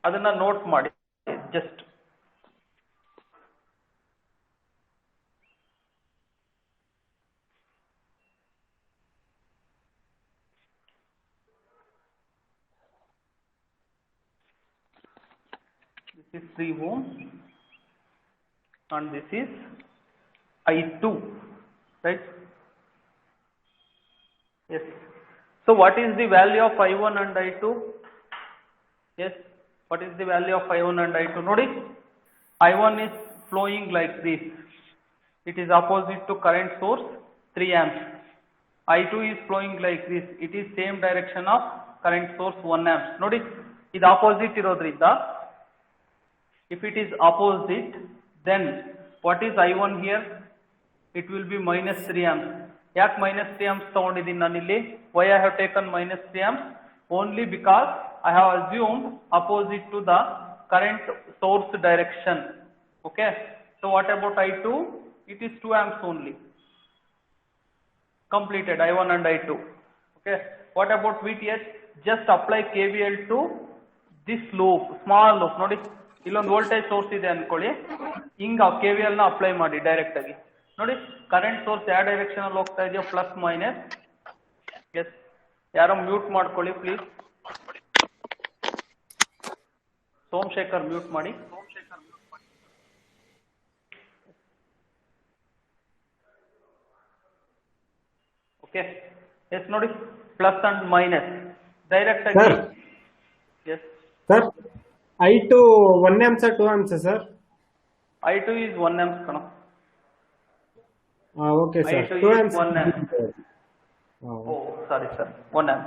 ಅದನ್ನ ನೋಟ್ ಮಾಡಿ just. This is 3 ohm and this is I2, right? Yes. So what is the value of I1 and I2? Yes. What is the value of I1 and I2? Nodi, I1 is flowing like this. It is opposite to current source 3 amps. I2 is flowing like this. It is same direction of current source 1 amps. Nodi, it opposite irodrinda. If it is opposite, then what is I1 here? It will be minus 3 amps. Yak minus 3 amps ತಗೊಂಡಿದ್ದೀನಿ ನಾನು ಇಲ್ಲಿ. Why I have taken minus 3 amps? Only because I have assumed opposite to the current source direction. Okay. So what about I2? It is 2 amps only. Completed I1 and I2. Okay. What about VTH? Just apply KVL to this loop, small loop. ನೋಡಿ ಇಲ್ಲೊಂದು voltage source ಇದೆ ಅನ್ಕೊಳ್ಳಿ, ಹಿಂಗ KVL ನ apply ಮಾಡಿ direct ಆಗಿ. ನೋಡಿ current source ಯಾವ ಡೈರೆಕ್ಷನ್ ಅಲ್ಲಿ ಹೋಗ್ತಾ ಇದೆಯೋ ಪ್ಲಸ್ ಮೈನಸ್. ಎಸ್, ಯಾರೋ ಮ್ಯೂಟ್ ಮಾಡ್ಕೊಳ್ಳಿ ಪ್ಲೀಸ್. ಸೋಮಶೇಖರ್ ಮ್ಯೂಟ್ ಮಾಡಿ. ಓಕೆ. ಎಸ್, ನೋಡಿ ಪ್ಲಸ್ ಅಂಡ್ ಮೈನಸ್ ಡೈರೆಕ್ಟ್ ಆಗಿ. Yes sir, I2 1 amps or 2 amps sir? I2 is 1 amps ಕಣ. Okay sir. I2 2 is amps. 1 amp. Oh, sorry sir. 1 amp.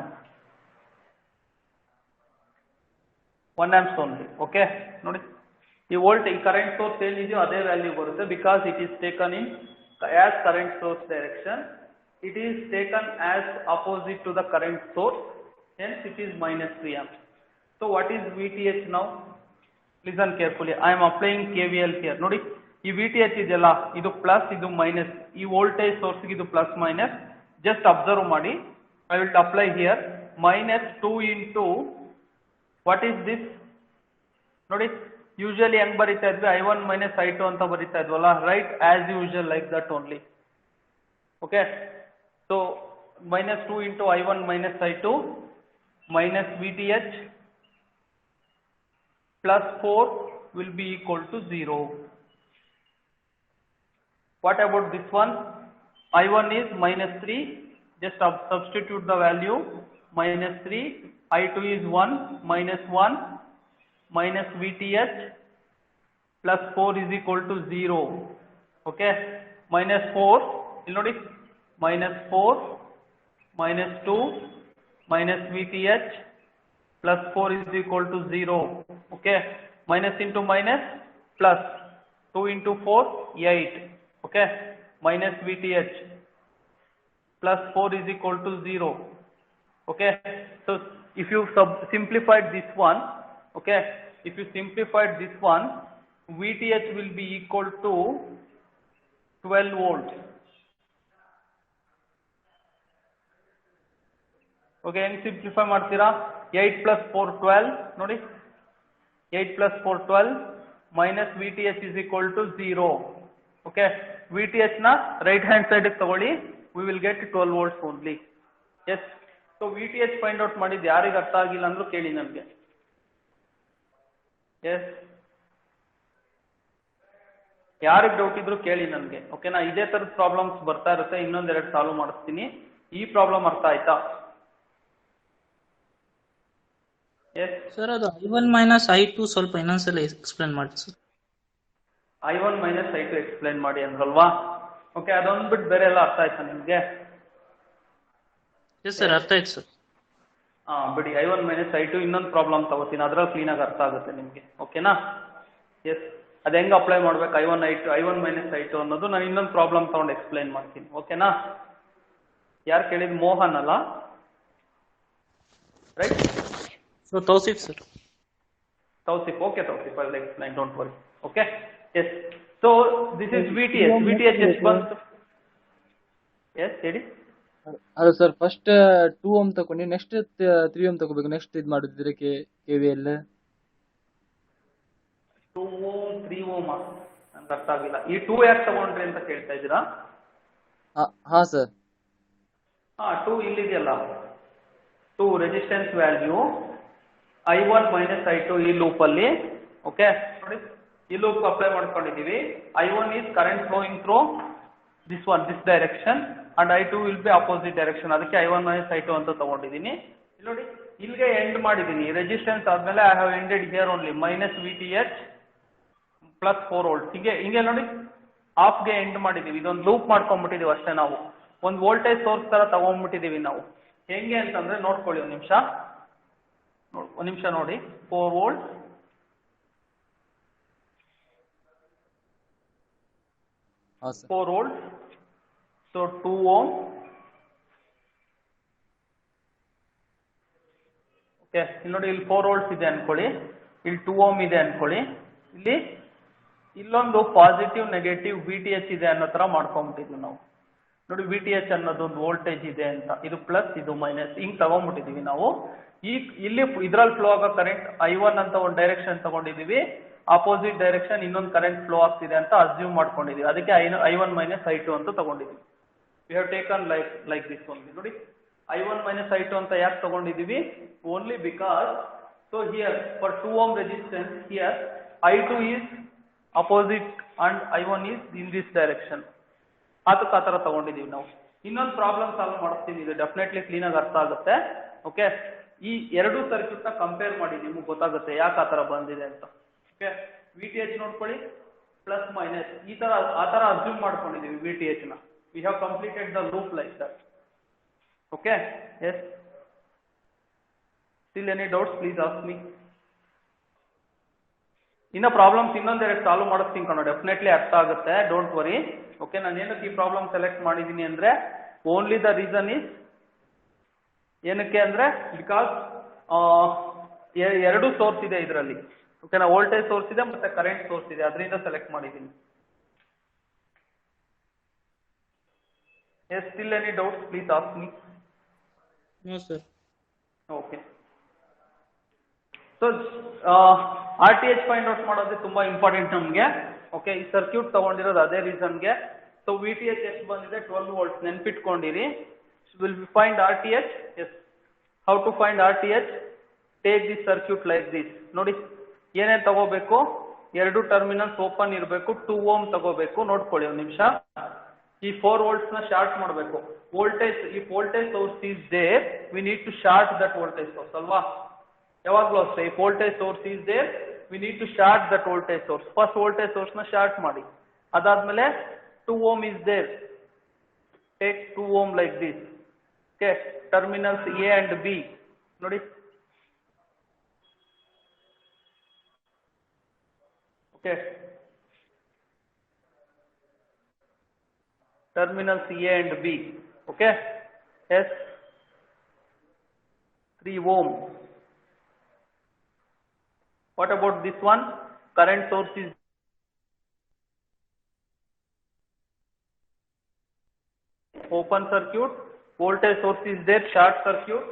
1 amps only. Okay. ನೋಡಿ ಈ volt, ಈ current source ಏನಿದೆಯೋ ಅದೇ value ಬರುತ್ತೆ. Because it is taken in as current source direction, it is taken as opposite to the current source, hence it is minus 3 amps. So what is VTH now? Listen carefully. I am applying KVL here. ನೋಡಿ ಈ VTH ಇದೆಯಲ್ಲ, ಇದು plus, ಇದು minus. ಈ voltage source ಇದು plus minus. Just observe ಮಾಡಿ. I will apply here minus 2 into what is this? ನೋಡಿ usually ಹೆಂಗ್ ಬರೀತಾ ಇದ್ವಿ, I1 minus I2 ಅಂತ ಬರೀತಾ ಇದ್ವಲ್ಲ, right? As usual like that only. Okay. So minus 2 into I1 minus I2 minus VTH plus 4 will be equal to 0. What about this one? I1 is minus 3. Just substitute the value minus 3. I2 is 1 minus 1 minus VTH plus 4 is equal to 0. Okay. Minus 4. You know this? Minus 4 minus 2 minus VTH plus 4 is equal to 0. Okay. Minus into minus plus 2 into 4 8. Okay. Minus VTH plus 4 is equal to 0. Okay. So if you simplified this one, okay, if you simplified this one, VTH will be equal to 12 volts. Okay, and simplify ಮಾಡ್ತೀರಾ? 8 plus 4 12. ನೋಡಿ 8 plus 4 12 minus VTH is equal to 0. Okay, VTH ನ right hand side ತಗೊಳ್ಳಿ, we will get 12 volts only. Yes. So VTH find out ಮಾಡಿದ್ದು ಯಾರಿಗೆ ಅರ್ಥ ಆಗಿಲ್ಲ ಅಂದ್ರೂ ಕೇಳಿ ನನಗೆ. Yes. ಯಾರಿಗೆ ಡೌಟ್ ಇದ್ರು ಕೇಳಿ ನನಗೆ. ಓಕೆನಾ? ಇದೇ ತರದ ಪ್ರಾಬ್ಲಮ್ಸ್ ಬರ್ತಾ ಇರುತ್ತೆ, ಇನ್ನೊಂದೆರಡು ಸಾಲ್ವ್ ಮಾಡಿಸ್ತೀನಿ. ಈ ಪ್ರಾಬ್ಲಮ್ ಅರ್ಥ ಆಯ್ತಾ? Yes. ಸರ್, ಅದು I1 minus I2 ಸ್ವಲ್ಪ ಇನ್ನೊಂದ್ಸಲ ಎಕ್ಸ್ಪ್ಲೇನ್ ಮಾಡಿ sir. I1 minus I2 explain ಮಾಡಿ ಅಂದ್ರಲ್ವಾ? ಓಕೆ, ಅದೊಂದು ಬಿಟ್ಟು ಬೇರೆ ಎಲ್ಲ ಅರ್ಥ ಆಯ್ತಾ ನಿಮ್ಗೆ? ಎಸ್ ಸರ್, ಅರ್ಥ ಆಯ್ತು ಸರ್. ಬಿಡಿ, I1 minus I2 ಇನ್ನೊಂದು ಪ್ರಾಬ್ಲಮ್ ತಗೋತೀನಿ, ಅದ್ರಲ್ಲಿ ಕ್ಲೀನ್ ಆಗಿ ಅರ್ಥ ಆಗುತ್ತೆ ನಿಮ್ಗೆ. ಓಕೆನಾ? ಎಸ್, ಅದು ಹೆಂಗ್ ಅಪ್ಲೈ ಮಾಡ್ಬೇಕು I1 minus I2 ಅನ್ನೋದು ನಾನು ಇನ್ನೊಂದು ಪ್ರಾಬ್ಲಮ್ ತಗೊಂಡು ಎಕ್ಸ್ಪ್ಲೇನ್ ಮಾಡ್ತೀನಿ. ಓಕೆನಾ? ಯಾರು ಕೇಳಿದ್? ಮೋಹನ್ ಅಲ್ಲ, right? So Tauseef sir. Tausif. Okay, Tausif, I will explain, don't worry. Okay. Yes. So this is VTH. VTH is first. Yes, ಹೇಳಿ. ಅಲ್ಲ ಸರ್, ಫಸ್ಟ್ 2 ohm ತಗೊಂಡು ನೆಕ್ಸ್ಟ್ 3 ohm ತಗೋಬೇಕು. ನೆಕ್ಸ್ಟ್ ಇದು ಮಾಡಿದ್ರೆ KVL 2 ಓಮ್ 3 ಓಮ್ ನಂಗೆ ಅರ್ಥ ಆಗಿಲ್ಲ. ಈ 2 ಯಾಕೆ ತಗೊಂಡ್ರಿ ಅಂತ ಕೇಳ್ತಾ ಇದ್ದೀರಾ? ಹಾ sir. 2 ಇಲ್ಲಿದೆಯಲ್ಲ, 2 resistance value I1 minus I2 ಈ ಲೂಪಲ್ಲಿ. ಓಕೆ ನೋಡಿ, ಈ ಲೂಪ್ ಅಪ್ಲೈ ಮಾಡ್ಕೊಂಡಿದ್ದೀವಿ. I1 is current flowing through this direction and I2 will B opposite direction. ಅದಕ್ಕೆ I1 ಮೈನಸ್ I2 ಅಂತ ತಗೊಂಡಿದ್ದೀನಿ. ಇಲ್ಲಿ ನೋಡಿ, ಇಲ್ಲಿಗೆ ಎಂಡ್ ಮಾಡಿದ್ದೀನಿ. ರೆಸಿಸ್ಟೆನ್ಸ್ ಆದ್ಮೇಲೆ I have ended here only minus VTH plus 4 volt. ಹಿಂಗೆ ನೋಡಿ, ಆಫ್ಗೆ ಎಂಡ್ ಮಾಡಿದ್ದೀವಿ. ಇದೊಂದು ಲೂಪ್ ಮಾಡ್ಕೊಂಡ್ಬಿಟ್ಟಿದ್ದೀವಿ ಅಷ್ಟೇ. ನಾವು ಒಂದು ವೋಲ್ಟೇಜ್ ಸೋರ್ಸ್ ತರ ತಗೊಂಡ್ಬಿಟ್ಟಿದ್ದೀವಿ ನಾವು. ಹೆಂಗೆ ಅಂತಂದ್ರೆ ನೋಡ್ಕೊಳ್ಳಿ, ಒಂದು ನಿಮಿಷ ನೋಡಿ. 4 ವೋಲ್ಟ್, ಹಾ sir. 4 volt, so 2 ohm. Okay, ಇಲ್ಲಿ ನೋಡಿ, ಇಲ್ಲಿ 4 ವೋಲ್ಟ್ಸ್ ಇದೆ ಅನ್ಕೊಳ್ಳಿ, ಇಲ್ಲಿ 2 ಓಮ್ ಇದೆ ಅನ್ಕೊಳ್ಳಿ, ಇಲ್ಲೊಂದು ಪಾಸಿಟಿವ್ ನೆಗೆಟಿವ್ VTH ಇದೆ ಅನ್ನೋ ತರ ಮಾಡ್ಕೊಂಡ್ಬಿಟ್ಟಿದ್ವಿ ನಾವು. ನೋಡಿ, VTH ಅನ್ನೋದು ಒಂದು ವೋಲ್ಟೇಜ್ ಇದೆ ಅಂತ, ಇದು ಪ್ಲಸ್ ಇದು ಮೈನಸ್, ಹಿಂಗ್ ತಗೊಂಡ್ಬಿಟ್ಟಿದೀವಿ ನಾವು. ಇಲ್ಲಿ ಇದ್ರಲ್ಲಿ ಫ್ಲೋ ಆಗೋ ಕರೆಂಟ್ I1 ಅಂತ ಒಂದು ಡೈರೆಕ್ಷನ್ ತಗೊಂಡಿದೀವಿ, ಆಪೋಸಿಟ್ ಡೈರೆಕ್ಷನ್ ಇನ್ನೊಂದು ಕರೆಂಟ್ ಫ್ಲೋ ಆಗ್ತಿದೆ ಅಂತ ಅಸ್ಯೂಮ್ ಮಾಡ್ಕೊಂಡಿದೀವಿ. ಅದಕ್ಕೆ I1 ಮೈನಸ್ I2 ಅಂತ ತಗೊಂಡಿದೀವಿ. We have taken like this only. ನೋಡಿ, I1 ಮೈನಸ್ I2 ಅಂತ ಯಾಕೆ ತಗೊಂಡಿದೀವಿ? Only because, so here for 2 ohm resistance here I2 is opposite and I1 is in this direction. ಅದಕ್ಕೆ ಆ ಥರ ತಗೊಂಡಿದ್ದೀವಿ ನಾವು. ಇನ್ನೊಂದು ಪ್ರಾಬ್ಲಮ್ ಸಾಲ್ವ್ ಮಾಡ್ತೀನಿ, ಇದು ಡೆಫಿನೆಟ್ಲಿ ಕ್ಲೀನಾಗಿ ಅರ್ಥ ಆಗುತ್ತೆ. ಓಕೆ, ಈ ಎರಡು ಸರ್ಕ್ಯೂಟ್ ನ ಕಂಪೇರ್ ಮಾಡಿ ನಿಮ್ಗೆ ಗೊತ್ತಾಗುತ್ತೆ ಯಾಕೆ ಆ ಥರ ಬಂದಿದೆ ಅಂತ. ಓಕೆ, VTH ನೋಡ್ಕೊಳ್ಳಿ, ಪ್ಲಸ್ ಮೈನಸ್ ಆ ಥರ ಅಸ್ಯೂಮ್ ಮಾಡ್ಕೊಂಡಿದ್ದೀವಿ VTH ನ. We have completed the loop like that. Okay, yes, still any doubts please ask me. ಇನ್ನು ಪ್ರಾಬ್ಲಮ್ಸ್ ಇನ್ನೊಂದೆರಡು ಸಾಲ್ವ್ ಮಾಡಿಸ್ತೀನಿ ಕಣೋ, ಡೆಫಿನೆಟ್ಲಿ ಅರ್ಥ ಆಗುತ್ತೆ, ಡೋಂಟ್ ವರಿ. ಓಕೆ, ನಾನು ಏನಕ್ಕೆ ಈ ಪ್ರಾಬ್ಲಮ್ ಸೆಲೆಕ್ಟ್ ಮಾಡಿದ್ದೀನಿ ಅಂದ್ರೆ, ಓನ್ಲಿ ದ ರೀಸನ್ ಈಸ್ ಏನಕ್ಕೆ ಅಂದ್ರೆ ಬಿಕಾಸ್ ಎರಡು ಸೋರ್ಸ್ ಇದೆ ಇದರಲ್ಲಿ. ಓಕೆನಾ, ವೋಲ್ಟೇಜ್ ಸೋರ್ಸ್ ಇದೆ ಮತ್ತೆ ಕರೆಂಟ್ ಸೋರ್ಸ್ ಇದೆ, ಅದರಿಂದ ಸೆಲೆಕ್ಟ್ ಮಾಡಿದ್ದೀನಿ. Yes, still any doubts please ask me. No sir. Okay, so RTH find out ಮಾಡೋದು ತುಂಬಾ ಇಂಪಾರ್ಟೆಂಟ್ ನಮಗೆ. ಓಕೆ, ಈ ಸರ್ಕ್ಯೂಟ್ ತಗೊಂಡಿರೋದು ಅದೇ ರೀಸನ್ಗೆ. ಸೊ VTH ಎಷ್ಟು ಬಂದಿದೆ? 12 ವೋಲ್ಟ್ಸ್. ನೆನ್ಪಿಟ್ಕೊಂಡಿರಿ. Will find RTH. Yes, how to find RTH? Take this circuit like this. ನೋಡಿ, ಏನೇನು ತಗೋಬೇಕು? ಎರಡು ಟರ್ಮಿನಲ್ಸ್ ಓಪನ್ ಇರಬೇಕು, 2 ಓಮ್ ತಗೋಬೇಕು. ನೋಡ್ಕೊಳ್ಳಿ ಒಂದು ನಿಮಿಷ. ಈ 4 ವೋಲ್ಟ್ಸ್ ನ ಶಾರ್ಟ್ ಮಾಡಬೇಕು. ವೋಲ್ಟೇಜ್, ಈ voltage source is there, we need to short that voltage source ಅಲ್ವಾ? ಯಾವಾಗಲೂ ಅಷ್ಟೇ, ಈ voltage source is there, we need to short that voltage source. First voltage source ನ ಶಾರ್ಟ್ ಮಾಡಿ. ಅದಾದ್ಮೇಲೆ 2 ohm is there, take 2 ohm like this. Okay, terminals A and B ನೋಡಿ. Okay, terminals A and B. Okay, yes, 3 ohm. What about this one? Current source is open circuit, voltage source is there, short circuit.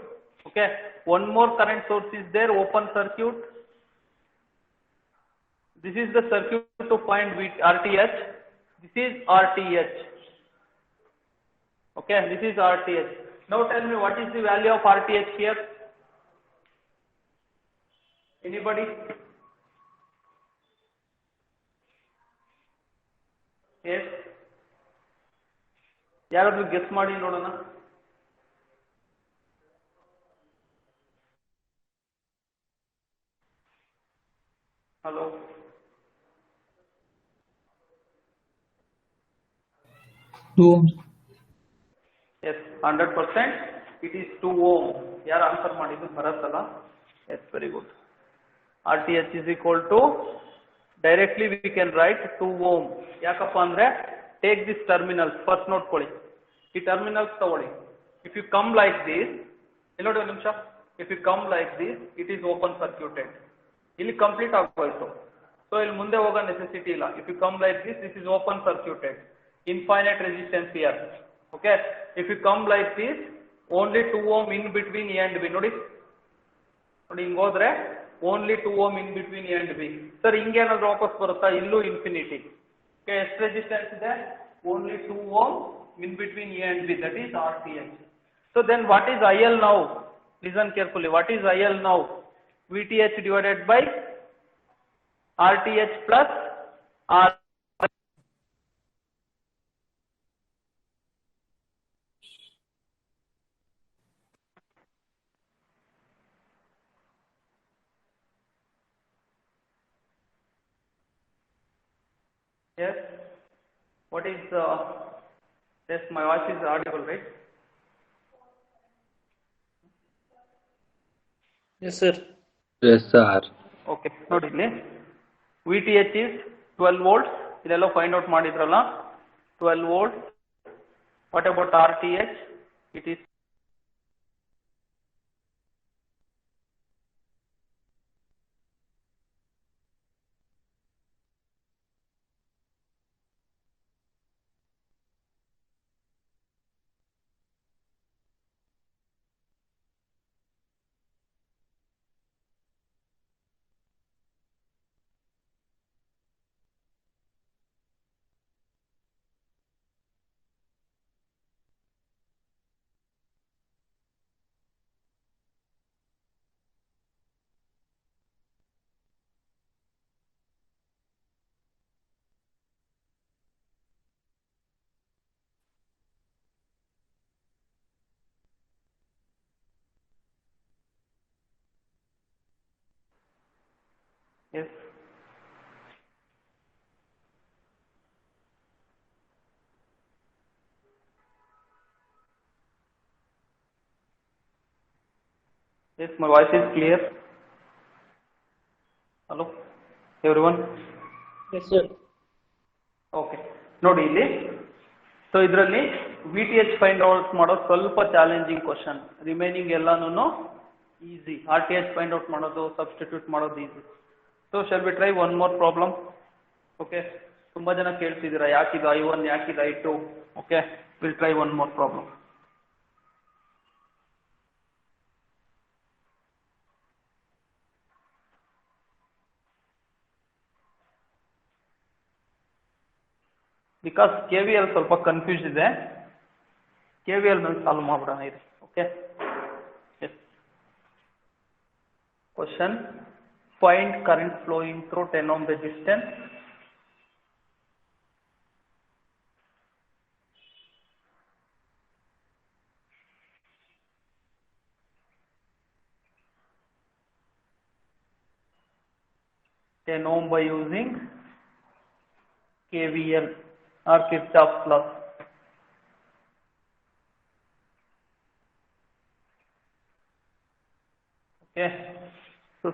Okay, one more current source is there, open circuit. This is the circuit to find RTH. This is RTH. Okay, this is RTH. Now tell me, what is the value of RTH here? Anybody? Yes. ಯಾರಾದ್ರೂ guess ಮಾಡಿ ನೋಡೋಣ. Hello, yes, 100% it is 2 ohm. ಯಾರು answer ಮಾಡಿದ್ದು? ಭರತ್ ಅಲ್ಲ? Yes, very good. RTH is equal to, directly we can write 2 ohm. ಯಾಕಪ್ಪ ಅಂದ್ರೆ, take this terminals first ನೋಡ್ಕೊಳ್ಳಿ. ಈ ಟರ್ಮಿನಲ್ಸ್ ತಗೊಳ್ಳಿ. If you come like this, ಇಲ್ಲಿ ನೋಡಿ ಒಂದು ನಿಮಿಷ. If you come like this, it is open circuited. ಇಲ್ಲಿ ಕಂಪ್ಲೀಟ್ ಆಗೋಯ್ತು. ಸೊ ಇಲ್ಲಿ ಮುಂದೆ ಹೋಗೋ ನೆಸೆಸಿಟಿ ಇಲ್ಲ. If you come like this, this is open circuited. Infinite resistance here. Okay. If you come like this, only 2 ohm in between A and B. ನೋಡಿ, ಹಿಂಗ್ ಹೋದ್ರೆ only 2 ohm in between A and B. Sir ಹಿಂಗೇನಾದ್ರೂ ವಾಪಸ್ ಬರುತ್ತಾ? ಇಲ್ಲೂ infinity. Okay, ಎಷ್ಟು resistance ಇದೆ? Only 2 ohm in between A and B, that is R T H. So then what is I L now? Listen carefully. What is I L now? V T H divided by R T H plus R. Yes. What is yes, my voice is audible, right? Yes, sir. Yes, sir. Okay. ನೋಡಿ ಇಲ್ಲಿ V T H is 12 volts. ಇದೆಲ್ಲ find out ಮಾಡಿದ್ರಲ್ಲ, 12 volts. What about R T H? It is yes. Yes, my voice is clear. Hello, everyone. Yes, sir. Okay, ನೋಡಿ ಇಲ್ಲಿ. So ಇದರಲ್ಲಿ V T H find out ಮಾಡೋದು ಸ್ವಲ್ಪ challenging question. Remaining ಎಲ್ಲಾನು easy. R T H find out ಮಾಡೋದು, substitute ಮಾಡೋದು easy. So shall we try one more problem? Okay, ತುಂಬ ಜನ ಕೇಳ್ತಿದ್ದೀರಾ ಯಾಕಿದು I1, ಯಾಕಿದು I2. Okay, will try one more problem. Because K V L ಸ್ವಲ್ಪ confuse ಇದೆ. ಕೆ ವಿ ಎಲ್ ನಲ್ಲಿ ಸಾಲ್ವ್ ಮಾಡ್ಬಿಡೋಣ ಇದು. Okay, yes. Question: find current flowing through 10 ohm resistance. ohm by using KVL or Kirchhoff's law. Okay, so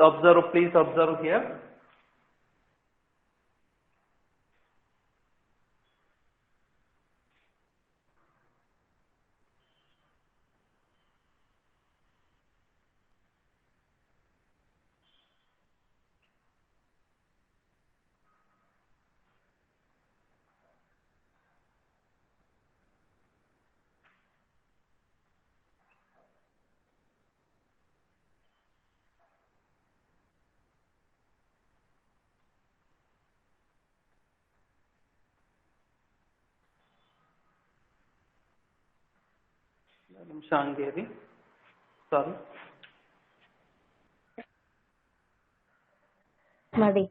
observe, please observe here. ನಿಮಿಷ ಹಂಗೆ ಇರಿ. ಸಾರಿ, ಮಾಡಿ.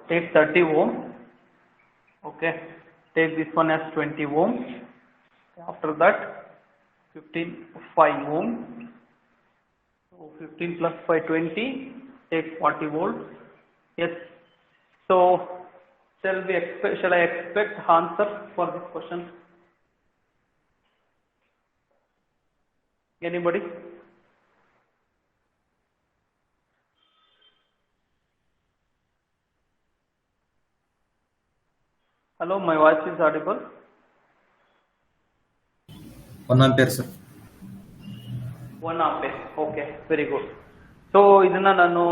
take 30 ohm. Okay, take this one as 20 ohm. After that 5 ohm. So 15 plus 5, 20. take 40 volts. Yes. So shall I expect answer for this question? Anybody? Hello, my voice is audible. 1 ampere sir. 1 ampere. Okay, very good. So ಇದನ್ನ ನಾನು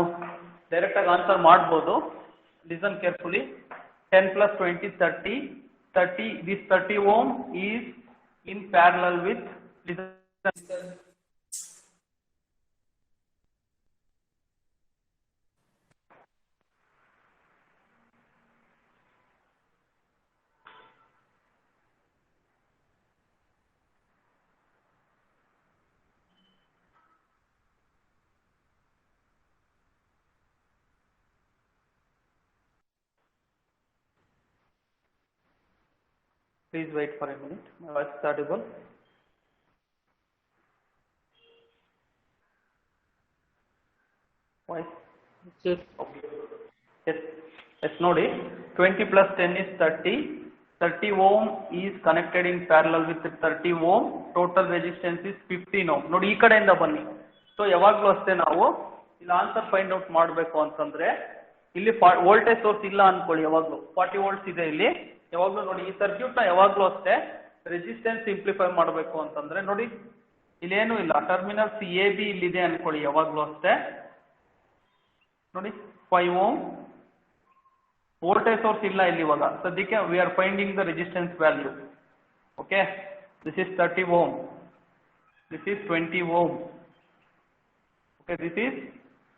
direct ಆಗಿ answer ಮಾಡಬಹುದು. Listen carefully. 10 plus 20 30. 30 this 30 ohm is in parallel with, listen. Please wait for a minute. My voice is audible. Voice. Yes. Okay. Yes. Yes. Nodi. 20 plus 10 is 30. 30 ohm is connected in parallel with 30 ohm. Total resistance is 15 ohm. Nodi ee kadeyinda banni. So ಯಾವಾಗಲೂ ಅಷ್ಟೇ ನಾವು ಇಲ್ಲಿ answer find out ಮಾಡಬೇಕು ಅಂತಂದ್ರೆ ಇಲ್ಲಿ voltage source ಇಲ್ಲ ಅನ್ಕೊಳ್ಳಿ. ಯಾವಾಗಲೂ 40 ವೋಲ್ಟ್ಸ್ ಇದೆ ಇಲ್ಲಿ. ಯಾವಾಗಲೂ ನೋಡಿ ಈ ಸರ್ಕ್ಯೂಟ್ ನ ಯಾವಾಗಲೂ ಅಷ್ಟೇ ರೆಸಿಸ್ಟೆನ್ಸ್ ಸಿಂಪ್ಲಿಫೈ ಮಾಡಬೇಕು ಅಂತಂದ್ರೆ ನೋಡಿ ಇಲ್ಲೇನು ಇಲ್ಲ, ಟರ್ಮಿನಲ್ಸ್ ಎ ಬಿ ಇಲ್ಲಿದೆ ಅನ್ಕೊಳ್ಳಿ. ಯಾವಾಗಲೂ ಅಷ್ಟೇ ನೋಡಿ 5 ಓಮ್ ವೋಲ್ಟೇಜ್ ಸೋರ್ಸ್ ಇಲ್ಲ ಇಲ್ಲಿ. ಇವಾಗ ಸದ್ಯಕ್ಕೆ we are finding the resistance value. Okay, this is 30 ohm, this is 20 ohm, okay, this is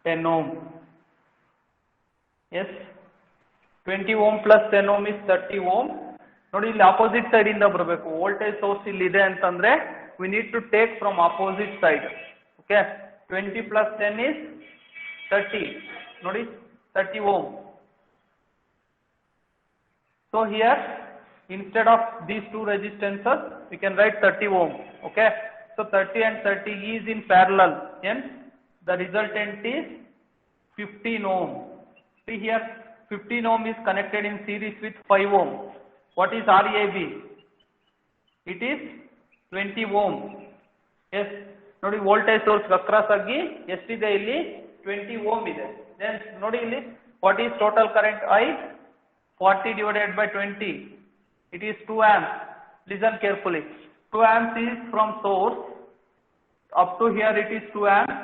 10 ohm. Yes, 20 ohm plus 10 ohm is 30 ohm. ನೋಡಿ ಇಲ್ಲಿ ಆಪೋಸಿಟ್ ಸೈಡ್ ಇಂದ ಬರಬೇಕು. ವೋಲ್ಟೇಜ್ ಸೋರ್ಸ್ ಇಲ್ಲಿ ಇದೆ ಅಂತಂದ್ರೆ we need to take from opposite side. Okay, 20 plus 10 is 30. ನೋಡಿ 30 ohm. So here instead of these two resistances we can write 30 ohm. Okay, so 30 and 30 is in parallel, hence the resultant is 15 ohm. See here, 15 ohm is connected in series with 5 ohm. What is RAB? It is 20 ohm. Yes, ನೋಡಿ voltage source across ಆಗಿ ಎಷ್ಟಿದೆ ಇಲ್ಲಿ 20 ohm ಇದೆ. Then ನೋಡಿ ಇಲ್ಲಿ what is total current I? 40 divided by 20. It is 2 amps. Listen carefully. 2 amps is from source up to here, it is 2 amps.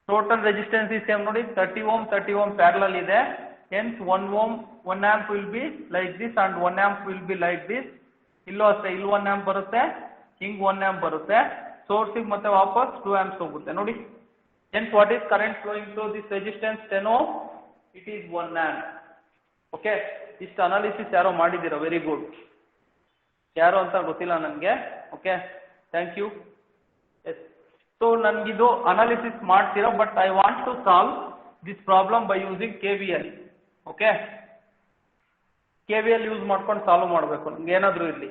Total resistance is same ನೋಡಿ 30 ohm 30 ohm parallel ಇದೆ. Hence 1 ohm 1 amp will be like this and 1 amp will be like this. ಇಲ್ಲೂ ಅಷ್ಟೇ, ಇಲ್ಲಿ 1 amp ಬರುತ್ತೆ, ಹಿಂಗ್ 1 amp ಬರುತ್ತೆ. ಸೋರ್ಸಿಗೆ ಮತ್ತೆ ವಾಪಸ್ 2 amps ಹೋಗುತ್ತೆ ನೋಡಿ. Hence what is current flowing through this resistance 10 ohm? It is 1 amp. Okay, ಇಷ್ಟು ಅನಾಲಿಸಿಸ್ ಯಾರೋ ಮಾಡಿದ್ದೀರಾ, ವೆರಿ ಗುಡ್. ಯಾರು ಅಂತ ಗೊತ್ತಿಲ್ಲ ನನಗೆ. Okay, thank you. Yes, so ನನಗಿದು ಅನಾಲಿಸಿಸ್ ಮಾಡ್ತೀರಾ, but I want to solve this problem by using KVL. Okay, KVL use ಮಾಡ್ಕೊಂಡು ಸಾಲ್ವ್ ಮಾಡಬೇಕು. ನಮ್ಗೆ ಏನಾದರೂ ಇರಲಿ,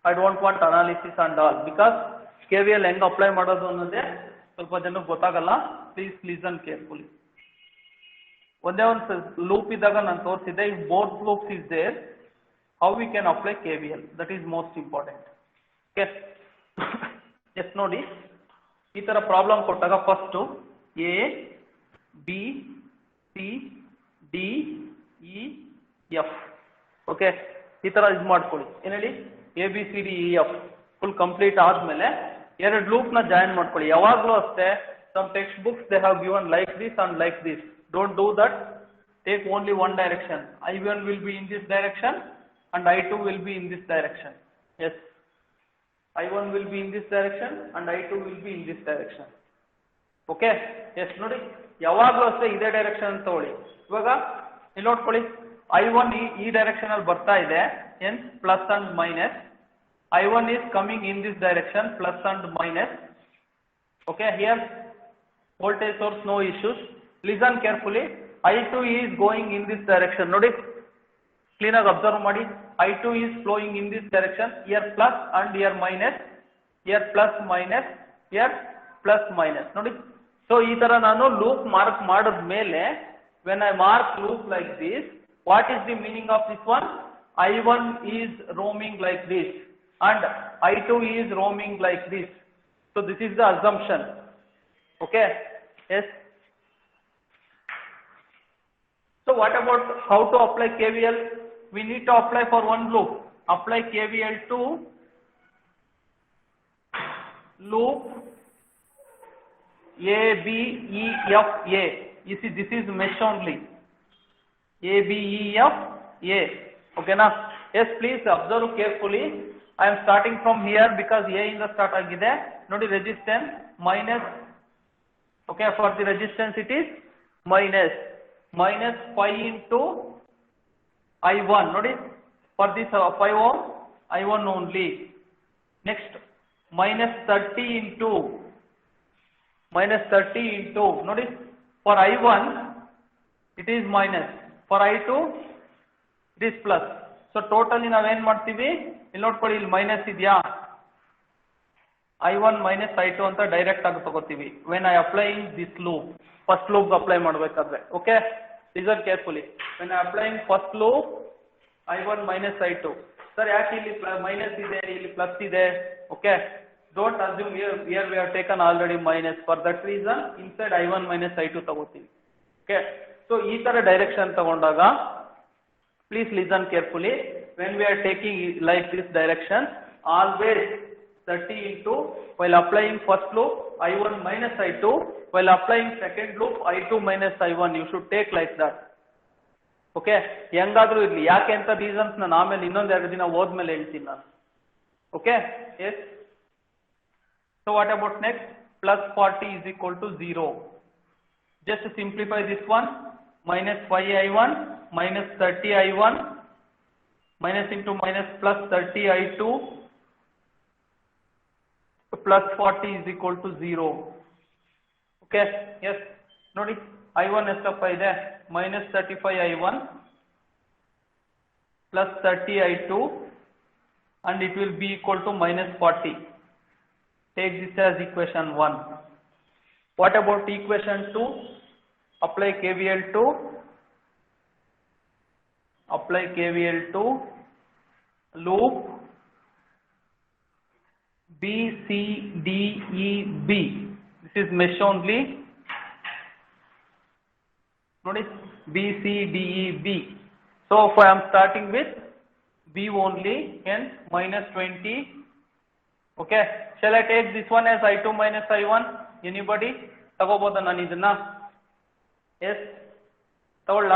I don't want analysis and all, because KVL ಹೆಂಗೆ ಅಪ್ಲೈ ಮಾಡೋದು ಅನ್ನೋದೇ ಸ್ವಲ್ಪ ಜನಕ್ಕೆ ಗೊತ್ತಾಗಲ್ಲ. Please listen carefully. ಒಂದೇ ಒಂದು ಲೂಪ್ ಇದ್ದಾಗ ನಾನು ತೋರಿಸಿದ್ದೆ. If both loops is there, how we can apply KVL, that is most important. Okay, yes ನೋಡಿ, ಈ ತರ ಪ್ರಾಬ್ಲಮ್ ಕೊಟ್ಟಾಗ first A B C D E F. ಓಕೆ, ಈ ತರ ಇದು ಮಾಡ್ಕೊಳ್ಳಿ. ಏನ್ ಹೇಳಿ, ABCDEF ಫುಲ್ ಕಂಪ್ಲೀಟ್ ಆದ್ಮೇಲೆ ಎರಡು ಲೂಪ್ ನ ಜಾಯಿನ್ ಮಾಡ್ಕೊಳ್ಳಿ. ಯಾವಾಗ್ಲೂ ಅಷ್ಟೇ, some textbooks they have given like this and like this. Don't do that. Take only one direction. I1 will be in this direction and I2 will be in this direction. Yes, I1 will be in this direction and I2 will be in this direction. Okay, yes, ನೋಡಿ ಯಾವಾಗಲೂ ಅಷ್ಟೇ ಇದೇ direction ಅಂತ ತಗೊಳ್ಳಿ. ಇವಾಗ ಇಲ್ಲಿ ನೋಡ್ಕೊಳ್ಳಿ, I1 ಈ ಡೈರೆಕ್ಷನ್ ಅಲ್ಲಿ ಬರ್ತಾ ಇದೆ, hence plus and minus. I1 is coming in this direction, plus and minus. Okay, here voltage source, no issues. Listen carefully. I2 is going in this direction. Nodi, clean ಆಗಿ observe ಮಾಡಿ. I2 is flowing in this direction. Here plus and here minus. Here plus minus. Here plus minus. Nodi. So so ಈ ತರ ನಾನು loop mark ಮಾಡಿದ್ಮೇಲೆ when I mark loop like this, what is the meaning of this one? I1 is roaming like this and I2 is roaming like this. So this is the assumption. Okay, yes. So what about how to apply KVL? We need to apply for one loop. Apply KVL to loop A, B, E, F, A. You see, this is mesh only. A, B, E, F, A. Okay, now, yes, please observe carefully. I am starting from here because A in the start agide. Nodi resistance minus. Okay, for the resistance it is minus 5 into I1. Nodi, for this 5 ohm I1 only. Next, minus 30 into. Notice, for I1 it is minus, for I2 it is plus. So totally ನಾವು ಏನು ಮಾಡ್ತೀವಿ, ಇಲ್ಲಿ ನೋಡ್ಕೊಳ್ಳಿ, ಇಲ್ಲಿ minus ಇದೆಯಾ, I1 minus I2 ಅಂತ direct ಆಗಿ ತಗೋತೀವಿ when I applying this loop. First loop apply ಮಾಡಬೇಕಾದ್ರೆ. Okay, listen carefully. when I applying first loop I1 minus I2. Sir ಯಾಕೆ ಇಲ್ಲಿ ಮೈನಸ್ ಇದೆ, ಇಲ್ಲಿ ಪ್ಲಸ್ ಇದೆ? Okay, don't assume here we have taken already minus. For that reason inside I1 minus I2 ತಗೋತೀವಿ. Okay, so ಈ ತರ direction ತಗೊಂಡಾಗ please listen carefully. when we are taking like this direction, always 30 into, while applying first loop I1 minus I2, while applying second loop I2 minus I1, you should take like that. Okay, ಹೆಂಗಾದ್ರೂ ಇರ್ಲಿ, ಯಾಕೆ ಅಂತ reasons ನಾನು ಆಮೇಲೆ ಇನ್ನೊಂದೆರಡು ದಿನ ಹೋದ್ಮೇಲೆ ಹೇಳ್ತೀನಿ ನಾನು. Okay, yes. So what about next? Plus 40 is equal to 0. Just to simplify this one, minus 5 I1 minus 30 I1 minus into minus plus 30 I2 plus 40 is equal to 0. Okay, yes. Nodi, I1 estappa ide, minus 35 I1 plus 30 I2 and it will be equal to minus 40. Take this as equation 1. What about equation 2? Apply KVL to loop B, C, D, E, B. This is mesh only. Notice B, C, D, E, B. So if I am starting with B only, hence minus 20. Okay, shall I take this one as I2 minus I1? Anybody? ತಗೋಬೋದಾ ನಾನು ಇದನ್ನ? Yes, ತಗೊಳ್ಳ?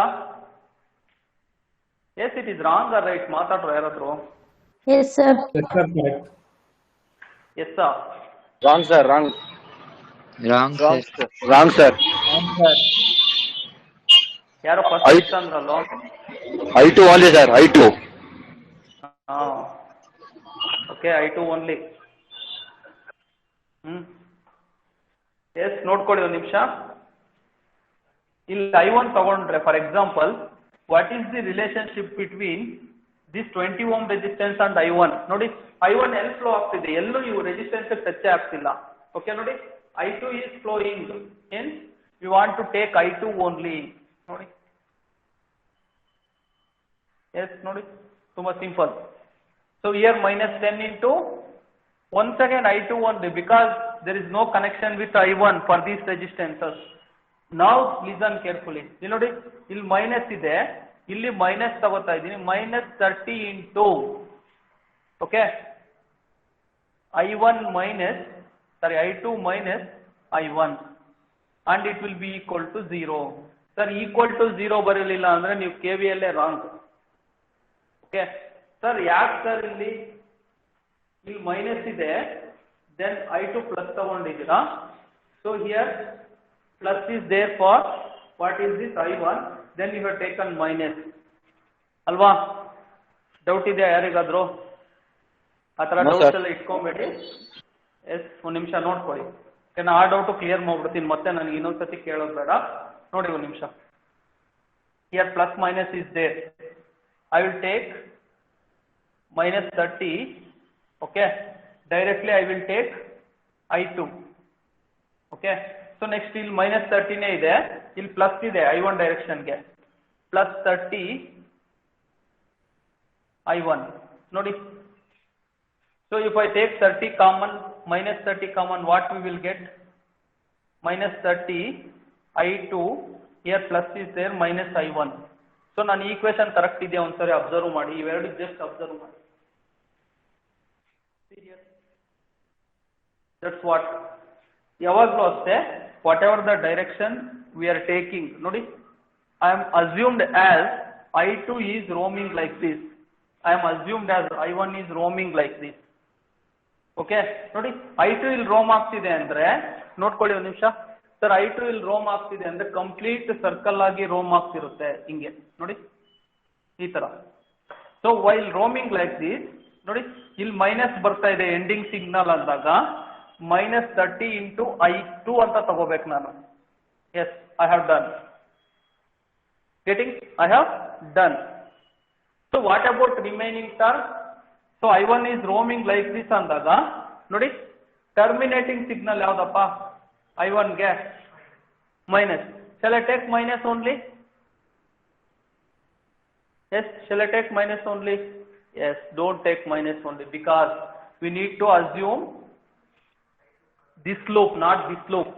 Yes, it is wrong or right? ಮಾತಾಡ್ರು ಯಾರಾದ್ರು? Yes, sir. Yes, sir, correct. Yes, sir. Wrong, sir. Wrong. Wrong, Wrong, sir. sir. Wrong, sir. ಯಾರೋ first I- ಅಂದ್ರಲ್ಲ? I2 only, sir. I2. Okay, I2 only. Yes, ನೋಡ್ಕೊಳ್ಳಿ ಒಂದು ನಿಮಿಷ. ಇಲ್ಲಿ I1 ತಗೊಂಡ್ರೆ, for example, what is the relationship between this 20 ohm resistance and I1? ನೋಡಿ, I1 ಎಲ್ಲಿ flow ಆಗ್ತಿದೆ, ಎಲ್ಲೂ ನೀವು ರೆಸಿಸ್ಟೆನ್ಸ್ ಟಚ್ ಆಗ್ತಿಲ್ಲ. ಓಕೆ, ನೋಡಿ, I2 is flowing, hence we want to take I2 only. ನೋಡಿ, yes, ನೋಡಿ, ತುಂಬಾ simple. So here minus 10 into, once again I2 only, because there is no connection with I1 for these resistances. Now listen carefully. You know, ಇಲ್ಲಿ minus ಇದೆ, ಇಲ್ಲಿ minus ತಗೋತಾ ಇದ್ದೀನಿ, minus 30 into, okay, I2 minus I1 and it will be equal to 0. Sir, equal to 0 ಬರಲಿಲ್ಲ ಅಂದ್ರೆ ನೀವು KVL wrong. Okay sir, ಯಾಕೆ sir ಇಲ್ಲಿ ಮೈನಸ್ ಇದೆ, then I2 plus ತಗೊಂಡಿದ್ದೀರಾ? So here plus is there for what is this I1, then you have taken minus ಅಲ್ವಾ? Doubt ಇದೆಯಾ ಯಾರಿಗಾದ್ರು? ಆ ತರ No, ಡೌಟ್ಸ್ sir. ಎಲ್ಲ ಇಟ್ಕೊಂಬೇಡಿ. ಎಸ್, ಒಂದು ನಿಮಿಷ ನೋಡ್ಕೊಳ್ಳಿ. ನಾನು ಆ ಡೌಟು ಕ್ಲಿಯರ್ ಮಾಡ್ಬಿಡ್ತೀನಿ, ಮತ್ತೆ ನನಗೆ ಇನ್ನೊಂದ್ಸತಿ ಕೇಳೋದು ಬೇಡ. ನೋಡಿ ಒಂದು ನಿಮಿಷ. Here plus minus is there. I will take minus 30. Okay, directly I will take I2. Okay, so next ಇಲ್ಲಿ ಮೈನಸ್ 30ನೇ ಇದೆ, ಇಲ್ಲಿ ಪ್ಲಸ್ ಇದೆ I1 ಡೈರೆಕ್ಷನ್ಗೆ, ಪ್ಲಸ್ 30 I1 ನೋಡಿ. So if I take 30 common, minus 30 common, what we will get? Minus 30 I2, here plus is there, minus I1. So ನಾನು equation correct ಇದೆ ಒಂದ್ಸರಿ observe ಮಾಡಿ, ಇವೆರಡು ಜಸ್ಟ್ ಅಬ್ಸರ್ವ್ ಮಾಡಿ. That's what. ಯಾವಾಗಲೂ ಅಷ್ಟೇ, what ever the direction we are taking ನೋಡಿ, I am assumed as I2 is roaming like this. I am assumed as I1 is roaming like this. Okay ನೋಡಿ, I2 ಇಲ್ಲಿ Rome ಆಗ್ತಿದೆ ಅಂದ್ರೆ ನೋಡ್ಕೊಳ್ಳಿ ಒಂದು ನಿಮಿಷ ಸರ್, I2 ಇಲ್ಲಿ ರೋಮ್ ಆಗ್ತಿದೆ ಅಂದ್ರೆ ಕಂಪ್ಲೀಟ್ ಸರ್ಕಲ್ ಆಗಿ ರೋಮ್ ಆಗ್ತಿರುತ್ತೆ ಹಿಂಗೆ ನೋಡಿ ಈ ತರ. So while roaming like this ನೋಡಿ, ಇಲ್ಲಿ ಮೈನಸ್ ಬರ್ತಾ ಇದೆ ಎಂಡಿಂಗ್ ಸಿಗ್ನಲ್ ಅಂದಾಗ minus 30 into I2 ಅಂತ ತಗೋಬೇಕು ನಾನು. Yes, I have done. Getting? I have done. So what about remaining term? So I1 is roaming like this ಅಂದಾಗ ನೋಡಿ, ಟರ್ಮಿನೇಟಿಂಗ್ ಸಿಗ್ನಲ್ ಯಾವ್ದಪ್ಪ? I1 ಗೆ minus. Shall I take minus only? Yes, shall I take minus only? Yes, don't take minus only because we need to assume this slope, not this slope.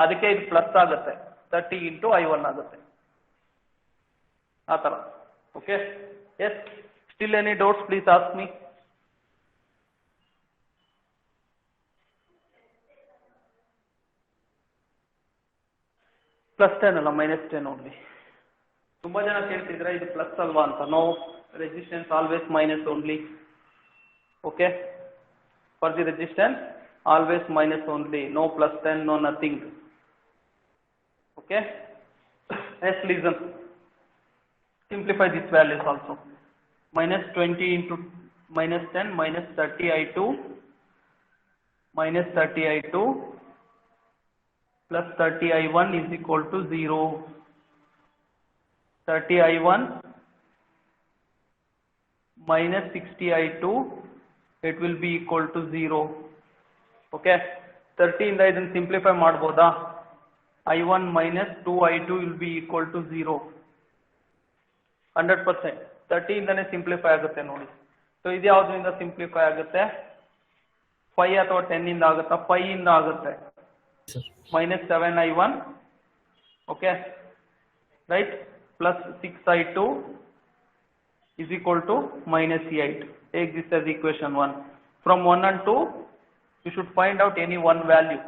ಅದಕ್ಕೆ ಇದು plus ಆಗುತ್ತೆ, 30 into I1 ಆಗುತ್ತೆ ಆ ತರ. Okay, yes, still any doubts please ask me. Plus 10 ಅಲ್ಲ, minus 10 only. ತುಂಬಾ ಜನ ಕೇಳ್ತಿದ್ರೆ ಇದು ಪ್ಲಸ್ ಅಲ್ವಾ ಅಂತ. No, resistance always minus only. Okay, for the resistance always minus only, no plus 10, no nothing. Okay, let's listen, simplify these values also. Minus 20 into minus 10, minus 30 I2, minus 30 I2 plus 30 I1 is equal to 0. 30 I1 minus 60 I2, it will be equal to 0. Okay, 30 ಇಂದ ಇದನ್ನು simplify ಮಾಡ್ಬೋದಾ? I1 minus 2 I2 will be equal to 0. 100%. 30 ಇಂದನೇ simplify ಆಗುತ್ತೆ ನೋಡಿ. So ಇದು ಯಾವುದರಿಂದ simplify ಆಗುತ್ತೆ? 5 ಅಥವಾ 10 ಇಂದ ಆಗುತ್ತಾ? 5 ಇಂದ ಆಗುತ್ತೆ. minus 7 I1, okay right, plus 6 I2 is equal to minus 8. Take this as equation 1. From 1 and 2 you should find out any one value.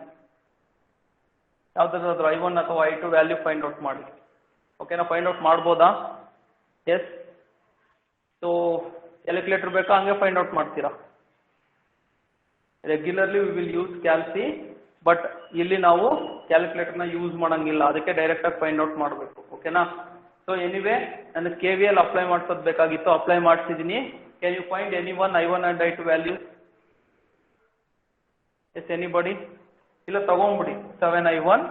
ಯಾವುದಾದ್ರೂ I1 ಅಥವಾ I2 ವ್ಯಾಲ್ಯೂ ಫೈಂಡ್ ಔಟ್ ಮಾಡಿ. ಓಕೆನಾ, ಫೈಂಡ್ ಔಟ್ ಮಾಡ್ಬೋದಾ? ಎಸ್. ಸೊ ಕ್ಯಾಲ್ಕುಲೇಟರ್ ಬೇಕಾ, ಹಂಗೆ find out ಮಾಡ್ತೀರಾ? Regularly we will use calci, but ಇಲ್ಲಿ ನಾವು ಕ್ಯಾಲ್ಕುಲೇಟರ್ನ ಯೂಸ್ ಮಾಡಂಗಿಲ್ಲ, ಅದಕ್ಕೆ ಡೈರೆಕ್ಟ್ ಆಗಿ ಫೈಂಡ್ ಔಟ್ ಮಾಡಬೇಕು. ಓಕೆನಾ? ಸೊ ಎನಿವೇ ನನಗೆ KVL ಅಪ್ಲೈ ಮಾಡಿಸೋದು ಬೇಕಾಗಿತ್ತು, ಅಪ್ಲೈ ಮಾಡಿಸಿದ್ದೀನಿ. Can you find any one I1 and I2 values? Yes, anybody? ಇಲ್ಲ ತಗೊಂಡ್ಬಿಡಿ. 7 I1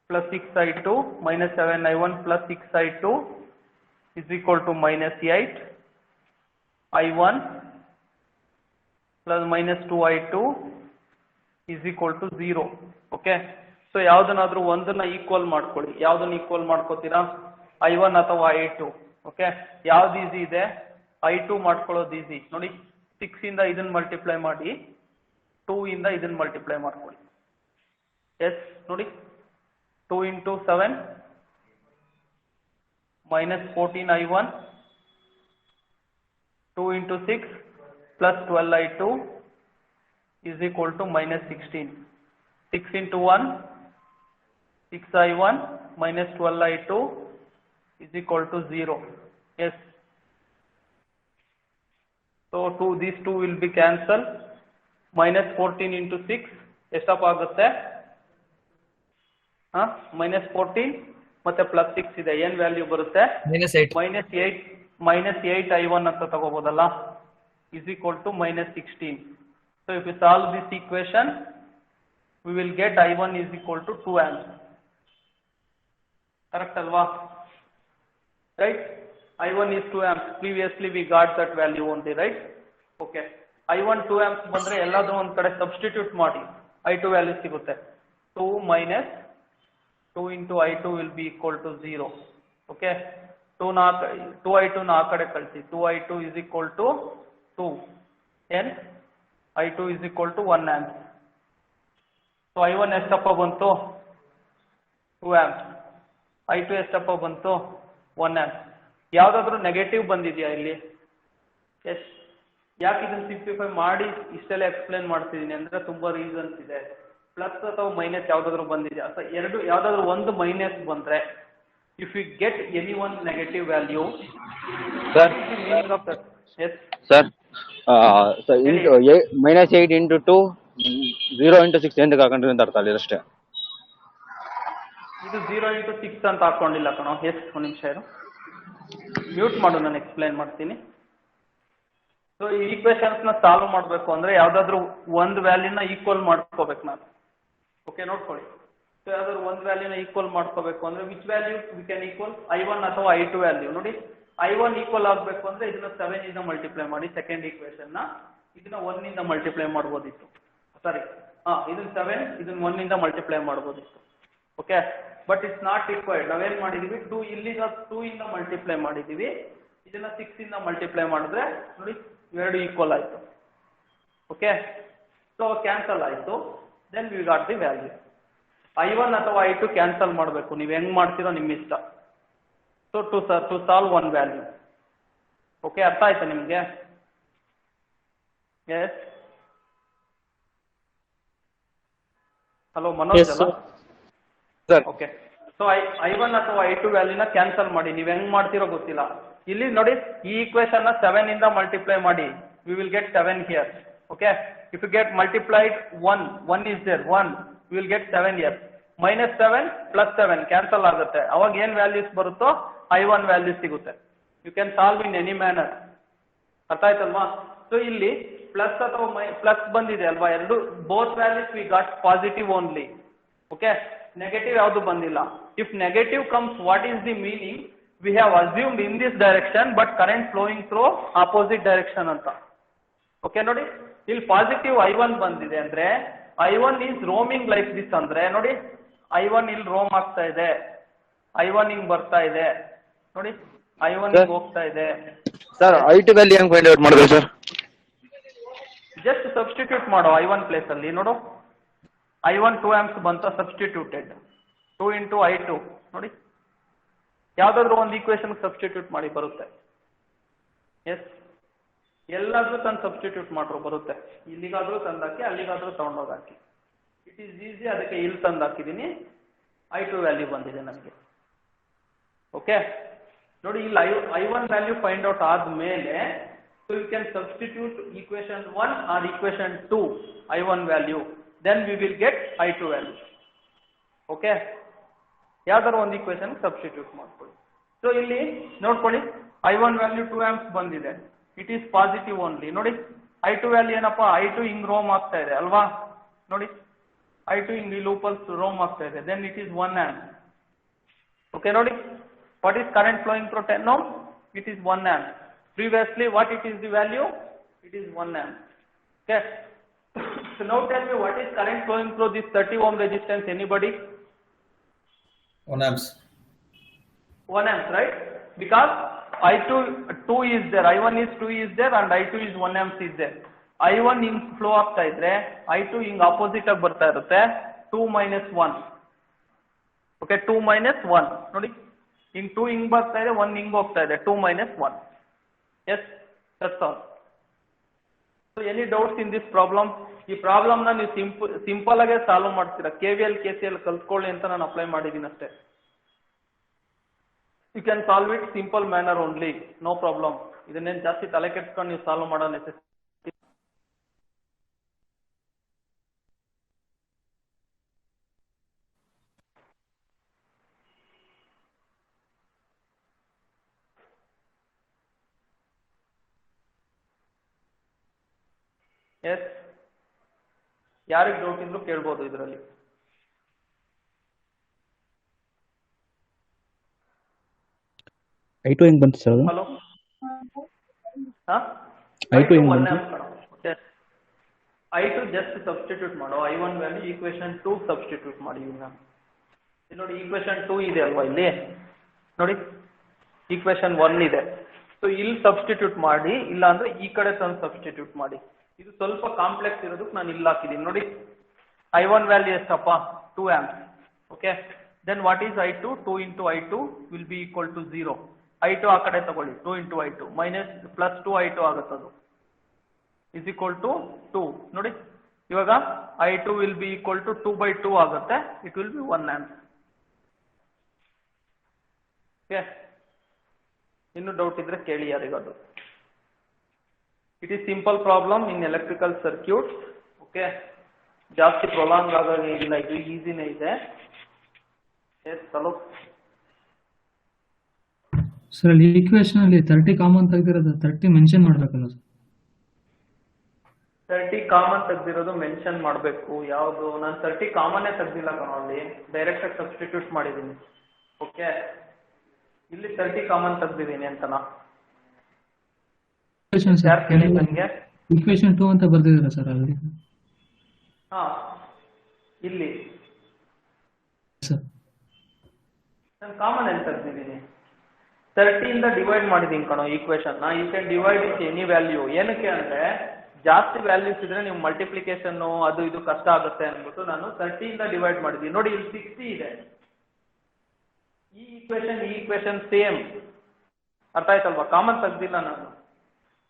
plus 6 I2 minus 7 I1 plus 6 I2 is equal to minus 8. I1 plus minus 2 I2 is equal to 0. Okay, so ಯಾವುದನ್ನಾದ್ರೂ ಒಂದನ್ನ equal ಮಾಡ್ಕೊಳ್ಳಿ. ಯಾವುದನ್ನ equal ಮಾಡ್ಕೋತೀರಾ? I1 ಅಥವಾ I2. Okay, ಯಾವ್ದು easy ಇದೆ? I2 ಮಾಡ್ಕೊಳ್ಳೋದು ಈಸಿ ನೋಡಿ. 6 ಇಂದ ಇದನ್ನ ಮಲ್ಟಿಪ್ಲೈ ಮಾಡಿ, 2 ಇಂದ ಇದನ್ನ ಮಲ್ಟಿಪ್ಲೈ ಮಾಡ್ಕೊಳ್ಳಿ. ಎಸ್ ನೋಡಿ, 2 into 7 minus 14 I1, 2 into 6 plus 12 I2 is equal to minus 16. 6 into 1, 6 I1 minus 12 I2 is equal to 0. Yes. So these two will be cancelled. Minus 14 into 6 ಎಷ್ಟಪ್ಪ ಆಗುತ್ತೆ? minus 14 ಮತ್ತೆ plus 6 ಇದೆ, ಏನ್ ವ್ಯಾಲ್ಯೂ ಬರುತ್ತೆ? minus 8 I1 ಅಂತ ತಗೋಬೋದಲ್ಲ, is equal to minus 16. So if you solve this equation, we will get I1 is equal to 2 amps. Correct alva? Right? I1 is 2 amps. Previously we got that value only, right? Okay. I1 2 amps ಬಂದ್ರೆ ಎಲ್ಲಾದ್ರೂ ಒಂದ್ ಕಡೆ substitute ಮಾಡಿ. I2 value ಸಿಗುತ್ತೆ 2 minus 2 into I2 will be equal to 0. Okay, 2I2 ನ ಆ ಕಡೆ ಕಳಿಸಿ 2I2 is equal to 2, hence I2 is equal to 1 amp. So I1 ಎಷ್ಟಪ್ಪ ಬಂತು 2 amp, I2 ಎಷ್ಟಪ್ಪ ಬಂತು 1 amp. ಯಾವುದಾದ್ರೂ ನೆಗೆಟಿವ್ ಬಂದಿದೆಯಾ ಇಲ್ಲಿ? ಎಸ್. ಯಾಕೆ ಇದನ್ನು ಸಿಂಪ್ಲಿಫೈ ಮಾಡಿ ಇಷ್ಟೆಲ್ಲ ಎಕ್ಸ್ಪ್ಲೇನ್ ಮಾಡ್ತಿದ್ದೀನಿ ಅಂದ್ರೆ ತುಂಬಾ ರೀಸನ್ಸ್ ಇದೆ. ಪ್ಲಸ್ ಅಥವಾ ಮೈನಸ್ ಯಾವ್ದಾದ್ರು ಬಂದಿದೆಯಾ? ಎರಡು ಯಾವ್ದಾದ್ರು ಒಂದು ಮೈನಸ್ ಬಂದ್ರೆ if you get any one negative value sir meaning of that. Yes sir sir into -8 into 2 0 into 6 ಎಂತ ಹಾಕೊಂಡ್ರಿ ಅಂತ ಅರ್ಥ ಅಲ್ಲಿ ಅಷ್ಟೇ. ಇದು 0 into 6 ಅಂತ ಹಾಕೊಂಡಿಲ್ಲ ಕಣೋ. ಎಸ್, ಒಂದು ನಿಮಿಷ ಇರು, ಮ್ಯೂಟ್ ಮಾಡು, ನಾನು ಎಕ್ಸ್ಪ್ಲೈನ್ ಮಾಡ್ತೀನಿ. ಸೊ ಈ ಈಕ್ವೇಶನ್ಸ್ ನ ಸಾಲ್ವ್ ಮಾಡಬೇಕು ಅಂದ್ರೆ ಯಾವ್ದಾದ್ರು ಒಂದು ವ್ಯಾಲ್ಯೂನ ಈಕ್ವಲ್ ಮಾಡ್ಕೋಬೇಕು ನಾನು. ಓಕೆ, ನೋಡ್ಕೊಳ್ಳಿ. ಸೊ ಯಾವ್ದಾದ್ರು ಒಂದು ವ್ಯಾಲ್ಯೂನ ಈಕ್ವಲ್ ಮಾಡ್ಕೋಬೇಕು ಅಂದ್ರೆ which value we can equal? I1 ಅಥವಾ I2 ವ್ಯಾಲ್ಯೂ. ನೋಡಿ, I1 ಈಕ್ವಲ್ ಆಗಬೇಕು ಅಂದ್ರೆ ಇದನ್ನ 7 ಇಂದ ಮಲ್ಟಿಪ್ಲೈ ಮಾಡಿ ಸೆಕೆಂಡ್ ಈಕ್ವೇಶನ್ ನ, ಇದನ್ನ 1 ಇಂದ ಮಲ್ಟಿಪ್ಲೈ ಮಾಡ್ಬೋದಿತ್ತು. ಸಾರಿ, ಇದನ್ನ 7, ಇದನ್ನ 1 ಇಂದ ಮಲ್ಟಿಪ್ಲೈ ಮಾಡ್ಬೋದಿತ್ತು. Okay, but it's not required. ನಾವೇನ್ ಮಾಡಿದೀವಿ, 2 ಇಲ್ಲಿಗ 2 ಇಂದ ಮಲ್ಟಿಪ್ಲೈ ಮಾಡಿದೀವಿ, ಇದನ್ನ 6 ಇಂದ ಮಲ್ಟಿಪ್ಲೈ ಮಾಡಿದ್ರೆ ನೋಡಿ ಇವೆರಡು ಈಕ್ವಲ್ ಆಯ್ತು. ಓಕೆ, ಸೊ ಕ್ಯಾನ್ಸಲ್ ಆಯ್ತು. Then we got the value. I1 ಅಥವಾ I2 ಕ್ಯಾನ್ಸಲ್ ಮಾಡಬೇಕು, ನೀವು ಹೆಂಗ್ ಮಾಡ್ತೀರೋ ನಿಮ್ಮ ಇಷ್ಟ. So to solve one value. Okay, ಅರ್ಥ ಆಯ್ತಾ ನಿಮ್ಗೆ? ಎಸ್, ಹಲೋ ಮನೋಜ್ ಅಲ್ಲ? ಸರ್ ಓಕೆ, ಸೊ I1 ಅಥವಾ I2 ವ್ಯಾಲ್ಯೂನ ಕ್ಯಾನ್ಸಲ್ ಮಾಡಿ. ನೀವು ಹೆಂಗ್ ಮಾಡ್ತಿರೋ ಗೊತ್ತಿಲ್ಲ. ಇಲ್ಲಿ ನೋಡಿ, ಈ ಈಕ್ವೇಶನ್ ನ 7 ಇಂದ ಮಲ್ಟಿಪ್ಲೈ ಮಾಡಿ, we will get 7 here. Okay, if you get multiplied 1 is there, 1 we will get 7 here. -7 + 7 cancel ಆಗುತ್ತೆ. ಅವಾಗ ಏನ್ ವ್ಯಾಲ್ಯೂಸ್ ಬರುತ್ತೋ I1 ವ್ಯಾಲ್ಯೂ ಸಿಗುತ್ತೆ. You can solve in any manner. ಅರ್ಥ ಆಯ್ತಲ್ವಾ? ಸೊ ಇಲ್ಲಿ ಪ್ಲಸ್ ಅಥವಾ ಪ್ಲಸ್ ಬಂದಿದೆ ಅಲ್ವಾ, ಎರಡು both values we got positive only. Okay, negative ಯಾವುದು ಬಂದಿಲ್ಲ. If negative comes, what is the meaning? We have assumed in this direction but current flowing through opposite direction ಅಂತ. ಓಕೆ, ನೋಡಿ ಇಲ್ಲಿ ಪಾಸಿಟಿವ್ I1 ಬಂದಿದೆ ಅಂದ್ರೆ I1 is roaming like this ಅಂದ್ರೆ ನೋಡಿ, I1 ಇಲ್ಲಿ ರೋಮ್ ಆಗ್ತಾ ಇದೆ, I1 ಹಿಂಗ್ ಬರ್ತಾ ಇದೆ ನೋಡಿ, I1 ಹಿಂಗ್ ಹೋಗ್ತಾ ಇದೆ. ಸರ್ I2 ವ್ಯಾಲ್ಯೂ ಹೆಂಗ್ ಫೈಂಡ್ ಔಟ್ ಮಾಡಿದ್ರಿ ಸರ್? ಜಸ್ಟ್ ಸಬ್ಸ್ಟಿಟ್ಯೂಟ್ ಮಾಡೋ I1 ಪ್ಲೇಸ್ ಅಲ್ಲಿ. ನೋಡು, I1 2 amps ಬಂತ, ಸಬ್ಸ್ಟಿಟ್ಯೂಟೆಡ್ 2 into I2. ನೋಡಿ, ಯಾವ್ದಾದ್ರು ಒಂದು ಈಕ್ವೇಶನ್ ಸಬ್ಸ್ಟಿಟ್ಯೂಟ್ ಮಾಡಿ ಬರುತ್ತೆ. ಎಸ್, ಎಲ್ಲಾದ್ರೂ ತಂದು ಸಬ್ಸ್ಟಿಟ್ಯೂಟ್ ಮಾಡ್ರು ಬರುತ್ತೆ. ಇಲ್ಲಿಗಾದ್ರೂ ತಂದಾಕಿ, ಅಲ್ಲಿಗಾದ್ರೂ ತಗೊಂಡೋಗಾಕಿ. It is easy. ಅದಕ್ಕೆ ಇಲ್ಲಿ ತಂದು ಹಾಕಿದ್ದೀನಿ, I2 ವ್ಯಾಲ್ಯೂ ಬಂದಿದೆ ನನಗೆ. ಓಕೆ, ನೋಡಿ ಇಲ್ಲಿ I1 ವ್ಯಾಲ್ಯೂ ಫೈಂಡ್ ಔಟ್ ಆದ್ಮೇಲೆ, so you can substitute equation 1 or equation 2 I1 value, then we will get I2 value. Okay, ಯಾವ್ದಾದ್ರು ಒಂದು ಈಕ್ವೇಶನ್ ಸಬ್ಸ್ಟಿಟ್ಯೂಟ್ ಮಾಡ್ಕೊಳ್ಳಿ. ಸೊ ಇಲ್ಲಿ ನೋಡ್ಕೊಳ್ಳಿ, I1 ವ್ಯಾಲ್ಯೂ 2 amps ಬಂದಿದೆ, ಇಟ್ ಈಸ್ ಪಾಸಿಟಿವ್ ಓನ್ಲಿ. ನೋಡಿ, I2 ವ್ಯಾಲ್ಯೂ ಏನಪ್ಪ, I2 ಹಿಂಗ್ ರೋಮ್ ಆಗ್ತಾ ಇದೆ ಅಲ್ವಾ? ನೋಡಿ, I2 ಹಿಂಗ್ ಲೂಪಲ್ಸ್ ರೋಮ್ ಆಗ್ತಾ ಇದೆ, then it is 1 amp. Okay, ನೋಡಿ, what is current flowing through 10 ohm? It is 1 amp. Previously, what it is the value? It is 1 amp. Okay. So now tell me, what is current flowing through this 30 ohm resistance? Anybody? 1 amps. 1 amp, right? Because I2 2 is there, I1 is 2 is there, and I2 is 1 amps is there. I1 ಹಿಂಗ್ flow ಆಗ್ತಾ ಇದ್ರೆ I2 ಹಿಂಗ್ opposite ಆಗಿ ಬರ್ತಾ ಇರುತ್ತೆ, 2 - 1. Okay, 2 - 1 ನೋಡಿ, ಹಿಂಗ್ 2 ಹಿಂಗ್ ಬರ್ತಾ ಇದೆ, 1 ಹಿಂಗ್ ಹೋಗ್ತಾ ಇದೆ, 2 - 1. Yes, that's all. So any doubts in this problem? ಈ ಪ್ರಾಬ್ಲಮ್ ನ ನೀವು ಸಿಂಪಲ್ ಆಗಿ ಸಾಲ್ವ್ ಮಾಡ್ತೀರಾ. KVL KCL ಕಲ್ತ್ಕೊಳ್ಳಿ ಅಂತ ನಾನು ಅಪ್ಲೈ ಮಾಡಿದ್ದೀನಿ ಅಷ್ಟೇ. You can solve it simple manner only, no problem. ಇದನ್ನೇನು ಜಾಸ್ತಿ ತಲೆ ಕೆಡ್ಸ್ಕೊಂಡು ನೀವು ಸಾಲ್ವ್ ಮಾಡೋ ನೆಸೆಸಿಟಿ. ಎಸ್, ಯಾರಿಗೆ ಡೌಟ್ ಇದ್ರು ಕೇಳ್ಬೋದು ಇದರಲ್ಲಿ. I2 ಹೆಂಗ್ ಬಂತು ಸರ್? ಹಲೋ, ಹಾ, I2 ಹೆಂಗ್ ಬಂತು? I2 ಜಸ್ಟ್ ಸಬ್ಸ್ಟಿಟ್ಯೂಟ್ ಮಾಡೋ, I1 ವ್ಯಾಲ್ಯೂ ಈಕ್ವೇಶನ್ 2 ಸಬ್ಸ್ಟಿಟ್ಯೂಟ್ ಮಾಡಿ. ಇಲ್ಲಿ ನೋಡಿ ಈಕ್ವೇಶನ್ 2 ಇದೆ ಅಲ್ವಾ, ಇಲ್ಲಿ ನೋಡಿ ಈಕ್ವೇಶನ್ 1 ಇದೆ. ಸೊ ಇಲ್ಲಿ ಸಬ್ಸ್ಟಿಟ್ಯೂಟ್ ಮಾಡಿ, ಇಲ್ಲ ಅಂದ್ರೆ ಈ ಕಡೆ ತಂದು ಸಬ್ಸ್ಟಿಟ್ಯೂಟ್ ಮಾಡಿ. ಇದು ಸ್ವಲ್ಪ ಕಾಂಪ್ಲೆಕ್ಸ್ ಇರೋದಕ್ಕೆ ನಾನು ಇಲ್ಲಿ ಹಾಕಿದ್ದೀನಿ ನೋಡಿ. I1 ವ್ಯಾಲ್ಯೂ ಎಷ್ಟಪ್ಪ, 2 amps. Okay, then what is I2? 2 into I2 will be equal to 0. I2 ಆ ಕಡೆ ತಗೊಳ್ಳಿ, 2 into I2 minus plus 2 I2 ಆಗುತ್ತದು, is equal to 2. ನೋಡಿ ಇವಾಗ I2 will be equal to 2/2 ಆಗುತ್ತೆ. It will be 1 amp. Okay, ಇನ್ನು doubt ಇದ್ರೆ ಕೇಳಿ ಯಾರಿಗದು. It is simple problem in electrical circuit. Okay, ಜಾಸ್ತಿ ಪ್ರೊಲಾಂಗ್ ಆಗೋದಿಲ್ಲ, ಇದು ಈಸಿನೇ ಇದೆ. ಎಸ್, ಹಲೋ ಸರ್, ಅಲ್ಲಿ ಈಕ್ವೇಶನ್ ಅಲ್ಲಿ 30 ಕಾಮನ್ ತೆಗೆದಿರೋದು 30 ಮೆನ್ಷನ್ ಮಾಡ್ಬೇಕಲ್ಲ ಸರ್? 30 ಕಾಮನ್ ತೆಗ್ದಿರೋದು ಮೆನ್ಷನ್ ಮಾಡಬೇಕು. ಯಾವುದು? ನಾನು 30 ಕಾಮನ್ನೇ ತೆಗ್ದಿಲ್ಲ ಕಣೋ, ಅಲ್ಲಿ ಡೈರೆಕ್ಟ್ ಆಗಿ ಸಬ್ಸ್ಟಿಟ್ಯೂಟ್ ಮಾಡಿದ್ದೀನಿ. ಓಕೆ, ಇಲ್ಲಿ 30 ಕಾಮನ್ ತೆಗ್ದಿದ್ದೀನಿ ಅಂತನಾ? ಯಾರು ಕೇಳಿ ನನಗೆ? ಈಕ್ವೇಶನ್ 2 ಅಂತ ಬರ್ದಿದ್ದೀರಾ ಸರ್ ಅಲ್ಲಿ? ಹಾ, ಇಲ್ಲಿ ಸರ್ ನಾನು ಕಾಮನ್ ಎಲ್ಲಿ ತೆಗ್ದಿದ್ದೀನಿ? 30 ಇಂದ ಡಿವೈಡ್ ಮಾಡಿದ್ದೀನಿ ಕಣೋ ಈಕ್ವೇಶನ್ ನ. You can divide it any value. ಏನಕ್ಕೆ ಅಂದ್ರೆ ಜಾಸ್ತಿ ವ್ಯಾಲ್ಯೂಸ್ ಇದ್ರೆ ನೀವು ಮಲ್ಟಿಪ್ಲಿಕೇಶನ್ ಅದು ಇದು ಕಷ್ಟ ಆಗುತ್ತೆ ಅಂದ್ಬಿಟ್ಟು ನಾನು 30 ಇಂದ ಡಿವೈಡ್ ಮಾಡಿದ್ದೀನಿ. ನೋಡಿ ಇಲ್ಲಿ 60 ಇದೆ. ಈ ಈಕ್ವೇಶನ್ ಸೇಮ್, ಅರ್ಥ ಆಯ್ತಲ್ವಾ? ಕಾಮನ್ ತೆಗ್ದಿಲ್ಲ ನಾನು,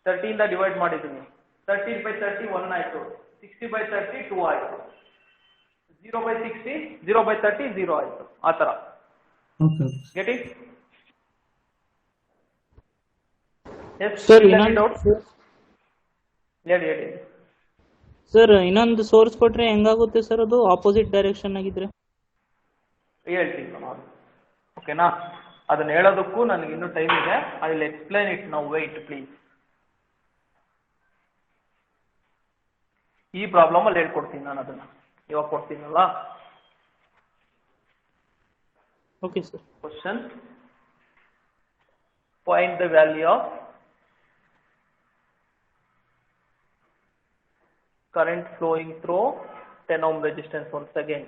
30 ಇಂದ ಡಿವೈಡ್ ಮಾಡಿದ್ದೀನಿ. 30/30 1 ಆಯ್ತು, 60/30 2 ಆಯ್ತು, 0/60 0/30 0 ಆಯ್ತು. ಆ ತರ ಗೆಟ್ ಇಟ್? ಸರ್ ಡೌಟ್ ಹೇಳಿ ಹೇಳಿ. ಸರ್ ಇನ್ನೊಂದು ಸೋರ್ಸ್ ಕೊಟ್ರೆ ಹೆಂಗಾಗುತ್ತೆ ಸರ್ ಅದು ಆಪೋಸಿಟ್ ಡೈರೆಕ್ಷನ್ ಆಗಿದ್ರೆ? ಹೇಳ್ತೀನಿ ನಾನು, ಓಕೆನಾ? ಅದನ್ನ ಹೇಳೋದಕ್ಕೂ ನನಗೆ ಇನ್ನೂ ಟೈಮ್ ಇದೆ. I will explain it now, wait please. ಈ ಪ್ರಾಬ್ಲಮ್ ಅಲ್ಲಿ ಹೇಳ್ಕೊಡ್ತೀನಿ ನಾನು, ಅದನ್ನ ಇವಾಗ ಕೊಡ್ತೀನಲ್ಲ. Okay sir. Question: find the value of current flowing through 10 ohm resistance. Once again,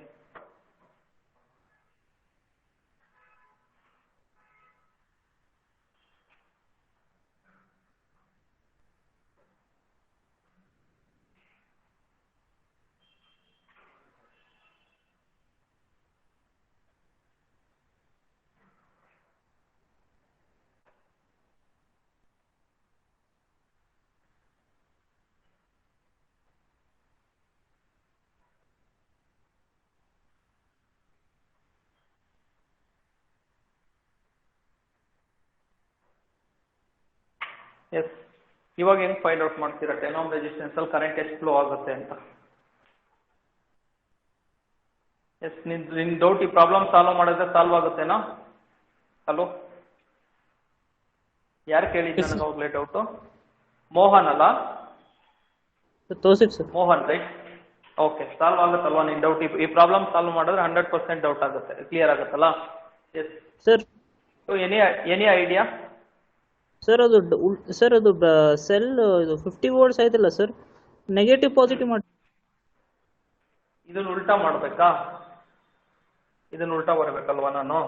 yes, ಇವಾಗ ಹೆಂಗ್ ಫೈಂಡ್ ಔಟ್ ಮಾಡ್ತೀರಾ 10 ohm ರೆಸಿಸ್ಟೆನ್ಸ್ ಅಲ್ಲಿ ಕರೆಂಟ್ ಎಷ್ಟು ಫ್ಲೋ ಆಗುತ್ತೆ ಅಂತ? ಎಸ್, ನಿನ್ ಡೌಟ್ ಈ ಪ್ರಾಬ್ಲಮ್ ಸಾಲ್ವ್ ಮಾಡಿದ್ರೆ ಸಾಲ್ವ್ ಆಗುತ್ತೇನಾ? ಹಲೋ, ಯಾರು ಕೇಳಿದ್ದು ನನಗೆ ಹೋಗ್ಲೇ ಡೌಟು? ಮೋಹನ್ ಅಲ್ಲ? ತೋರಿಸಿ sir. Mohan right? Okay, solve ಆಗುತ್ತಲ್ವಾ ನಿನ್ ಡೌಟ್? ಈ ಪ್ರಾಬ್ಲಮ್ ಸಾಲ್ವ್ ಮಾಡಿದ್ರೆ 100% ಡೌಟ್ ಆಗುತ್ತೆ, ಕ್ಲಿಯರ್ ಆಗುತ್ತಲ್ಲ? Yes sir. Any idea? Sir ಅದು ಸೆಲ್ ಇದು 50 ವೋಲ್ಟ್ಸ್ ಆಯ್ತಲ್ಲ ಸರ್, ನೆಗೆಟಿವ್ ಪಾಸಿಟಿವ್ ಮಾಡಿ. ಇದನ್ನ ಉಲ್ಟಾ ಮಾಡ್ಬೇಕಾ? ಇದನ್ನ ಉಲ್ಟಾ ಬರಬೇಕಲ್ವಾ ನಾನು?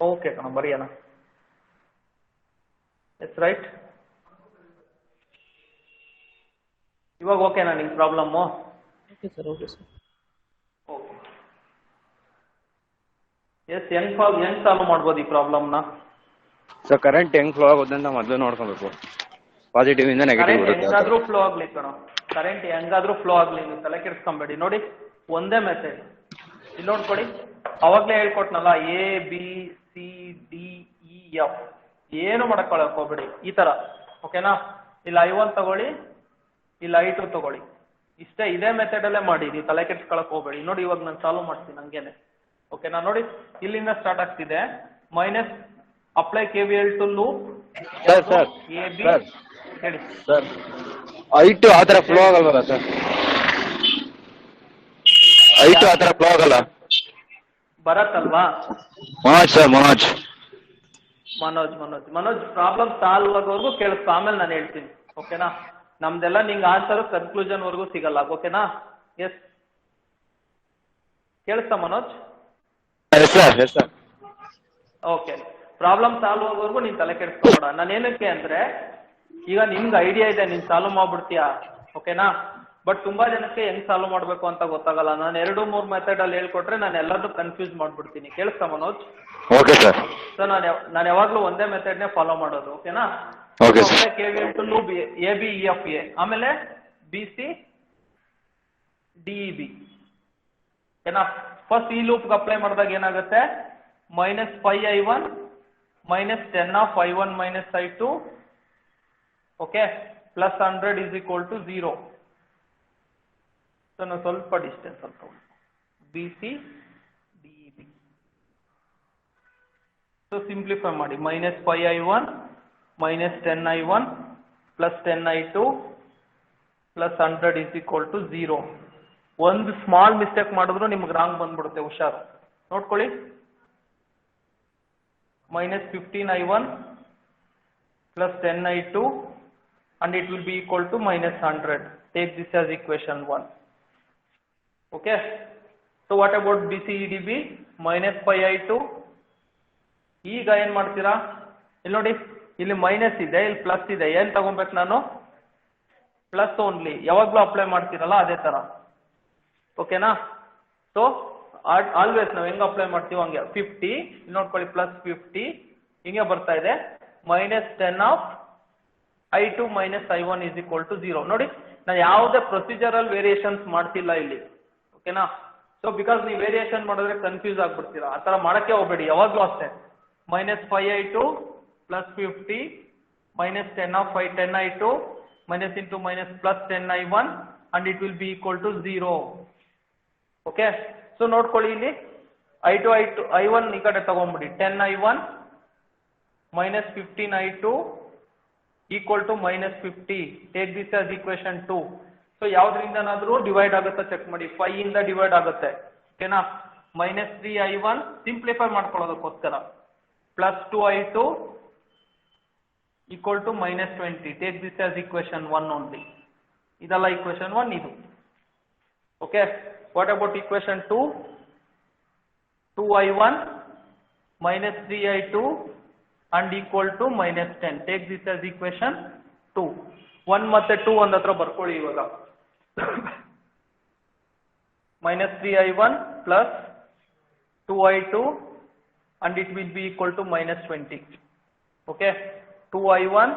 ಓಕೆ ಕಣ, ಬರೆಯೋಣ. Yes right. ಇವಾಗ ಓಕೆನಾ ನಿಮ್ problem? Okay sir. Okay sir. Okay. Yes, ಹೆಂಗ್ ಸಾಲ್ವ್ ಮಾಡ್ಬೋದು ಈ ಪ್ರಾಬ್ಲಮ್ನ? ಸೊ ಕರೆಂಟ್ ಹೆಂಗ್ ಫ್ಲೋ ಆಗುತ್ತೆ ಅಂತ ಮೊದಲು ನೋಡ್ಕೊಬೇಕು. ಪಾಸಿಟಿವ್ ಇಂದ ನೆಗೆಟಿವ್ ಬರುತ್ತೆ. ಹೆಂಗಾದ್ರೂ ಫ್ಲೋ ಆಗ್ಲಿ ಕಣ, ಕರೆಂಟ್ ಹೆಂಗಾದ್ರೂ ಫ್ಲೋ ಆಗ್ಲಿ, ನೀವು ತಲೆ ಕೆಡಿಸ್ಕೊಂಬೇಡಿ. ನೋಡಿ ಒಂದೇ ಮೆಥಡ್ ಇಲ್ಲಿ ನೋಡ್ಕೊಡಿ, ಅವಾಗ್ಲೇ ಹೇಳ್ಕೊಟ್ನಲ್ಲ, ABCDEF, ಏನು ಮಾಡಕೊಳಕ್ ಹೋಗ್ಬೇಡಿ ಈ ತರ. ಓಕೆನಾ? ಇಲ್ಲಿ I1 ತಗೊಳ್ಳಿ, ಇಲ್ಲಿ I2 ತಗೊಳ್ಳಿ, ಇಷ್ಟೇ. ಇದೇ ಮೆಥಡ್ ಅಲ್ಲೇ ಮಾಡಿ, ನೀವು ತಲೆ ಕೆಡಿಸ್ಕೊಳಕ್ ಹೋಗ್ಬೇಡಿ. ನೋಡಿ ಇವಾಗ ನಾನು ಸಾಲ್ವ್ ಮಾಡ್ತೀನಿ ಹಂಗೇನೆ. ಓಕೆನಾ? ನೋಡಿ ಇಲ್ಲಿಂದ ಸ್ಟಾರ್ಟ್ ಆಗ್ತಿದೆ, minus apply KVL to loop. Sir AB ಹೇಳಿ ಸರ್, I2 ಆ ತರ ಫ್ಲೋ ಆಗಲ್ವಲ್ಲ ಸರ್? I2 ಆ ತರ ಫ್ಲೋ ಆಗಲ್ಲ. ಬರತ್ತಲ್ವಾ? ಮನೋಜ್ ಮನೋಜ್ ಪ್ರಾಬ್ಲಮ್ ಸಾಲ್ವ್ ಆಗೋವರೆಗೂ ಕೇಳಿಸ್ಕೊ, ಆಮೇಲೆ ನಾನು ಹೇಳ್ತೀನಿ. ಓಕೆನಾ? ನಮ್ದೆಲ್ಲ ನಿಂಗೆ ಆನ್ಸರ್ ಕನ್ಕ್ಲೂಷನ್ ವರೆಗೂ ಸಿಗಲ್ಲ, ಓಕೆನಾ? ಎಸ್, ಕೇಳಿಸ್ತಾ Manoj? Yes sir, yes sir. Okay, problem solve ಆಗೋವರೆಗೂ ನೀನು ತಲೆ ಕೆಡಿಸ್ಕೊಬೇಡ. ನಾನು ಏನಕ್ಕೆ ಅಂದರೆ, ಈಗ ನಿಮ್ಗೆ ಐಡಿಯಾ ಇದೆ, ನೀನು ಸಾಲ್ವ್ ಮಾಡ್ಬಿಡ್ತೀಯಾ, ಓಕೆನಾ? ಬಟ್ ತುಂಬಾ ಜನಕ್ಕೆ ಹೆಂಗ್ ಸಾಲ್ವ್ ಮಾಡಬೇಕು ಅಂತ ಗೊತ್ತಾಗಲ್ಲ. ನಾನು 2-3 ಮೆಥಡ್ ಅಲ್ಲಿ ಹೇಳ್ಕೊಟ್ರೆ ನಾನು ಎಲ್ಲದೂ ಕನ್ಫ್ಯೂಸ್ ಮಾಡ್ಬಿಡ್ತೀನಿ. ಕೇಳಿಸ್ತಾ ಮನೋಜ್? Okay sir. ಸೊ ನಾನು ಯಾವಾಗಲೂ ಒಂದೇ ಮೆಥಡ್ನೇ ಫಾಲೋ ಮಾಡೋದು, ಓಕೆನಾ? Okay sir. KVL to loop ABEFA, ಆಮೇಲೆ BC DEB, ಓಕೆನಾ? ಫಸ್ಟ್ ಈ ಲೂಪ್ಗೆ ಅಪ್ಲೈ ಮಾಡಿದಾಗ ಏನಾಗುತ್ತೆ, -5I1 -10 of I1 minus I2, okay, plus 100 is equal to 0. So ನಾವು ಸ್ವಲ್ಪ ಡಿಸ್ಟೆನ್ಸ್ ಅಂತ BC DEB. ಸೊ ಸಿಂಪ್ಲಿಫೈ ಮಾಡಿ, -5I1 -10I1 plus 10I2 plus 100 is equal to 0. ಒಂದು ಸ್ಮಾಲ್ ಮಿಸ್ಟೇಕ್ ಮಾಡಿದ್ರು ನಿಮ್ಗೆ ರಾಂಗ್ ಬಂದ್ಬಿಡುತ್ತೆ, ಹುಷಾರು ನೋಡ್ಕೊಳ್ಳಿ. -15I1 plus 10I2 and it will be equal to -100. Take this as equation 1. Okay, so what about BCEDB? -5I2. ಈಗ ಏನ್ ಮಾಡ್ತೀರಾ, ಇಲ್ಲಿ ನೋಡಿ, ಇಲ್ಲಿ ಮೈನಸ್ ಇದೆ, ಇಲ್ಲಿ ಪ್ಲಸ್ ಇದೆ, ಏನ್ ತಗೊಬೇಕು ನಾನು? Plus only. ಯಾವಾಗ್ಲೂ ಅಪ್ಲೈ ಮಾಡ್ತೀರಲ್ಲ ಅದೇ ತರ, ಓಕೆನಾ? ಸೊ ಆಲ್ವೇಸ್ ನಾವು ಹೆಂಗ್ ಅಪ್ಲೈ ಮಾಡ್ತೀವಿ ಹಂಗೆ 50 ನೋಡ್ಕೊಳ್ಳಿ, +50 ಹಿಂಗೆ ಬರ್ತಾ ಇದೆ, -10 of I2 - I1 is equal to 0. ನೋಡಿ, ನಾನು ಯಾವುದೇ ಪ್ರೊಸೀಜರಲ್ ವೇರಿಯೇಷನ್ಸ್ ಮಾಡ್ತಿಲ್ಲ ಇಲ್ಲಿ, ಓಕೆನಾ? ಸೊ ಬಿಕಾಸ್ ನೀವು ವೇರಿಯೇಷನ್ ಮಾಡಿದ್ರೆ ಕನ್ಫ್ಯೂಸ್ ಆಗ್ಬಿಡ್ತೀರಾ, ಆ ತರ ಮಾಡಕ್ಕೆ ಹೋಗ್ಬೇಡಿ. ಯಾವಾಗ್ಲೂ ಅಷ್ಟೇ, -5I2 plus 50 -10 of 10I2 minus into minus plus 10I1 and it will be equal to 0. Okay, so ನೋಡ್ಕೊಳ್ಳಿ ಇಲ್ಲಿ I1 ಈ ಕಡೆ ತಗೊಂಡ್ಬಿಡಿ, 10I1 minus 15I2 equal to -50. Take this as equation 2. So ಯಾವ್ದ್ರಿಂದನಾದ್ರೂ ಡಿವೈಡ್ ಆಗುತ್ತಾ ಚೆಕ್ ಮಾಡಿ, 5 ಇಂದ ಡಿವೈಡ್ ಆಗುತ್ತೆ, ಓಕೆನಾ? -3I1 ಸಿಂಪ್ಲಿಫೈ ಮಾಡ್ಕೊಳ್ಳೋದಕ್ಕೋಸ್ಕರ, plus 2I2 equal to -20. Take this as equation 1 only. ಇದಲ್ಲ equation 1 ಇದು. Okay, what about equation 2? 2I1 -3I2 and equal to -10. Take this as equation 2. 1 ಮತ್ತೆ 2 ಒಂದ್ ಹತ್ರ ಬರ್ಕೊಳ್ಳಿ ಇವಾಗ. -3I1 plus 2I2 and it will be equal to -20. Okay, 2I1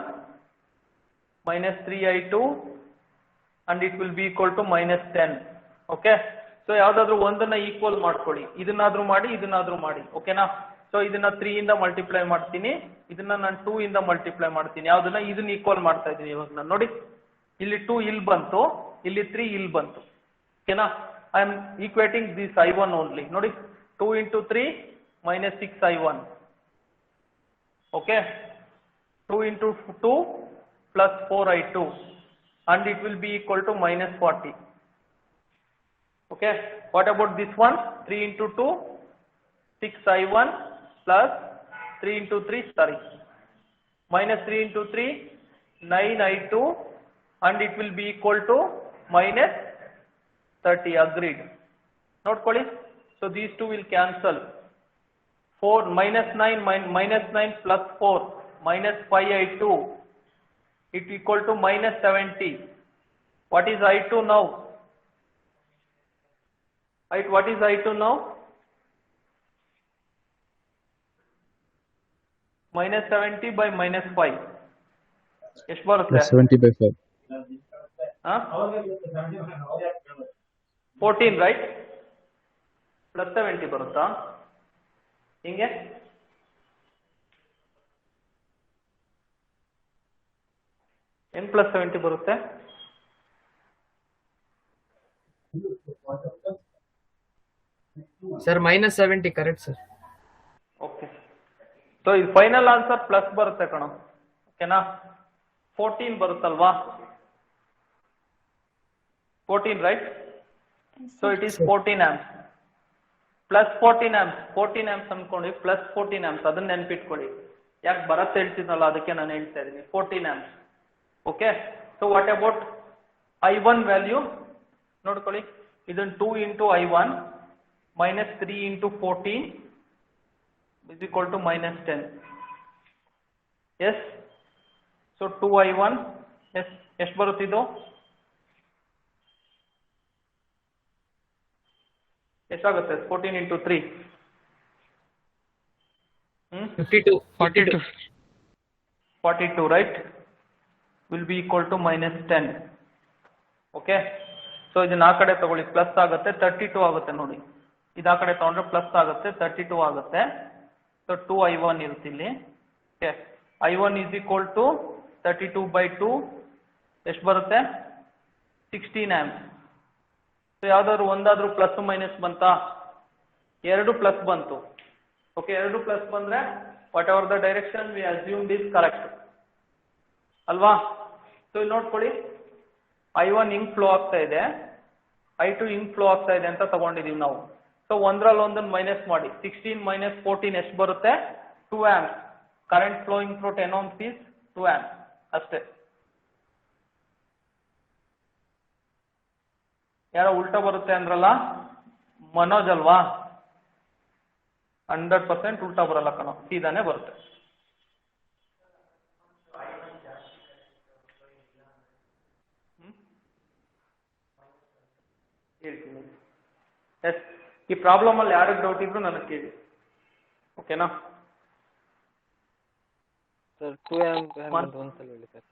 -3I2 and it will be equal to -10. Okay, so ಯಾವ್ದಾದ್ರು ಒಂದನ್ನ equal ಮಾಡ್ಕೊಳ್ಳಿ, ಇದನ್ನಾದ್ರೂ ಮಾಡಿ ಇದನ್ನಾದ್ರೂ ಮಾಡಿ, ಓಕೆನಾ? ಸೊ ಇದನ್ನ 3 ಇಂದ ಮಲ್ಟಿಪ್ಲೈ ಮಾಡ್ತೀನಿ, ಇದನ್ನ ನಾನು 2 ಇಂದ ಮಲ್ಟಿಪ್ಲೈ ಮಾಡ್ತೀನಿ, ಯಾವ್ದನ್ನ ಇದನ್ನ ಈಕ್ವಲ್ ಮಾಡ್ತಾ ಇದ್ದೀನಿ ಇವಾಗ ನಾನು. ನೋಡಿ, ಇಲ್ಲಿ 2 ಇಲ್ಲಿ ಬಂತು, ಇಲ್ಲಿ 3 ಇಲ್ಲಿ ಬಂತು, ಓಕೆನಾ? I am equating this I1 only. ನೋಡಿ, 2 into 3 -6I1. Okay, 2 into 2 plus 4I2 and it will be equal to -40. Okay, what about this one? 3 into 2 6I1 plus 3 into 3 sorry -3 into 3 9I2 and it will be equal to -30. Agreed. ನೋಡ್ಕೊಳ್ಳಿ, so these two will cancel. 4 -9 plus 4 -5I2 it equal to -70. What is I2 now? What is I2 now? -70 by -5 ಎಷ್ಟು ಬರುತ್ತೆ? 70 by 5. 14 right? +70 ಬರುತ್ತಾ ಹಿಂಗೆ? ಹೆಂಗ್ +70 ಬರುತ್ತೆ? Sir -70 correct sir. Okay, so ಇದು final answer plus ಬರುತ್ತೆ ಕಣ, ಓಕೆನಾ? 14 ಬರುತ್ತಲ್ವಾ? 14 right? So it is 14 amps plus 14 amps. 14 amps ಅನ್ಕೊಂಡು ಪ್ಲಸ್ 14 amps ಅದನ್ನ ನೆನ್ಪಿಟ್ಕೊಳ್ಳಿ, ಯಾಕೆ ಬರತ್ತೆ ಹೇಳ್ತಿದ್ನಲ್ಲ ಅದಕ್ಕೆ ನಾನು ಹೇಳ್ತಾ ಇದ್ದೀನಿ. 14 amps. Okay, so what about I1 value ನೋಡ್ಕೊಳ್ಳಿ, ಇದನ್ನು 2 into I1 minus 3 into 14 is equal to minus 10. Yes, so 2I1, yes, ಎಷ್ಟು ಬರುತ್ತಿದ್ದು, ಎಷ್ಟಾಗುತ್ತೆ 14 into 3 42 right, will be equal to minus 10. Okay, so ಇದನ್ನ ಆ ಕಡೆ ತಗೊಳ್ಳಿ, ಪ್ಲಸ್ ಆಗುತ್ತೆ 32 ಆಗುತ್ತೆ ನೋಡಿ, ಇದು ಆ ಕಡೆ ತಗೊಂಡ್ರೆ ಪ್ಲಸ್ ಆಗುತ್ತೆ 32 ಆಗುತ್ತೆ. ಸೊ 2I1 ಇರುತ್ತೆ ಇಲ್ಲಿ. Okay, I1 is equal to 32/2 ಎಷ್ಟು ಬರುತ್ತೆ 16 amps. ಸೊ ಯಾವ್ದಾದ್ರು ಒಂದಾದ್ರೂ ಪ್ಲಸ್ ಮೈನಸ್ ಬಂತಾ, ಎರಡು ಪ್ಲಸ್ ಬಂತು. ಓಕೆ, ಎರಡು ಪ್ಲಸ್ ಬಂದ್ರೆ whatever the direction we assumed is correct ಅಲ್ವಾ. ಸೊ ಇಲ್ಲಿ ನೋಡ್ಕೊಳ್ಳಿ, I1 ಹಿಂಗ್ ಫ್ಲೋ ಆಗ್ತಾ ಇದೆ, I2 ಹಿಂಗ್ ಫ್ಲೋ ಆಗ್ತಾ ಇದೆ ಅಂತ ತಗೊಂಡಿದೀವಿ ನಾವು. ಸೊ ಒಂದ್ರಲ್ಲಿ ಒಂದನ್ನು ಮೈನಸ್ ಮಾಡಿ, 16 minus 14 ಎಷ್ಟು ಬರುತ್ತೆ 2 amps. Current flowing through 10 ohms is 2 amps ಅಷ್ಟೇ. ಯಾರೋ ಉಲ್ಟಾ ಬರುತ್ತೆ ಅಂದ್ರಲ್ಲ, ಮನೋಜ್ ಅಲ್ವಾ, 100% ಉಲ್ಟಾ ಬರಲ್ಲ ಕಣೋ, ಸೀದಾನೆ ಬರುತ್ತೆ. ಹೇಳ್ತೀನಿ. ಎಸ್, ಈ ಪ್ರಾಬ್ಲಮ್ ಅಲ್ಲಿ ಯಾರಿಗೆ ಡೌಟ್ ಇದ್ರು ನನಗೆ ಕೇಳಿ, ಓಕೆನಾ. ಸರ್ 2 amp ಬಂತು ಅಂತ ಹೇಳಿ ಸರ್.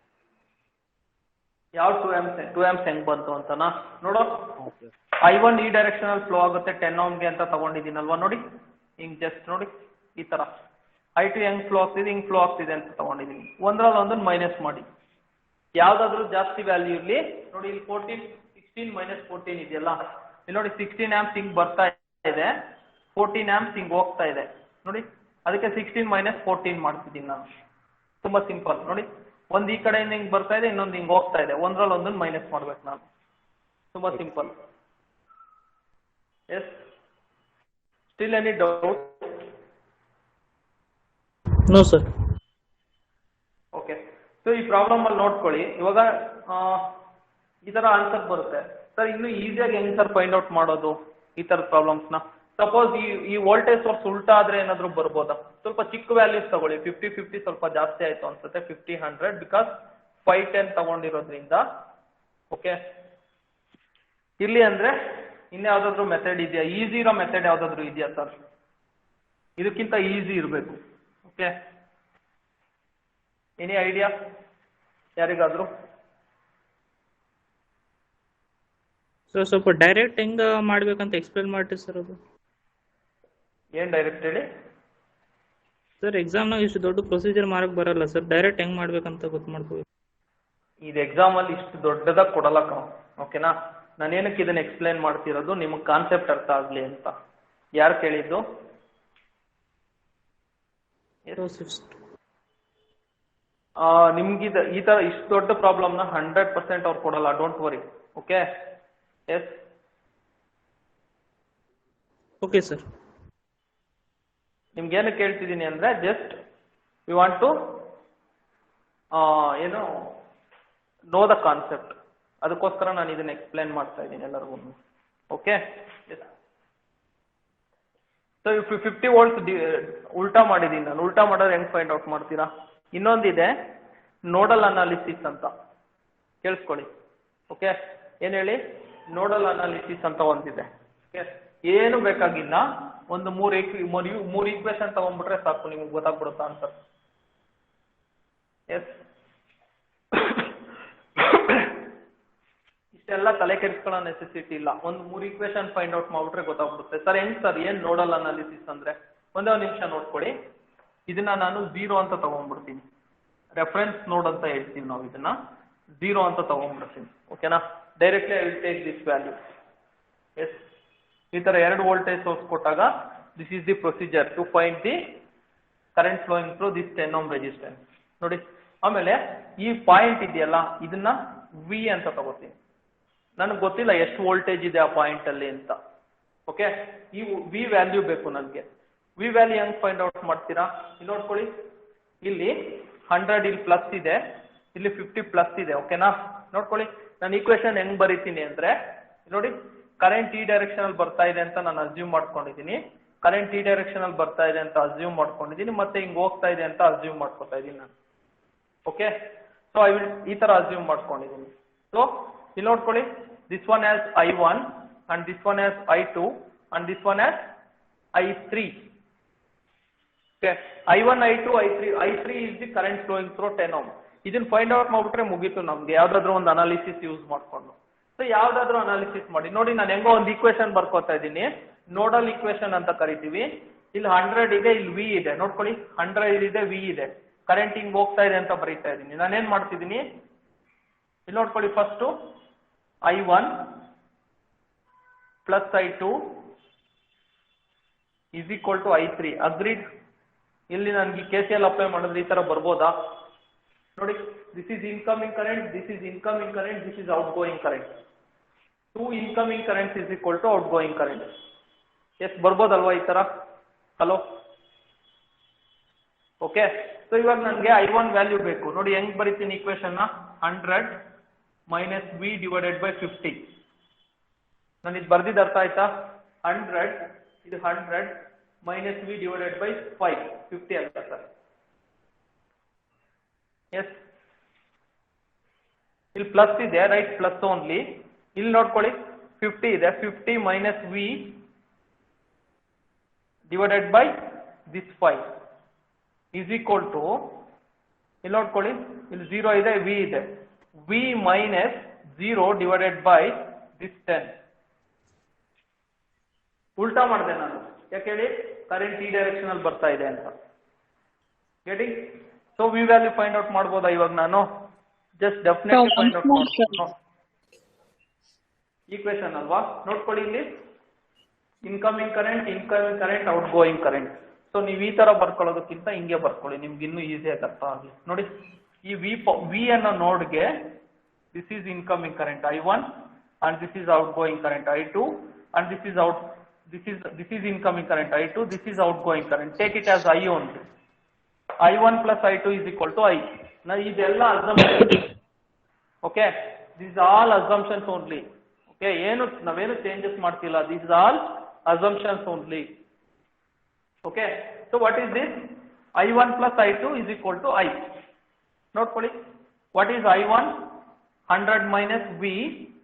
ಯಾವ 2 amps ಹೆಂಗ್ ಬಂತು ಅಂತನಾ ನೋಡು. ಹಾಂ ಸರ್. I1 ಈ ಡೈರೆಕ್ಷನ್ ಅಲ್ಲಿ ಫ್ಲೋ ಆಗುತ್ತೆ 10 ohms ಗೆ ಅಂತ ತಗೊಂಡಿದ್ದೀನಲ್ವಾ, ನೋಡಿ ಹಿಂಗ್ ಜಸ್ಟ್ ನೋಡಿ ಈ ತರ. I2 ಹೆಂಗ್ ಫ್ಲೋ ಆಗ್ತಿದೆ, ಹಿಂಗ್ ಫ್ಲೋ ಆಗ್ತಿದೆ ಅಂತ ತಗೊಂಡಿದ್ದೀನಿ. ಒಂದ್ರಲ್ಲಿ ಒಂದನ್ನು ಮೈನಸ್ ಮಾಡಿ, ಯಾವ್ದಾದ್ರು ಜಾಸ್ತಿ ವ್ಯಾಲ್ಯೂ ಇರ್ಲಿ. ನೋಡಿ ಇಲ್ಲಿ 16 minus 14 ಇದೆಯಲ್ಲ, ಇಲ್ಲಿ ನೋಡಿ 16 amps ಹಿಂಗ್ ಬರ್ತಾ ಇದೆ, 14 amps ಹಿಂಗ್ ಹೋಗ್ತಾ ಇದೆ ನೋಡಿ. ಅದಕ್ಕೆ 16 minus 14 ಮಾಡ್ತಿದ್ದೀನಿ ನಾನು. ತುಂಬಾ ಸಿಂಪಲ್ ನೋಡಿ, ಒಂದ್ ಈ ಕಡೆಯಿಂದ ಹಿಂಗ್ ಬರ್ತಾ ಇದೆ, ಇನ್ನೊಂದು ಹಿಂಗ್ ಹೋಗ್ತಾ ಇದೆ, ಒಂದ್ರಲ್ಲಿ ಒಂದನ್ನು ಮೈನಸ್ ಮಾಡ್ಬೇಕು ನಾನು. ತುಂಬಾ simple. Yes, still any doubt? No sir. Okay, so ಈ ಪ್ರಾಬ್ಲಮ್ ಅಲ್ಲಿ ನೋಡ್ಕೊಳ್ಳಿ, ಇವಾಗ ಈ ತರ ಆನ್ಸರ್ ಬರುತ್ತೆ ಸರ್. ಇನ್ನು ಈಸಿಯಾಗಿ ಹೆಂಗ್ ಸರ್ ಫೈಂಡ್ ಔಟ್ ಮಾಡೋದು ಈ ತರದ ಪ್ರಾಬ್ಲಮ್ಸ್ ನ? ಸಪೋಸ್ ಈ ವೋಲ್ಟೇಜ್ ಸೋರ್ಸ್ ಉಲ್ಟಾ ಆದ್ರೆ ಏನಾದ್ರು ಬರ್ಬೋದಾ? ಸ್ವಲ್ಪ ಚಿಕ್ಕ ವ್ಯಾಲ್ಯೂಸ್ ತಗೊಳ್ಳಿ, 50 ಸ್ವಲ್ಪ ಜಾಸ್ತಿ ಆಯ್ತು ಅನ್ಸುತ್ತೆ, 50 100 ಬಿಕಾಸ್ 510 ತಗೊಂಡಿರೋದ್ರಿಂದ. ಓಕೆ, ಇರ್ಲಿ ಅಂದ್ರೆ ಇನ್ಯಾವ್ದಾದ್ರು ಮೆಥಡ್ ಇದೆಯಾ? ಈಸಿ ಇರೋ ಮೆಥಡ್ ಯಾವ್ದಾದ್ರು ಇದೆಯಾ ಸರ್? ಇದಕ್ಕಿಂತ ಈಸಿ ಇರಬೇಕು. ಓಕೆ, ಎನಿ ಐಡಿಯಾ ಯಾರಿಗಾದ್ರು? ಸರ್ ಸ್ವಲ್ಪ ಡೈರೆಕ್ಟ್ ಹೆಂಗ ಮಾಡ್ಬೇಕಂತ ಎಕ್ಸ್ಪ್ಲೇನ್ ಮಾಡ್ತೀವಿ ಸರ್. ಅದು ಏನ್ ಡೈರೆಕ್ಟ್ ಹೇಳಿ ಸರ್, ಎಕ್ಸಾಮ್ನಾಗ ಇಷ್ಟು ದೊಡ್ಡ ಪ್ರೊಸೀಜರ್ ಮಾಡಕ್ ಬರಲ್ಲ ಸರ್, ಡೈರೆಕ್ಟ್ ಹೆಂಗ್ ಮಾಡ್ಬೇಕಂತ ಗೊತ್ತು ಮಾಡ್ಕೋಬೇಕು. ಇದು ಎಕ್ಸಾಮ್ ಅಲ್ಲಿ ಇಷ್ಟು ದೊಡ್ಡದಾಗಿ ಕೊಡಲ್ಲ ಕಣೋ, ಓಕೆನಾ. ನಾನೇನಕ್ಕೆ ಇದನ್ನ ಎಕ್ಸ್ಪ್ಲೇನ್ ಮಾಡ್ತಿರೋದು, ನಿಮಗೆ ಕಾನ್ಸೆಪ್ಟ್ ಅರ್ಥ ಆಗ್ಲಿ ಅಂತ. ಯಾರು ಕೇಳಿದ್ದು? ನಿಮ್ಗಿದ ಈ ತರ ಇಷ್ಟು ದೊಡ್ಡ ಪ್ರಾಬ್ಲಮ್ನ 100% ಅವ್ರು ಕೊಡಲ್ಲ, don't worry. Okay, yes, okay sir. ನಿಮ್ಗೇನು ಕೇಳ್ತಿದ್ದೀನಿ ಅಂದ್ರೆ, ಜಸ್ಟ್ ವಿ ವಾಂಟ್ ಟು ಏನು ನೋ ದ ಕಾನ್ಸೆಪ್ಟ್, ಅದಕ್ಕೋಸ್ಕರ ನಾನು ಇದನ್ನ ಎಕ್ಸ್ಪ್ಲೇನ್ ಮಾಡ್ತಾ ಇದ್ದೀನಿ ಎಲ್ಲರಿಗೂ. ಓಕೆ, ಸೊ 50 volts ಉಲ್ಟಾ ಮಾಡಿದ್ದೀನಿ ನಾನು. ಉಲ್ಟಾ ಮಾಡೋದು ಹೆಂಗ್ ಫೈಂಡ್ ಔಟ್ ಮಾಡ್ತೀರಾ? ಇನ್ನೊಂದಿದೆ ನೋಡಲ್ ಅನಾಲಿಸಿಸ್ ಅಂತ, ಕೇಳಿಸ್ಕೊಳ್ಳಿ. ಓಕೆ, ಏನ್ ಹೇಳಿ? ನೋಡಲ್ ಅನಾಲಿಸಿಸ್ ಅಂತ ಒಂದಿದೆ. ಓಕೆ, ಏನು ಬೇಕಾಗಿಲ್ಲ, ಒಂದು ಮೂರು ಈಕ್ವೇಶನ್ ತಗೊಂಡ್ಬಿಟ್ರೆ ಸಾಕು, ನಿಮ್ಗೆ ಗೊತ್ತಾಗ್ಬಿಡುತ್ತಾ ಅಂತ. ಎಸ್, ಇಷ್ಟೆಲ್ಲ ತಲೆ ಕೆಡಿಸ್ಕೊಳ್ಳೋ ನೆಸೆಸಿಟಿ ಇಲ್ಲ, ಒಂದು 3 ಈಕ್ವೇಶನ್ ಫೈಂಡ್ ಔಟ್ ಮಾಡ್ಬಿಟ್ರೆ ಗೊತ್ತಾಗ್ಬಿಡುತ್ತೆ. ಸರ್ ಹೆಂಗ್ ಸರ್, ಏನ್ ನೋಡಲ್ ಅನಾಲಿಸಿಸ್ ಅಂದ್ರೆ? ಒಂದೇ ಒಂದು ನಿಮಿಷ ನೋಡ್ಕೊಳ್ಳಿ. ಇದನ್ನ ನಾನು 0 ಅಂತ ತಗೊಂಡ್ಬಿಡ್ತೀನಿ, ರೆಫರೆನ್ಸ್ ನೋಡ್ ಅಂತ ಹೇಳ್ತೀವಿ ನಾವು. ಇದನ್ನ 0 ಅಂತ ತಗೊಂಡ್ಬಿಡ್ತೀನಿ, ಓಕೆನಾ. Directly I will take this value. Yes, ಈ ತರ 2 ವೋಲ್ಟೇಜ್ ಸೋರ್ಸ್ ಕೊಟ್ಟಾಗ this is the procedure to find the current flowing through this 10 ohm resistance ನೋಡಿ. ಆಮೇಲೆ ಈ ಪಾಯಿಂಟ್ ಇದೆಯಲ್ಲ, ಇದನ್ನ ವಿ ಅಂತ ತಗೋತೀನಿ. ನನಗೆ ಗೊತ್ತಿಲ್ಲ ಎಷ್ಟು ವೋಲ್ಟೇಜ್ ಇದೆ ಆ ಪಾಯಿಂಟ್ ಅಲ್ಲಿ ಅಂತ. ಓಕೆ, ಈ ವಿ ವ್ಯಾಲ್ಯೂ ಬೇಕು ನನಗೆ. ವಿ ವ್ಯಾಲ್ಯೂ ಹೆಂಗ್ ಫೈಂಡ್ ಔಟ್ ಮಾಡ್ತೀರಾ? ಇಲ್ಲಿ ನೋಡ್ಕೊಳ್ಳಿ, ಇಲ್ಲಿ 100 ಇಲ್ಲಿ ಪ್ಲಸ್ ಇದೆ, ಇಲ್ಲಿ 50 ಪ್ಲಸ್ ಇದೆ. ಓಕೆನಾ? ನೋಡ್ಕೊಳ್ಳಿ ನಾನು ಈಕ್ವೇಶನ್ ಹೆಂಗ್ ಬರೀತೀನಿ ಅಂದ್ರೆ ನೋಡಿ, ಕರೆಂಟ್ ಈ ಡೈರೆಕ್ಷನ್ ಅಲ್ಲಿ ಬರ್ತಾ ಇದೆ ಅಂತ ನಾನು ಅಸ್ಯೂಮ್ ಮಾಡ್ಕೊಂಡಿದ್ದೀನಿ. ಕರೆಂಟ್ ಈ ಡೈರೆಕ್ಷನ್ ಅಲ್ಲಿ ಬರ್ತಾ ಇದೆ ಅಂತ ಅಸ್ಯೂಮ್ ಮಾಡ್ಕೊಂಡಿದ್ದೀನಿ, ಮತ್ತೆ ಹಿಂಗ್ ಹೋಗ್ತಾ ಇದೆ ಅಂತ ಅಸ್ಯೂಮ್ ಮಾಡ್ಕೊತಾ ಇದ್ದೀನಿ ನಾನು. ಓಕೆ, ಸೊ ಐ ವಿಲ್ ಈ ತರ ಅಸ್ಯೂಮ್ ಮಾಡ್ಕೊಂಡಿದ್ದೀನಿ. ಸೊ ಇಲ್ಲಿ ನೋಡ್ಕೊಳ್ಳಿ, this one has I1 and this one has I2 and this one has I3. Okay, I1, I2, I3. I3 is the current flowing through 10 ohm. ಇದನ್ನ find out ಮಾಡ್ಬಿಟ್ರೆ ಮುಗೀತು ನಮ್ಗೆ, ಯಾವ್ದಾದ್ರು ಒಂದು ಅನಾಲಿಸಿಸ್ ಯೂಸ್ ಮಾಡ್ಕೊಂಡು. ಸೊ ಯಾವ್ದಾದ್ರು ಅನಾಲಿಸಿಸ್ ಮಾಡಿ ನೋಡಿ, ನಾನು ಹೆಂಗೋ ಒಂದು ಈಕ್ವೇಶನ್ ಬರ್ಕೋತಾ ಇದ್ದೀನಿ, ನೋಡಲ್ ಈಕ್ವೇಶನ್ ಅಂತ ಕರಿತೀವಿ. ಇಲ್ಲಿ 100 ಇದೆ, ಇಲ್ಲಿ V ಇದೆ. ನೋಡ್ಕೊಳ್ಳಿ 100 ಇದೆ, V ಇದೆ, ಕರೆಂಟ್ ಹಿಂಗ್ ಹೋಗ್ತಾ ಇದೆ ಅಂತ ಬರೀತಾ ಇದ್ದೀನಿ. ನಾನೇನ್ ಮಾಡ್ತಿದ್ದೀನಿ, ಇಲ್ಲಿ ನೋಡ್ಕೊಳ್ಳಿ, first I1 plus I2 is equal to I3. Agreed? ಇಲ್ಲಿ ನನ್ಗೆ KCL ಅಪ್ಲೈ ಮಾಡಿದ್ರೆ ಈ ತರ ಬರ್ಬೋದಾ? ನೋಡಿ, this is incoming current, this is incoming current, this is outgoing current. 2 incoming current is equal to outgoing current. Yes ಬರ್ಬೋದಲ್ವಾ ಈ ತರ? Hello, okay. ಸೊ ಇವಾಗ ನನಗೆ I1 ವ್ಯಾಲ್ಯೂ ಬೇಕು. ನೋಡಿ ಹೆಂಗ್ ಬರೀತೀನಿ ಈಕ್ವೇಶನ್ ನ, 100 ಮೈನಸ್ V ಡಿವೈಡೆಡ್ ಬೈ 50. ನಾನು ಇದು ಬರ್ದಿದ್ದು ಅರ್ಥ ಆಯ್ತಾ? 100 ಇದು 100 ಮೈನಸ್ V ಡಿವೈಡೆಡ್ ಬೈ 5, 50 ಆಗುತ್ತೆ ಸರ್. ಎಸ್, ಇಲ್ಲಿ ಪ್ಲಸ್ ಇದೆ, ರೈಟ್? Plus only. ಇಲ್ಲಿ ನೋಡ್ಕೊಳ್ಳಿ 50 ಇದೆ, 50 minus V divided by this 5 is equal to, ಇಲ್ಲಿ ನೋಡ್ಕೊಳ್ಳಿ, ಇಲ್ಲಿ 0 ಇದೆ, V ಇದೆ, V minus 0 divided by this 10. ಉಲ್ಟಾ ಮಾಡಿದೆ ನಾನು, ಯಾಕೆ ಹೇಳಿ? ಕರೆಂಟ್ ಈ ಡೈರೆಕ್ಷನ್ ಅಲ್ಲಿ ಬರ್ತಾ ಇದೆ ಅಂತ. Getting? So V value find out ಮಾಡ್ಬೋದಾ ಇವಾಗ ನಾನು? ಜಸ್ಟ್ ಡೆಫಿನೆಟ್ಲಿ ಫೈಂಡ್ ಔಟ್ ಮಾಡ್ಬೋದು. ಈಕ್ವೇಶನ್ ಅಲ್ವಾ? ನೋಡ್ಕೊಳ್ಳಿ, ಇಲ್ಲಿ incoming current, out going current. So ನೀವು ಈ ತರ ಬರ್ಕೊಳ್ಳೋದಕ್ಕಿಂತ ಹಿಂಗೆ ಬರ್ಕೊಳ್ಳಿ, ನಿಮ್ಗೆ ಇನ್ನೂ ಈಸಿಯಾಗಿ ಅರ್ಥ ಆಗಲಿ. ನೋಡಿ, ಈ ವಿ ಅನ್ನೋ ನೋಡ್ಗೆ this is incoming current I1 and this is outgoing current I2 and this is incoming current I2, this is outgoing current. Take it as I only. I1 plus I2 is equal to I. Now ಇದೆಲ್ಲ assumptions. Okay, these are all assumptions only. Okay, ನಾವೇನು changes ಮಾಡ್ತಿಲ್ಲ, these are all assumptions only. Okay, so what is this? I1 plus I2 is equal to I. ನೋಡ್ಕೊಳ್ಳಿ, what is I1? 100 minus V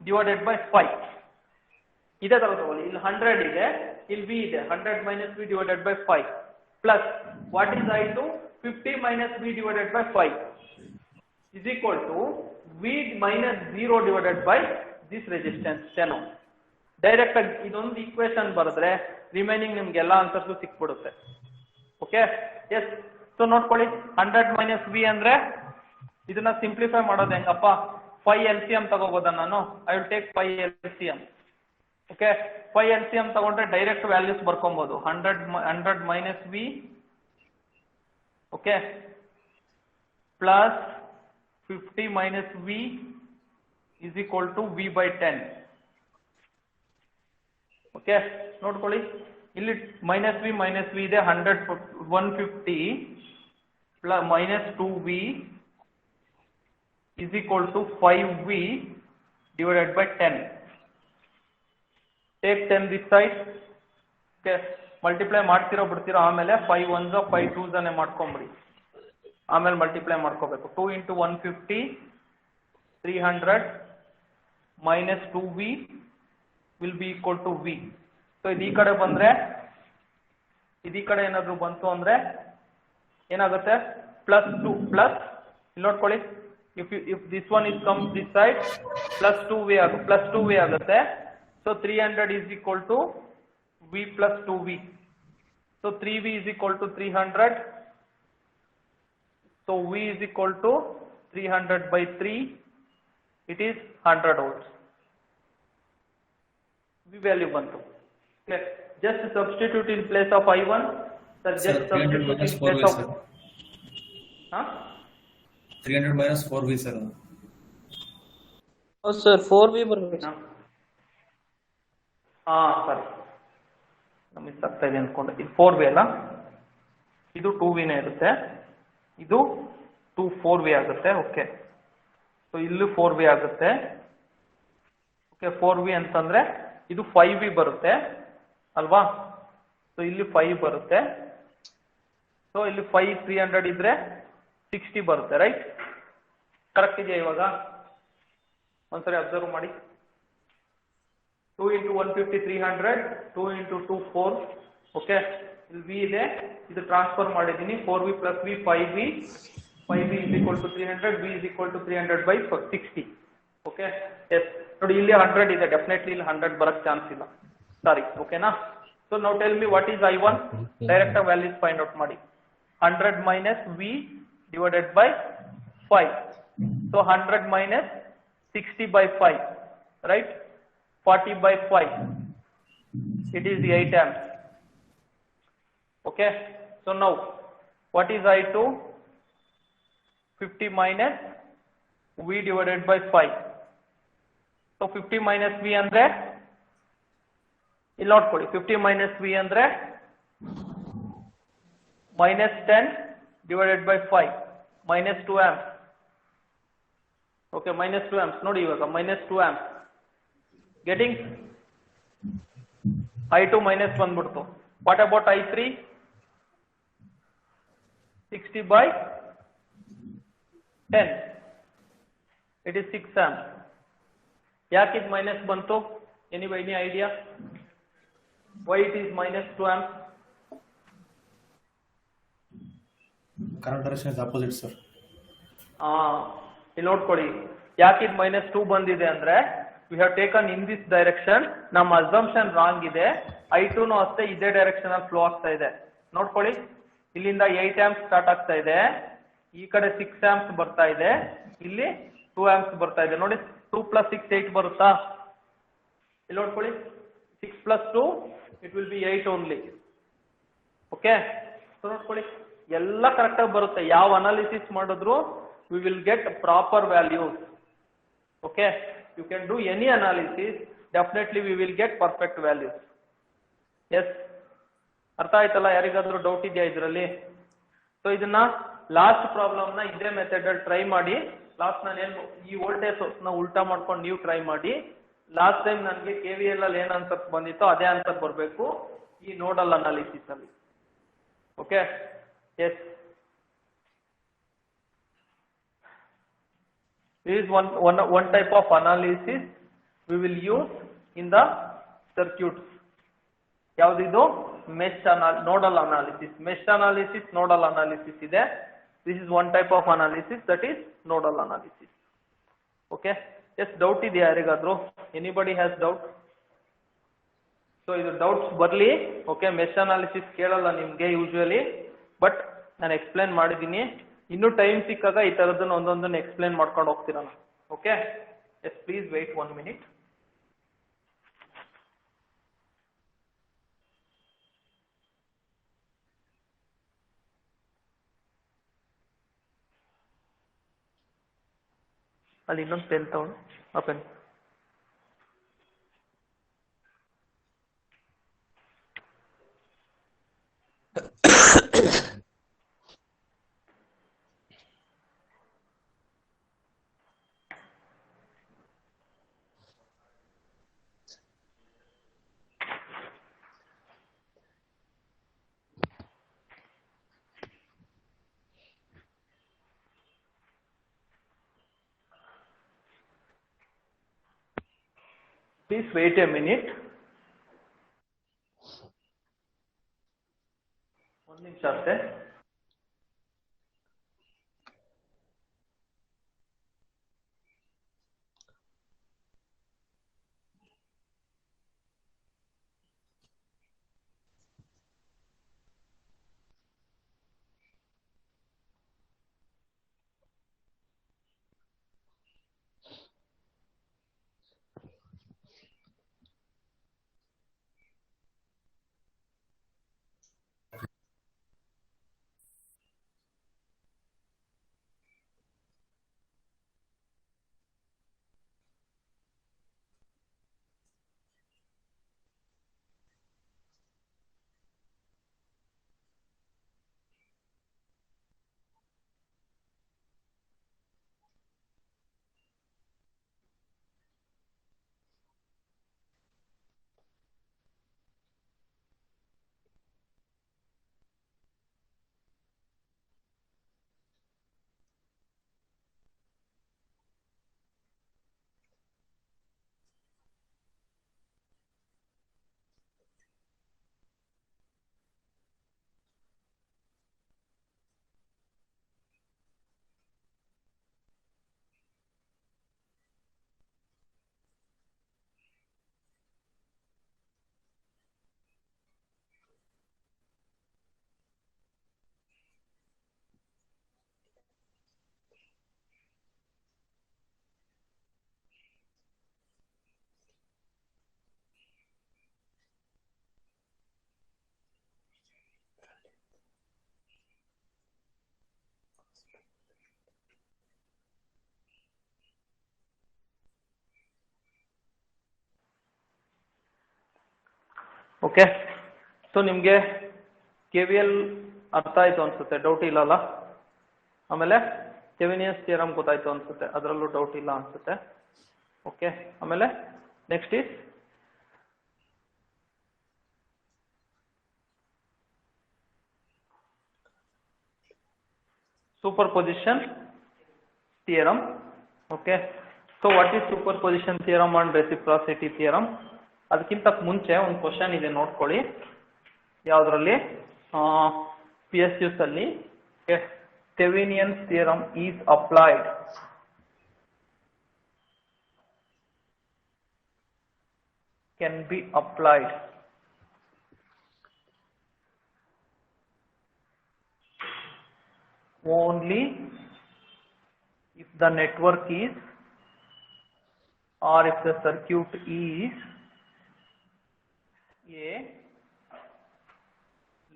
divided by 5. ಇದೇ ತರ ತಗೊಳ್ಳಿ, ಇಲ್ಲಿ 100 ಇದೆ, ಇಲ್ಲಿ V ಇದೆ, 100 minus V divided by 5 plus what is I2? 50 minus V divided by 5 is equal to V minus 0 divided by this resistance 10 ohm. Direct ಆಗಿ ಇದೊಂದು equation ಬರೆದ್ರೆ ರಿಮೈನಿಂಗ್ ನಿಮ್ಗೆ ಎಲ್ಲ ಆನ್ಸರ್ಸ್ ಸಿಕ್ಬಿಡುತ್ತೆ. Okay, S. ಸೊ ನೋಡ್ಕೊಳ್ಳಿ, 100 ಮೈನಸ್ V ಅಂದ್ರೆ ಇದನ್ನ simplify ಮಾಡೋದು ಹೆಂಗಪ್ಪ? 5 LCM ತಗೋಬೋದಾ ನಾನು? I will take 5 LCM. Okay, 5 LCM ತಗೊಂಡ್ರೆ ಡೈರೆಕ್ಟ್ ವ್ಯಾಲ್ಯೂಸ್ ಬರ್ಕೊಬಹುದು. 100 minus V, okay, plus 50 minus V is equal to V by 10. Okay, ನೋಡ್ಕೊಳ್ಳಿ, ಇಲ್ಲಿ ಮೈನಸ್ ವಿ ಇದೆ, 150 plus minus 2V is equal to 5V divided by 10. Take 10 this side. Okay, multiply ಮಾಡ್ತಿರೋ ಬಿಡ್ತಿರೋ, ಆಮೇಲೆ 5 1s 5 2s ಅನ್ನೇ ಮಾಡ್ಕೊಂಬಿಡಿ, ಆಮೇಲೆ multiply ಮಾಡ್ಕೋಬೇಕು. 2 into 150 300 minus 2V will be equal to V. So ಇದು ಈ ಕಡೆ ಬಂದ್ರೆ, ಇದು ಈ ಕಡೆ ಏನಾದ್ರು ಬಂತು ಅಂದ್ರೆ ಏನಾಗುತ್ತೆ? ಪ್ಲಸ್ 2 ಪ್ಲಸ್, ಇಲ್ಲಿ ನೋಡ್ಕೊಳ್ಳಿ, if this one is comes this side plus 2V ಆಗುತ್ತೆ. So 300 is equal to V plus 2V. So 3V is equal to 300. So V is equal to 300 by 3. It is 100 volts. V value bantu. Okay. Just substitute in place of I1. Sir, just substitute in place of. 300 minus 4V sir. ಹೌದು sir, 4V ಬರಬೇಕು. ಸರಿ, ನಮಗೆ ಆಗ್ತಾ ಇದೆ ಅನ್ಕೊಂಡೆ. ಇದು 4V ಅಲ್ಲ, ಇದು 2Vನೇ ಇರುತ್ತೆ, ಇದು 4V ಆಗುತ್ತೆ. ಓಕೆ, ಸೊ ಇಲ್ಲಿ 4v ಆಗುತ್ತೆ. ಓಕೆ 4v ಅಂತಂದ್ರೆ ಇದು 5v ಬರುತ್ತೆ ಅಲ್ವಾ? ಸೊ ಇಲ್ಲಿ 5 ಬರುತ್ತೆ. ಸೊ ಇಲ್ಲಿ 5 300 ಇದ್ರೆ 60 ಬರುತ್ತೆ, ರೈಟ್? ಕರೆಕ್ಟ್ ಇದೆಯಾ ಇವಾಗ? ಒಂದ್ಸರಿ ಅಬ್ಸರ್ವ್ ಮಾಡಿ. 2 into 150 300, 2 into 2 4. ಓಕೆ, ಇಲ್ಲಿ v ಇದೆ, ಇದು ಟ್ರಾನ್ಸ್ಫರ್ ಮಾಡಿದ್ದೀನಿ. 4v plus v 5v, 5v is equal to 300, v is equal to 300 by 60. Okay, yes ನೋಡಿ ಇಲ್ಲಿ 100 ಇದೆ, ಡೆಫಿನೆಟ್ಲಿ ಇಲ್ಲಿ 100 ಬರಕ್ ಚಾನ್ಸ್ ಇಲ್ಲ, ಸಾರಿ. ಓಕೆನಾ? So now tell me what is I1. Direct ಆಗಿ ವ್ಯಾಲ್ಯೂಸ್ ಫೈಂಡ್ ಔಟ್ ಮಾಡಿ. 100 minus v divided by 5. So 100 minus 60 by 5, right? 40 by 5. It is the 8 amps. Okay. So now, what is I2? 50 minus v divided by 5. So 50 minus v andre ಇಲ್ಲಿ ನೋಡ್ಕೊಳ್ಳಿ. 50 minus v andre minus 10 divided by 5, minus 2 amps. Okay, minus 2 amps. ನೋಡಿ ಇವಾಗ minus 2 amps. Getting? I2 minus ಬಂದ್ಬಿಡ್ತು. What about I3? 60 by 10. It is 6 amps. ಯಾಕೆ ಇದು minus ಬಂತು? any idea? Why it is minus 2 amps? Current direction is opposite, sir. ಇಲ್ಲಿ ನೋಡ್ಕೊಳ್ಳಿ, ಯಾಕೆ ಇದು -2 ಬಂದಿದೆ ಅಂದ್ರೆ we have taken in this direction. ನಮ್ಮ ಅಸಂಪ್ಷನ್ ರಾಂಗ್ ಇದೆ. I2 ನು ಅಷ್ಟೇ ಇದೇ ಡೈರೆಕ್ಷನ್ ಅಲ್ಲಿ ಫ್ಲೋ ಆಗ್ತಾ ಇದೆ. ನೋಡ್ಕೊಳ್ಳಿ, ಇಲ್ಲಿಂದ 8 amps ಸ್ಟಾರ್ಟ್ ಆಗ್ತಾ ಇದೆ, ಈ ಕಡೆ 6 amps ಬರ್ತಾ ಇದೆ, ಇಲ್ಲಿ 2 amps ಬರ್ತಾ ಇದೆ. ನೋಡಿ 2 plus 6 8 ಬರುತ್ತಾ? ಇಲ್ಲಿ ನೋಡ್ಕೊಳ್ಳಿ, 6 plus 2 it will be 8 only. Okay, so ನೋಡ್ಕೊಳ್ಳಿ ಎಲ್ಲ ಕರೆಕ್ಟ್ ಆಗಿ ಬರುತ್ತೆ. ಯಾವ ಅನಾಲಿಸಿಸ್ ಮಾಡಿದ್ರು we will get proper values. Okay, you can do any analysis, definitely we will get perfect values. Yes, ಅರ್ಥ ಆಯ್ತಲ್ಲ? ಯಾರಿಗಾದ್ರೂ ಡೌಟ್ ಇದೆಯಾ ಇದರಲ್ಲಿ? ಸೊ ಇದನ್ನ ಲಾಸ್ಟ್ ಪ್ರಾಬ್ಲಮ್ ನ ಇದೇ ಮೆಥಡ್ ಅಲ್ಲಿ ಟ್ರೈ ಮಾಡಿ. ಲಾಸ್ಟ್ ನಾನು ಏನು ಈ ವೋಲ್ಟೇಜ್ ಸೋರ್ಸ್ ನ ಉಲ್ಟಾ ಮಾಡ್ಕೊಂಡು ನೀವು ಟ್ರೈ ಮಾಡಿ. ಲಾಸ್ಟ್ ಟೈಮ್ ನನಗೆ KVL ಅಲ್ಲಿ ಏನ್ ಆನ್ಸರ್ ಬಂದಿತ್ತೋ ಅದೇ ಆನ್ಸರ್ ಬರಬೇಕು ಈ ನೋಡಲ್ ಅನಾಲಿಸಿಸ್ ಅಲ್ಲಿ. Okay, yes, this is one type of analysis we will use in the circuits. ಯಾವ್ದಿದು? Mesh nodal analysis. Mesh analysis, nodal analysis ಇದೆ. This is one type of analysis, that is nodal analysis. Okay, yes, doubt ಇದೆಯಾ ಯಾರಿಗಾದ್ರೂ? Anybody has doubt? So ಇದು doubts ಬರ್ಲಿ. Okay, mesh analysis ಕೇಳಲ್ಲ ನಿಮ್ಗೆ usually, but ನಾನು explain ಮಾಡಿದ್ದೀನಿ. ಇನ್ನು ಟೈಮ್ ಸಿಕ್ಕಾಗ ಈ ತರದನ್ನ ಒಂದೊಂದನ್ನ ಎಕ್ಸ್ಪ್ಲೇನ್ ಮಾಡ್ಕೊಂಡು ಹೋಗ್ತೀರಣ. Okay, yes, please wait 1 minute. ಅಲ್ಲಿ ಇನ್ನೊಂದು ಪೆನ್ ತಗೊಂಡು ಆ pen. Please wait a minute. ಒಂದು ನಿಮಿಷ ಅಷ್ಟೇ. ಓಕೆ, ಸೊ ನಿಮಗೆ KVL ಅರ್ಥ ಆಯಿತು ಅನಿಸುತ್ತೆ, ಡೌಟ್ ಇಲ್ಲಲ್ಲ. ಆಮೇಲೆ ಥೆವೆನಿಯನ್ಸ್ ಥಿಯರಮ್ ಗೊತ್ತಾಯ್ತು ಅನಿಸುತ್ತೆ, ಅದರಲ್ಲೂ ಡೌಟ್ ಇಲ್ಲ ಅನಿಸುತ್ತೆ. ಓಕೆ, ಆಮೇಲೆ next is superposition theorem. Okay, so what is superposition theorem and reciprocity theorem? ಅದಕ್ಕಿಂತ ಮುಂಚೆ ಒಂದು ಕ್ವಶನ್ ಇದೆ ನೋಡ್ಕೊಳ್ಳಿ. ಯಾವುದರಲ್ಲಿ? PSUs ಅಲ್ಲಿ Thevenin's theorem is applied can be applied only if the network is, or if the circuit is a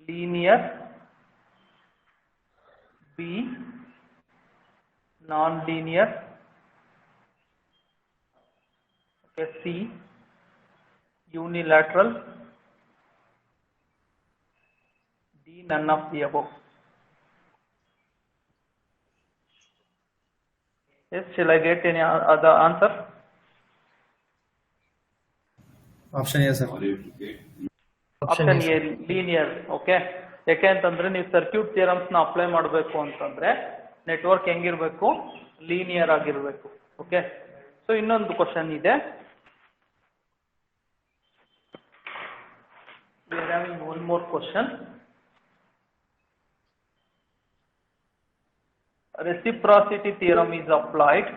linear, B non-linear, okay, C unilateral, D none of the above. Yes, shall I get any other answer? Option A sir. Option A linear. Okay, ಯಾಕೆ ಅಂತಂದ್ರೆ ನೀವು circuit theorems ನ apply ಮಾಡಬೇಕು ಅಂತಂದ್ರೆ network ಹೆಂಗಿರ್ಬೇಕು? Linear ಆಗಿರ್ಬೇಕು. Okay, so ಇನ್ನೊಂದು question ಇದೆ. We are having one more question. Reciprocity theorem is applied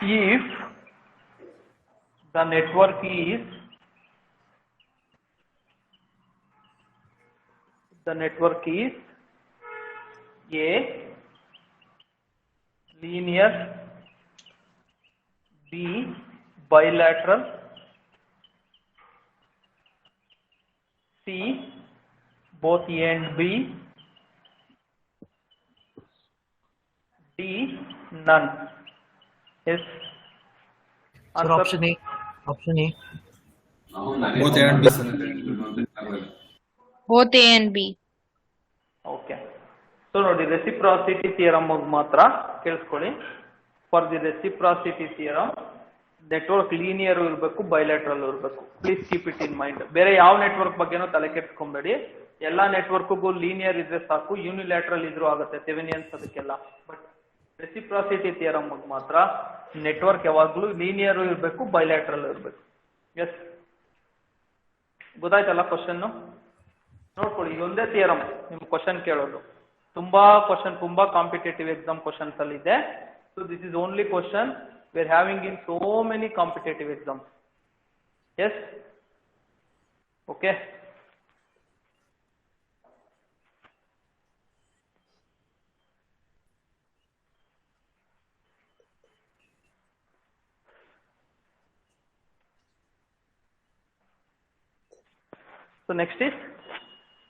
if the network is A linear, B bilateral, C both A and B, D none. Yes. Sir, option A. Both A and B sir. Both A and B. Okay, so ನೋಡಿ ರೆಸಿಪ್ರಾಸಿಟಿ theorem ಮಾತ್ರ ಕೇಳಿಸ್ಕೊಳ್ಳಿ. For the ರೆಸಿಪ್ರಾಸಿಟಿ theorem network linear ಇರಬೇಕು, bilateral ಇರಬೇಕು. Please keep it in mind. ಬೇರೆ ಯಾವ network ಬಗ್ಗೆನೂ ತಲೆ ಕೆಡಿಸ್ಕೊಂಬೇಡಿ. ಎಲ್ಲಾ ನೆಟ್ವರ್ಕ್ಗೂ ಲೀನಿಯರ್ ಇದ್ರೆ ಸಾಕು, ಯೂನಿಲ್ಯಾಟ್ರಲ್ ಇದ್ರೂ ಆಗುತ್ತೆ, ಥೆವೆನಿಯನ್ಸ್ ಅದಕ್ಕೆಲ್ಲ. ಬಟ್ ರೆಸಿಪ್ರಾಸಿಟಿ ಥಿಯರಮ್ ಮಾತ್ರ ನೆಟ್ವರ್ಕ್ ಯಾವಾಗಲೂ ಲೀನಿಯರ್ ಇರಬೇಕು, ಬೈಲ್ಯಾಟ್ರಲ್ ಇರಬೇಕು. ಎಸ್, ಗೊತ್ತಾಯ್ತಲ್ಲ ಕ್ವಶನ್? ನೋಡ್ಕೊಳ್ಳಿ, ಇದೊಂದೇ ಥಿಯರಮ್ ನಿಮ್ಗೆ ಕ್ವಶನ್ ಕೇಳೋದು. ತುಂಬಾ ಕಾಂಪಿಟೇಟಿವ್ ಎಕ್ಸಾಮ್ ಕ್ವಶನ್ಸ್ ಅಲ್ಲಿ ಇದೆ. So this is only question we are having in so many competitive exams. Yes, okay. So next is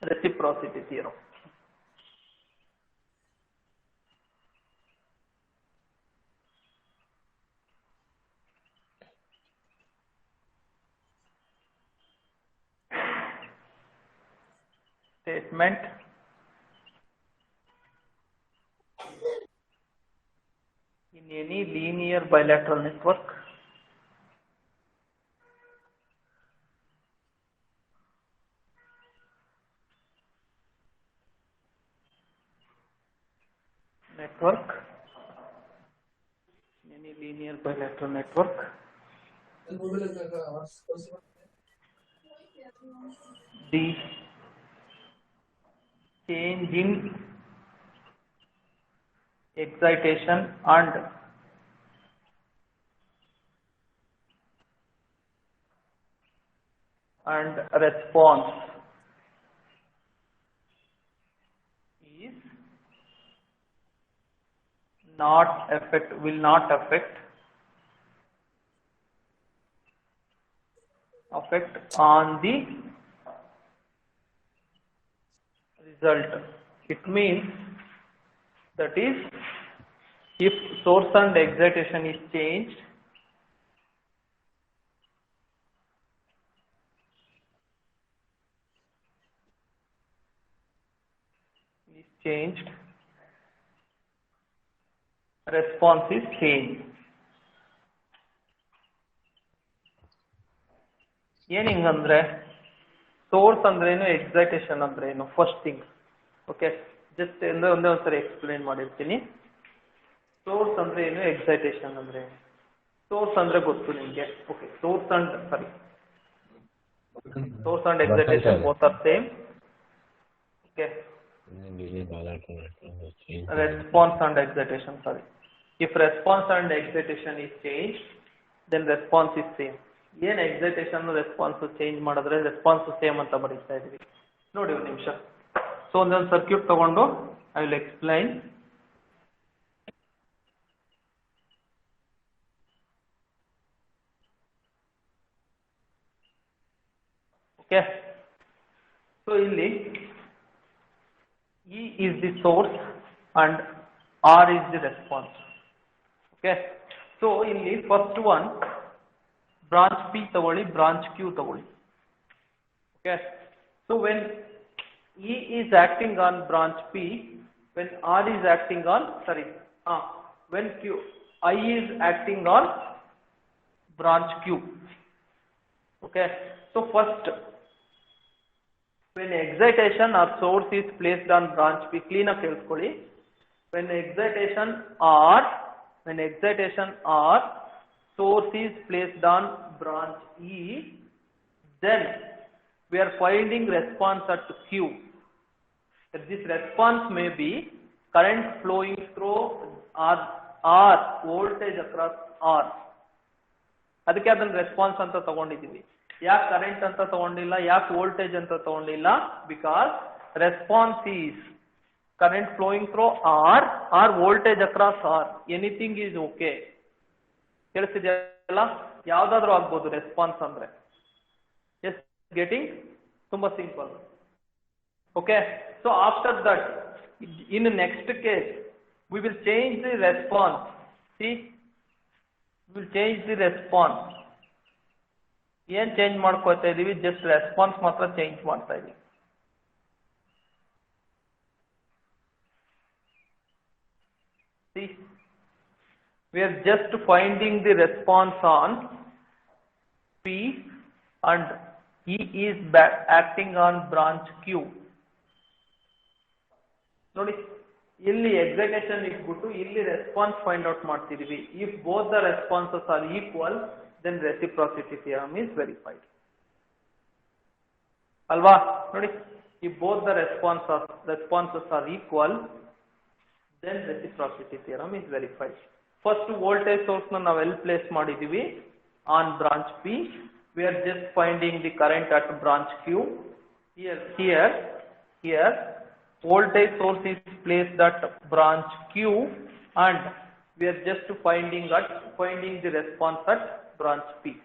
reciprocity theorem. Statement in any linear bilateral network any linear bilateral network the change in excitation and response is will not affect effect on the result. It means that is if source and excitation is changed, response is same. ಏನ್ ಹಿಂಗಂದ್ರೆ source ಅಂದ್ರೇನು excitation ಅಂದ್ರೇನು first thing. Okay, just ಒಂದೇ ಒಂದ್ಸರಿ explain ಮಾಡಿರ್ತೀನಿ. Source ಅಂದ್ರೆ ಏನು, excitation ಅಂದ್ರೆ ಏನು. ಸೋರ್ಸ್ ಅಂದ್ರೆ ಗೊತ್ತು ನಿಮ್ಗೆ. Okay, source and excitation both are same. Okay, response and excitation, sorry. If response and excitation is changed, then response is same. ಏನು ಎಕ್ಸೈಟೇಷನ್ ರೆಸ್ಪಾನ್ಸ್ ಚೇಂಜ್ ಮಾಡಿದ್ರೆ ರೆಸ್ಪಾನ್ಸ್ ಸೇಮ್ ಅಂತ ಬರೀತಾ ಇದೀವಿ ನೋಡಿ ಒಂದು ನಿಮಿಷ. ಸೊ ಒಂದೊಂದು ಸರ್ಕ್ಯೂಟ್ ತಗೊಂಡು I will explain. Okay, so ಇಲ್ಲಿ E is the source and R is the response. Okay, so ಇಲ್ಲಿ first one branch P ತಗೊಳ್ಳಿ, branch Q ತಗೊಳ್ಳಿ. Okay, so when E is acting on branch P, when R is acting on, when I is acting on branch Q. Okay, so first when excitation or source is placed on branch P, clean up kelskoli. When excitation or source is placed on branch E, then we are finding response at Q. This response may be current flowing through R voltage across R. ಅದಕ್ಕೆ ಅದನ್ನ response ಅಂತ ತಗೊಂಡಿದ್ದೀವಿ. ಯಾಕೆ current ಅಂತ ತಗೊಂಡಿಲ್ಲ, ಯಾಕೆ voltage ಅಂತ ತಗೊಂಡಿಲ್ಲ? Because response is current flowing through R voltage across R, anything is okay. ತಿಳಿಸಿದೆಯಲ್ಲ, ಯಾವ್ದಾದ್ರು ಆಗ್ಬೋದು ರೆಸ್ಪಾನ್ಸ್ ಅಂದ್ರೆ. Yes, getting? ತುಂಬಾ simple. Okay, so after that in next case we will change the response. See, will change the response. ಏನ್ change ಮಾಡ್ಕೋತಾ ಇದೀವಿ? Just response ಮಾತ್ರ change ಮಾಡ್ತಾ ಇದೀವಿ. See, we are just finding the response on P and E is acting on branch Q. ನೋಡಿ, ಇಲ್ಲಿ excitation ಇಟ್ಬಿಟ್ಟು ಇಲ್ಲಿ ರೆಸ್ಪಾನ್ಸ್ ಫೈಂಡ್ ಔಟ್ ಮಾಡ್ತಿದೀವಿ. If both the responses are equal, then reciprocity theorem is verified. Alva, ನೋಡಿ, if both the responses are equal, then reciprocity theorem is verified. First voltage source na ನಾವು ಎಲ್ಲಿ place ಮಾಡಿದೀವಿ? on branch P. We are just finding the current at branch Q. Here voltage source is placed at branch Q and we are just finding the response at branch P.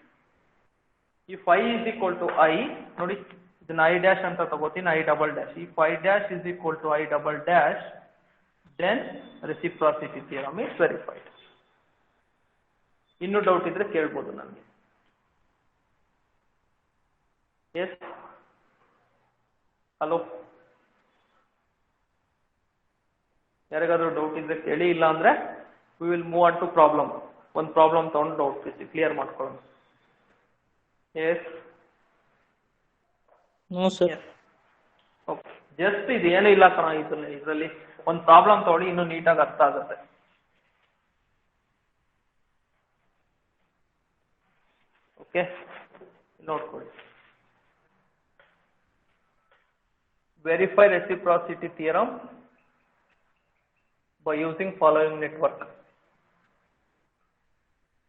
If I is equal to I, ನೋಡಿ ಇದನ್ನ I dash ಅಂತ ತಗೋತೀನಿ, I double dash. If I dash is equal to I double dash, then reciprocity theorem is verified. ಇನ್ನು doubt ಇದ್ರೆ ಕೇಳ್ಬೋದು ನನಗೆ. S, hello, ಯಾರಿಗಾದ್ರೂ doubt ಇದ್ರೆ ಕೇಳಿ, ಇಲ್ಲ ಅಂದ್ರೆ we will move on to problem. ಒಂದು ಪ್ರಾಬ್ಲಮ್ ತಗೊಂಡು ಡೌಟ್ ಕ್ಲಿಯರ್ ಮಾಡ್ಕೊಳ್ಳೋಣ. Yes, no sir. Okay, just ಇದು ಏನೂ ಇಲ್ಲ ಕಣ, ಇದರಲ್ಲಿ ಒಂದು ಪ್ರಾಬ್ಲಮ್ ತಗೊಳ್ಳಿ, ಇನ್ನೂ ನೀಟಾಗಿ ಅರ್ಥ ಆಗುತ್ತೆ. ಓಕೆ, ನೋಡ್ಕೊಳ್ಳಿ. Verify ರೆಸಿಪ್ರಾಸಿಟಿ theorem by using following network.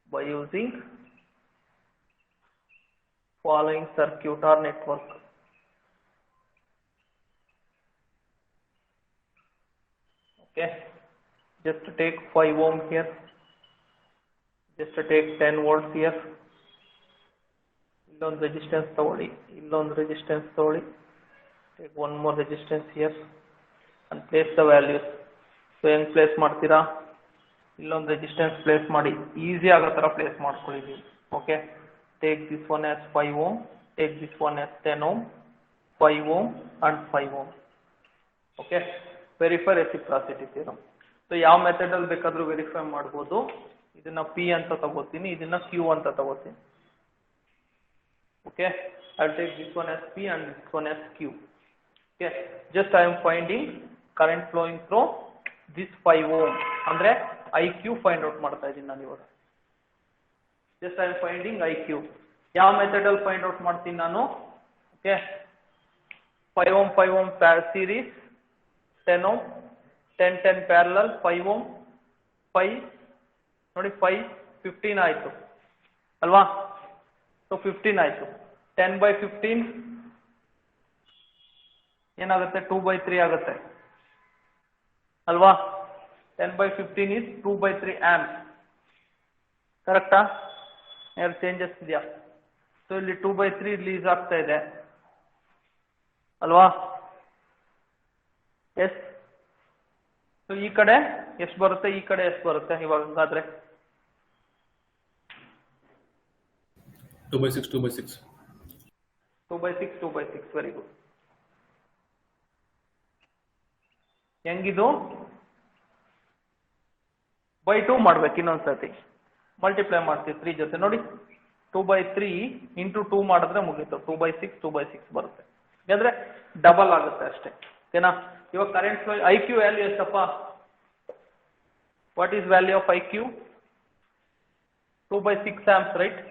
By using following circuit or network. Okay, just to take 5 ohm here, just to take 10 volts here. ಇಲ್ಲೊಂದು ರೆಸಿಸ್ಟೆನ್ಸ್ ತಗೊಳ್ಳಿ, ಇಲ್ಲೊಂದು ರೆಸಿಸ್ಟೆನ್ಸ್ ತಗೊಳ್ಳಿ, take one more resistance here and place the values. So ಹೆಂಗೆ place ಮಾಡ್ತೀರಾ, ಇಲ್ಲೊಂದು resistance place ಮಾಡಿ, easy ಆಗೋ ಥರ ಪ್ಲೇಸ್ ಮಾಡ್ಕೊಳ್ಳಿ. Okay, take this one as 5 ohm, take this one as 10 ohm, 5 ohm and 5 ohm. Okay, verify ರೆಸಿಪ್ರಾಸಿಟಿ theorem. So ಯಾವ ಮೆಥಡಲ್ಲಿ ಬೇಕಾದರೂ verify ಮಾಡ್ಬೋದು. ಇದನ್ನ P ಅಂತ ತಗೋತೀನಿ, ಇದನ್ನ Q ಅಂತ ತಗೋತೀನಿ. Okay, I will take this one as P and this one as Q. Okay, just I am finding current flowing through this 5 ohm ಅಂದ್ರೆ IQ ಫೈಂಡ್ ಔಟ್ ಮಾಡ್ತಾ ಇದ್ದೀನಿ ನಾನು ಇವಾಗ. Just I am finding IQ. ಯಾವ ಮೆಥಡಲ್ಲಿ find out ಮಾಡ್ತೀನಿ ನಾನು? Okay, 5 ohm 5 ohm series, 10 ohm 10 10 parallel, 5 ohm 5 ನೋಡಿ 5 15 ಆಯಿತು ಅಲ್ವಾ? ಸೊ 15 ಆಯಿತು. 10/15 ಏನಾಗುತ್ತೆ? 2/3 ಆಗುತ್ತೆ ಅಲ್ವಾ? 10/15 is 2/3 amps. ಕರೆಕ್ಟಾ? ಯಾರು ಚೇಂಜಸ್ ಇದೆಯಾ? ಸೊ ಇಲ್ಲಿ 2/3 ರಿಲೀಸ್ ಆಗ್ತಾ ಇದೆ ಅಲ್ವಾ? ಎಸ್. ಸೊ ಈ ಕಡೆ ಎಷ್ಟು ಬರುತ್ತೆ, ಈ ಕಡೆ ಎಷ್ಟು ಬರುತ್ತೆ ಇವಾಗ ಹಂಗಾದ್ರೆ? 2/6 2/6. 2/6 2/6. Very good. ಹೆಂಗಿದು? ಬೈ 2 ಮಾಡ್ಬೇಕು, ಇನ್ನೊಂದ್ಸತಿ ಮಲ್ಟಿಪ್ಲೈ ಮಾಡ್ತೀವಿ 3 ಜೊತೆ. ನೋಡಿ 2/3 ಇಂಟು 2 ಮಾಡಿದ್ರೆ ಮುಗೀತು, 2/6 2/6 ಬರುತ್ತೆ. ಯಾಕಂದ್ರೆ ಡಬಲ್ ಆಗುತ್ತೆ ಅಷ್ಟೇ. ಓಕೆನಾ? ಇವಾಗ ಕರೆಂಟ್ ಫ್ಲೋ IQ ವ್ಯಾಲ್ಯೂ ಎಷ್ಟಪ್ಪ? What is value of IQ? 2/6 amps, right?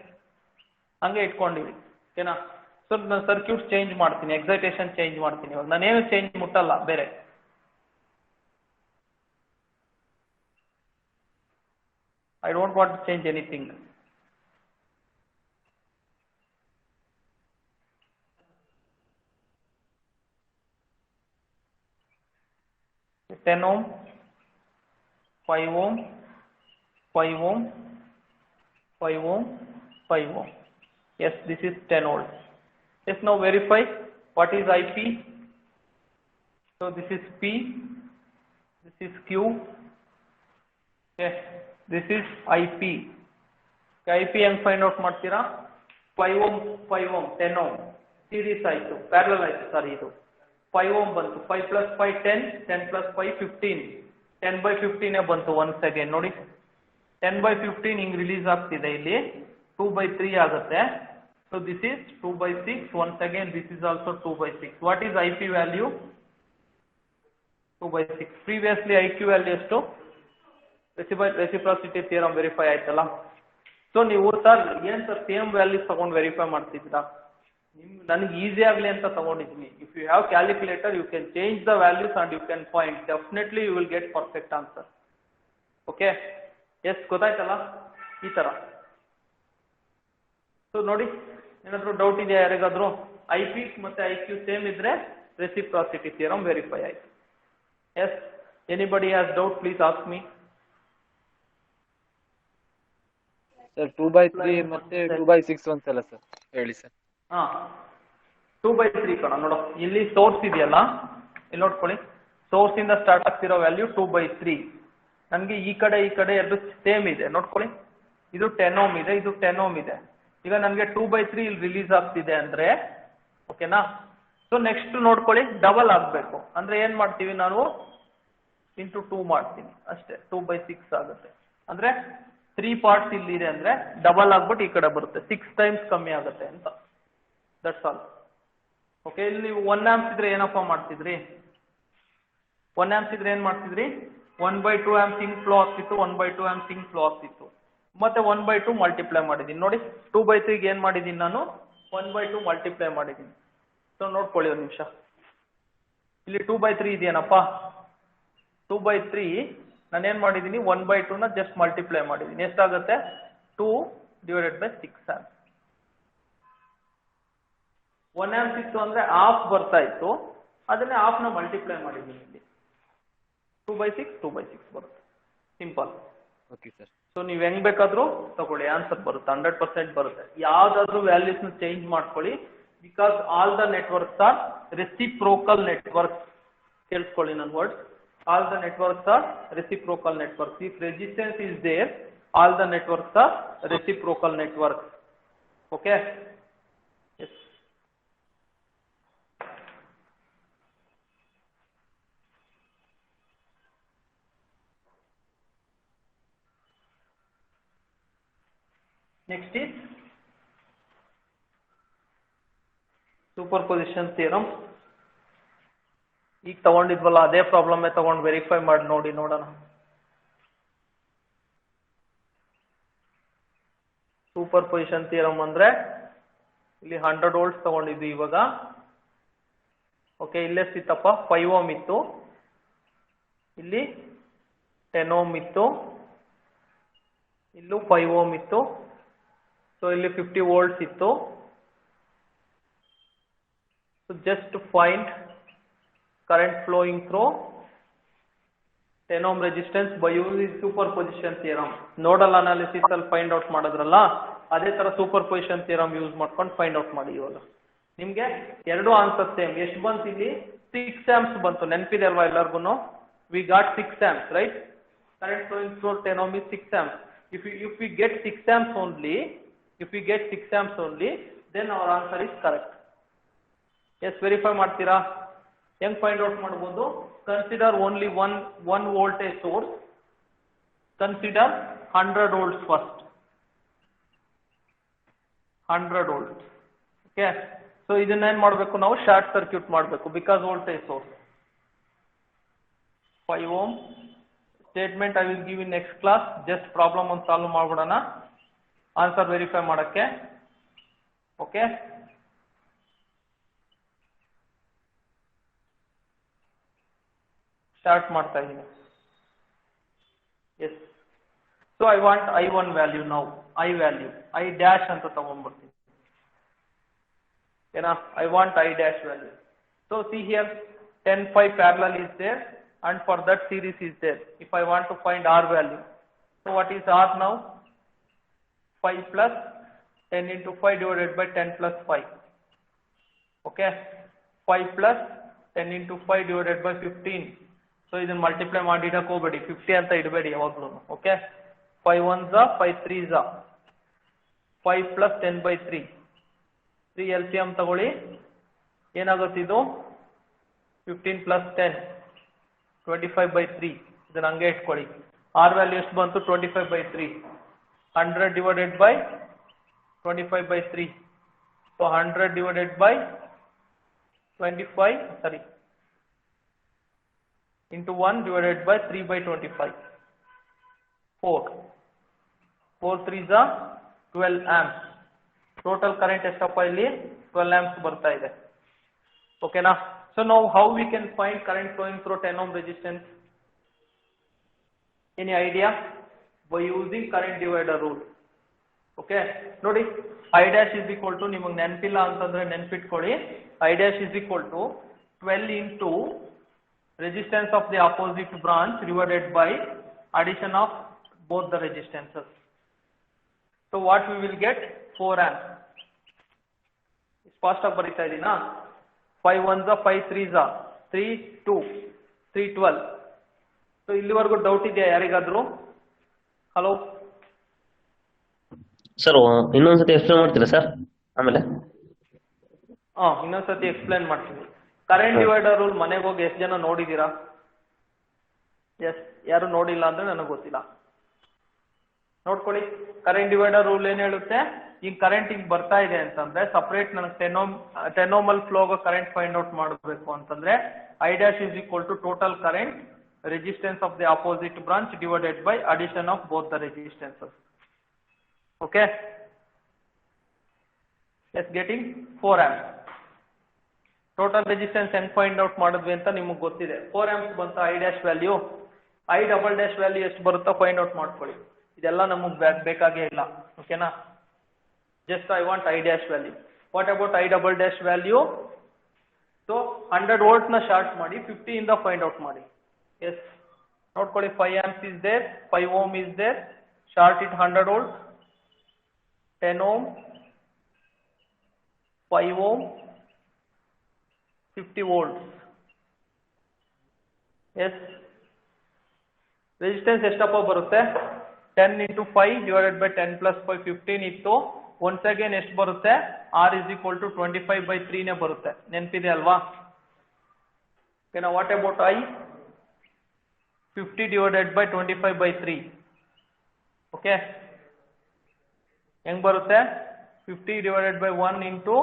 ಹಂಗೆ ಇಟ್ಕೊಂಡಿವಿ. ಓಕೆನಾ? ಸೊ ನಾನು ಸರ್ಕ್ಯೂಟ್ ಚೇಂಜ್ ಮಾಡ್ತೀನಿ, ಎಕ್ಸೈಟೇಷನ್ ಚೇಂಜ್ ಮಾಡ್ತೀನಿ. ಇವಾಗ ನಾನೇನು ಚೇಂಜ್ ಮುಟ್ಟಲ್ಲ ಬೇರೆ. I don't want to change anything. So 10 ohm, 5 ohm, 5 ohm, 5 ohm, 5 ohm. Yes, this is 10 volt. Yes, now verify what is IP. So this is P, this is Q. Yes. This is IP. IP ಹೆಂಗ್ find out ಮಾಡ್ತೀರಾ? 5 ohm 5 ohm 10 ohm series ಆಯ್ತು, parallel ಆಯ್ತು. ಸಾರಿ, ಇದು 5 ohm ಬಂತು. 5 + 5 10, 10 + 5 15, 10/15 ಬಂತು. Once again ನೋಡಿ, 10/15 ಹಿಂಗ್ release ಆಗ್ತಿದೆ. ಇಲ್ಲಿ 2/3 ಆಗುತ್ತೆ. So this is 2/6. Once again this is also 2/6. What is IP value? 2/6. Previously IQ value ಎಷ್ಟು? ರೆಸಿಪ್ರಾಸಿಟಿ ಥಿಯರಮ್ ವೆರಿಫೈ ಆಯ್ತಲ್ಲ. ಸೊ ನೀವು ಸರ್ ಏನ್ ಸರ್ ಸೇಮ್ ವ್ಯಾಲ್ಯೂಸ್ ತಗೊಂಡು ವೆರಿಫೈ ಮಾಡ್ತಿದ್ದೀರಾ? ನನಗೆ ಈಸಿ ಆಗಲಿ ಅಂತ ತಗೊಂಡಿದ್ದೀನಿ. If you have calculator you can change the values and you can find. Definitely you will get perfect answer. Okay, yes ಗೊತ್ತಾಯ್ತಲ್ಲ ಈ ತರ. ಸೊ ನೋಡಿ, ಏನಾದರೂ ಡೌಟ್ ಇದೆಯಾ ಯಾರಿಗಾದ್ರೂ? IP ಮತ್ತೆ IQ ಸೇಮ್ ಇದ್ರೆ ರೆಸಿಪ್ರಾಸಿಟಿ ಥಿಯರಮ್ ವೆರಿಫೈ ಆಯ್ತು. Yes, anybody has doubt please ask me. Sir 2/3 ಮತ್ತೆ 2/6 ಒಂದ್ಸಲ ಸರ್ ಹೇಳಿ ಸರ್. ಹಾ, 2/3 ಕಣ. ನೋಡು, ಇಲ್ಲಿ ಸೋರ್ಸ್ ಇದೆಯಲ್ಲ, ಇಲ್ಲಿ ನೋಡ್ಕೊಳ್ಳಿ. ಸೋರ್ಸ್ ಇಂದ ಸ್ಟಾರ್ಟ್ ಆಗ್ತಿರೋ ವ್ಯಾಲ್ಯೂ 2/3. ನನಗೆ ಈ ಕಡೆ ಎರಡು ಸೇಮ್ ಇದೆ ನೋಡ್ಕೊಳ್ಳಿ. ಇದು 10 ohm ಇದೆ, ಇದು 10 ohm ಇದೆ. ಈಗ ನನಗೆ 2/3 ಇಲ್ಲಿ ರಿಲೀಸ್ ಆಗ್ತಿದೆ ಅಂದ್ರೆ ಓಕೆನಾ? ಸೊ ನೆಕ್ಸ್ಟ್ ನೋಡ್ಕೊಳ್ಳಿ, ಡಬಲ್ ಆಗಬೇಕು ಅಂದ್ರೆ ಏನ್ ಮಾಡ್ತೀವಿ ನಾವು? ಇಂಟು 2 ಮಾಡ್ತೀನಿ ಅಷ್ಟೇ. 2/6 ಆಗುತ್ತೆ. ಅಂದ್ರೆ 3 ಪಾರ್ಟ್ಸ್ ಇಲ್ಲಿ ಇದೆ ಅಂದ್ರೆ ಡಬಲ್ ಆಗ್ಬಿಟ್ಟು ಈ ಕಡೆ ಬರುತ್ತೆ, 6 times ಕಮ್ಮಿ ಆಗುತ್ತೆ ಅಂತ. That's all. ಓಕೆ, ಇಲ್ಲಿ ನೀವು 1 amps ಇದ್ರೆ ಏನಪ್ಪ ಮಾಡ್ತಿದ್ರಿ? 1 amps ಇದ್ರೆ ಏನ್ ಮಾಡ್ತಿದ್ರಿ? 1/2 amps ಹಿಂಗ್ ಫ್ಲೋ ಆಗ್ತಿತ್ತು, 1/2 amps ಹಿಂಗ್ ಫ್ಲೋ ಆಗ್ತಿತ್ತು. ಮತ್ತೆ 1/2 ಮಲ್ಟಿಪ್ಲೈ ಮಾಡಿದೀನಿ ನೋಡಿ. 2/3 ಏನ್ ಮಾಡಿದೀನಿ ನಾನು? 1/2 ಮಲ್ಟಿಪ್ಲೈ ಮಾಡಿದೀನಿ. ಸೊ ನೋಡ್ಕೊಳ್ಳಿ ಒಂದು ನಿಮಿಷ. ಇಲ್ಲಿ 2/3 ಇದೆಯೇನಪ್ಪ? 2/3 ನಾನು ಏನ್ ಮಾಡಿದೀನಿ? 1/2 ನ ಜಸ್ಟ್ ಮಲ್ಟಿಪ್ಲೈ ಮಾಡಿದೀನಿ. ಎಷ್ಟಾಗುತ್ತೆ? 2 / 6 amps. 1 amps ಇತ್ತು ಅಂದ್ರೆ ಹಾಫ್ ಬರ್ತಾ ಇತ್ತು, ಅದನ್ನೇ ಹಾಫ್ ನ ಮಲ್ಟಿಪ್ಲೈ ಮಾಡಿದೀನಿ. ಇಲ್ಲಿ 2/6 ಬರುತ್ತೆ. ಸಿಂಪಲ್. Okay sir. ಸೊ ನೀವು ಹೆಂಗ್ ಬೇಕಾದ್ರೂ ತಗೊಳ್ಳಿ, ಆನ್ಸರ್ ಬರುತ್ತೆ, 100% ಬರುತ್ತೆ. ಯಾವ್ದಾದ್ರು ವ್ಯಾಲ್ಯೂಸ್ ನ ಚೇಂಜ್ ಮಾಡ್ಕೊಳ್ಳಿ, because all the networks are reciprocal networks. ಕೇಳಿಸ್ಕೊಳ್ಳಿ ನನ್ನ words, all the networks are reciprocal networks. If resistance is there, all the networks are reciprocal networks. Okay, yes. Next is superposition theorem. ಈಗ ತಗೊಂಡಿದ್ವಲ್ಲ ಅದೇ problem ತಗೊಂಡು verify ಮಾಡಿ ನೋಡಿ ನೋಡೋಣ. Super position theorem ಅಂದ್ರೆ ಇಲ್ಲಿ 100 ವೋಲ್ಟ್ಸ್ ತಗೊಂಡಿದ್ವಿ ಇವಾಗ. ಓಕೆ, ಇಲ್ಲೆಷ್ಟಿತ್ತಪ್ಪ? 5 ಓಮ್ ಇತ್ತು, ಇಲ್ಲಿ 10 ಓಮ್ ಇತ್ತು, ಇಲ್ಲೂ 5 ಓಮ್ ಇತ್ತು. ಸೊ ಇಲ್ಲಿ 50 ವೋಲ್ಟ್ಸ್ ಇತ್ತು. So just find current flowing through 10 ohm resistance by using superposition theorem. Nodal analysis ಅಲ್ಲಿ ಫೈಂಡ್ ಔಟ್ ಮಾಡೋದ್ರಲ್ಲ, ಅದೇ ತರ ಸೂಪರ್ ಪೊಸಿಷನ್ ಥಿಯರಮ್ ಯೂಸ್ ಮಾಡ್ಕೊಂಡು ಫೈಂಡ್ ಔಟ್ ಮಾಡಿ. ಇವಾಗ ನಿಮ್ಗೆ ಎರಡು ಆನ್ಸರ್ ಸೇಮ್. ಎಷ್ಟು ಬಂತು ಇಲ್ಲಿ? 6 ಆಂಪ್ಸ್ ಬಂತು. ನೆನಪಿದೆ ಅಲ್ವಾ ಎಲ್ಲರಿಗೂ? We got 6 amps, right? Current flowing through 10 ohm is 6 amps. If we get 6 amps only, then our answer is correct. Yes, verify ಮಾಡ್ತೀರಾ? ಹೆಂಗ್ ಫೈಂಡ್ ಔಟ್ ಮಾಡಬಹುದು? Consider only one voltage source. Consider 100 volts first. 100 volts. Okay. So ಇದನ್ನ ಏನ್ ಮಾಡಬೇಕು ನಾವು? Short circuit ಮಾಡಬೇಕು, because voltage source. 5 ohm statement I will give in next class. Just problem ಒಂದು solve ಮಾಡ್ಬಿಡೋಣ ಆನ್ಸರ್ ವೆರಿಫೈ ಮಾಡಕ್ಕೆ. Okay, start ಮಾಡ್ತಾ ಇದ್ದೀನಿ. Yes. So I want I1 value. ನಾವು I ವ್ಯಾಲ್ಯೂ I ಡ್ಯಾಶ್ ಅಂತ ತಗೊಂಡ್ಬರ್ತೀನಿ. ಏನ? I want I dash value. So see here, 10-5 parallel is there, and for that series is there. If I want to find R value, so what is R now? 5 plus 10 into 5 divided by 10 plus 5. Okay, 5 plus 10 into 5 divided by 15. So ಇದನ್ನ multiply ಮಾಡಿ ಇಡಕ್ಕೆ ಹೋಗಬೇಡಿ, 50 ಅಂತ ಇಡಬೇಡಿ ಯಾವಾಗ್ಲೂ. Okay, 5 ones are 5 threes are 5 plus 10 by 3. 3 LCM ತಗೊಳ್ಳಿ, ಏನಾಗುತ್ತೆ ಇದು? 15 plus 10 25 by 3. ಇದನ್ನ ಹಂಗೆ ಇಟ್ಕೊಳ್ಳಿ. R ವ್ಯಾಲ್ಯೂ ಎಷ್ಟು ಬಂತು? 25 by 3. 100 divided by 25 by 3. So 100 divided by 25, sorry, into 1 divided by 3 by 25. 4 3s are 12 amps. Total current ಎಷ್ಟಪ್ಪ ಇಲ್ಲಿ? 12 amps ಬರ್ತಾ ಇದೆ. ಓಕೆನಾ? So now how we can find current flowing through 10 ohm resistance? Any idea? By using current divider rule. Okay, ನೋಡಿ, I dash is equal to, ನಿಮಗೆ ನೆನಪಿಲ್ಲ ಅಂತಂದ್ರೆ ನೆನಪಿಟ್ಕೊಳ್ಳಿ, I dash is equal to 12 into resistance of the opposite branch divided by addition of both the resistances. So what we will get? 4 amps. Fast ಆಗಿ ಬರೀತಾ ಇದೀನಾ? 5 ones are 5 threes are 3 2 3 12. So ಇಲ್ಲಿವರೆಗೂ doubt ಇದೆಯಾ ಯಾರಿಗಾದ್ರೂ? Hello sir, ಇನ್ನೊಂದ್ಸತಿ explain ಮಾಡ್ತೀರಾ sir? ಆಮೇಲೆ ಇನ್ನೊಂದ್ಸತಿ explain ಮಾಡ್ತೀನಿ. ಕರೆಂಟ್ ಡಿವೈಡರ್ ರೂಲ್ ಮನೆಗೆ ಹೋಗಿ ಎಷ್ಟು ಜನ ನೋಡಿದೀರಾ? ಎಸ್, ಯಾರು ನೋಡಿಲ್ಲ ಅಂದ್ರೆ ನನಗೆ ಗೊತ್ತಿಲ್ಲ. ನೋಡ್ಕೊಳ್ಳಿ, ಕರೆಂಟ್ ಡಿವೈಡರ್ ರೂಲ್ ಏನ್ ಹೇಳುತ್ತೆ? ಈಗ ಕರೆಂಟ್ ಹಿಂಗ್ ಬರ್ತಾ ಇದೆ ಅಂತಂದ್ರೆ ಸಪರೇಟ್ ನನಗೆ 10 ohm ಅಲ್ಲಿ ಫ್ಲೋ ಆಗೋ ಕರೆಂಟ್ ಫೈಂಡ್ ಔಟ್ ಮಾಡಬೇಕು ಅಂತಂದ್ರೆ I dash is equal to total current resistance of the opposite branch divided by addition of both the resistances. Okay, yes, getting 4 amps. Total resistance ಹೆಂಗ್ find out ಮಾಡಿದ್ವಿ ಅಂತ ನಿಮಗೆ ಗೊತ್ತಿದೆ. 4 amps ಬಂತ I dash value. I double dash value ಎಷ್ಟು ಬರುತ್ತೋ find out ಮಾಡ್ಕೊಳ್ಳಿ. ಇದೆಲ್ಲ ನಮಗೆ ಬೇಕಾಗೇ ಇಲ್ಲ. ಓಕೆನಾ? Just I want I dash value. What about I double dash value? So 100 volts na short ಮಾಡಿ 50 ಇಂದ ಫೈಂಡ್ ಔಟ್ ಮಾಡಿ. Yes, ನೋಡ್ಕೊಳ್ಳಿ 5 amps is there, 5 ohm is there, short it 100 volts, 10 ohm, 5 ohm, 50 volts. Yes, resistance ಎಷ್ಟಪ್ಪ ಬರುತ್ತೆ? 10 into 5 divided by 10 plus 5 15 ಇತ್ತು. once again ಎಷ್ಟು ಬರುತ್ತೆ? R is equal to 25/3 ನೇ ಬರುತ್ತೆ. ನೆನಪಿದೆ ಅಲ್ವಾ? Okay, now what about I? 50 divided by 25/3. Okay, ಹೆಂಗ್ ಬರುತ್ತೆ? 50 divided by 1 into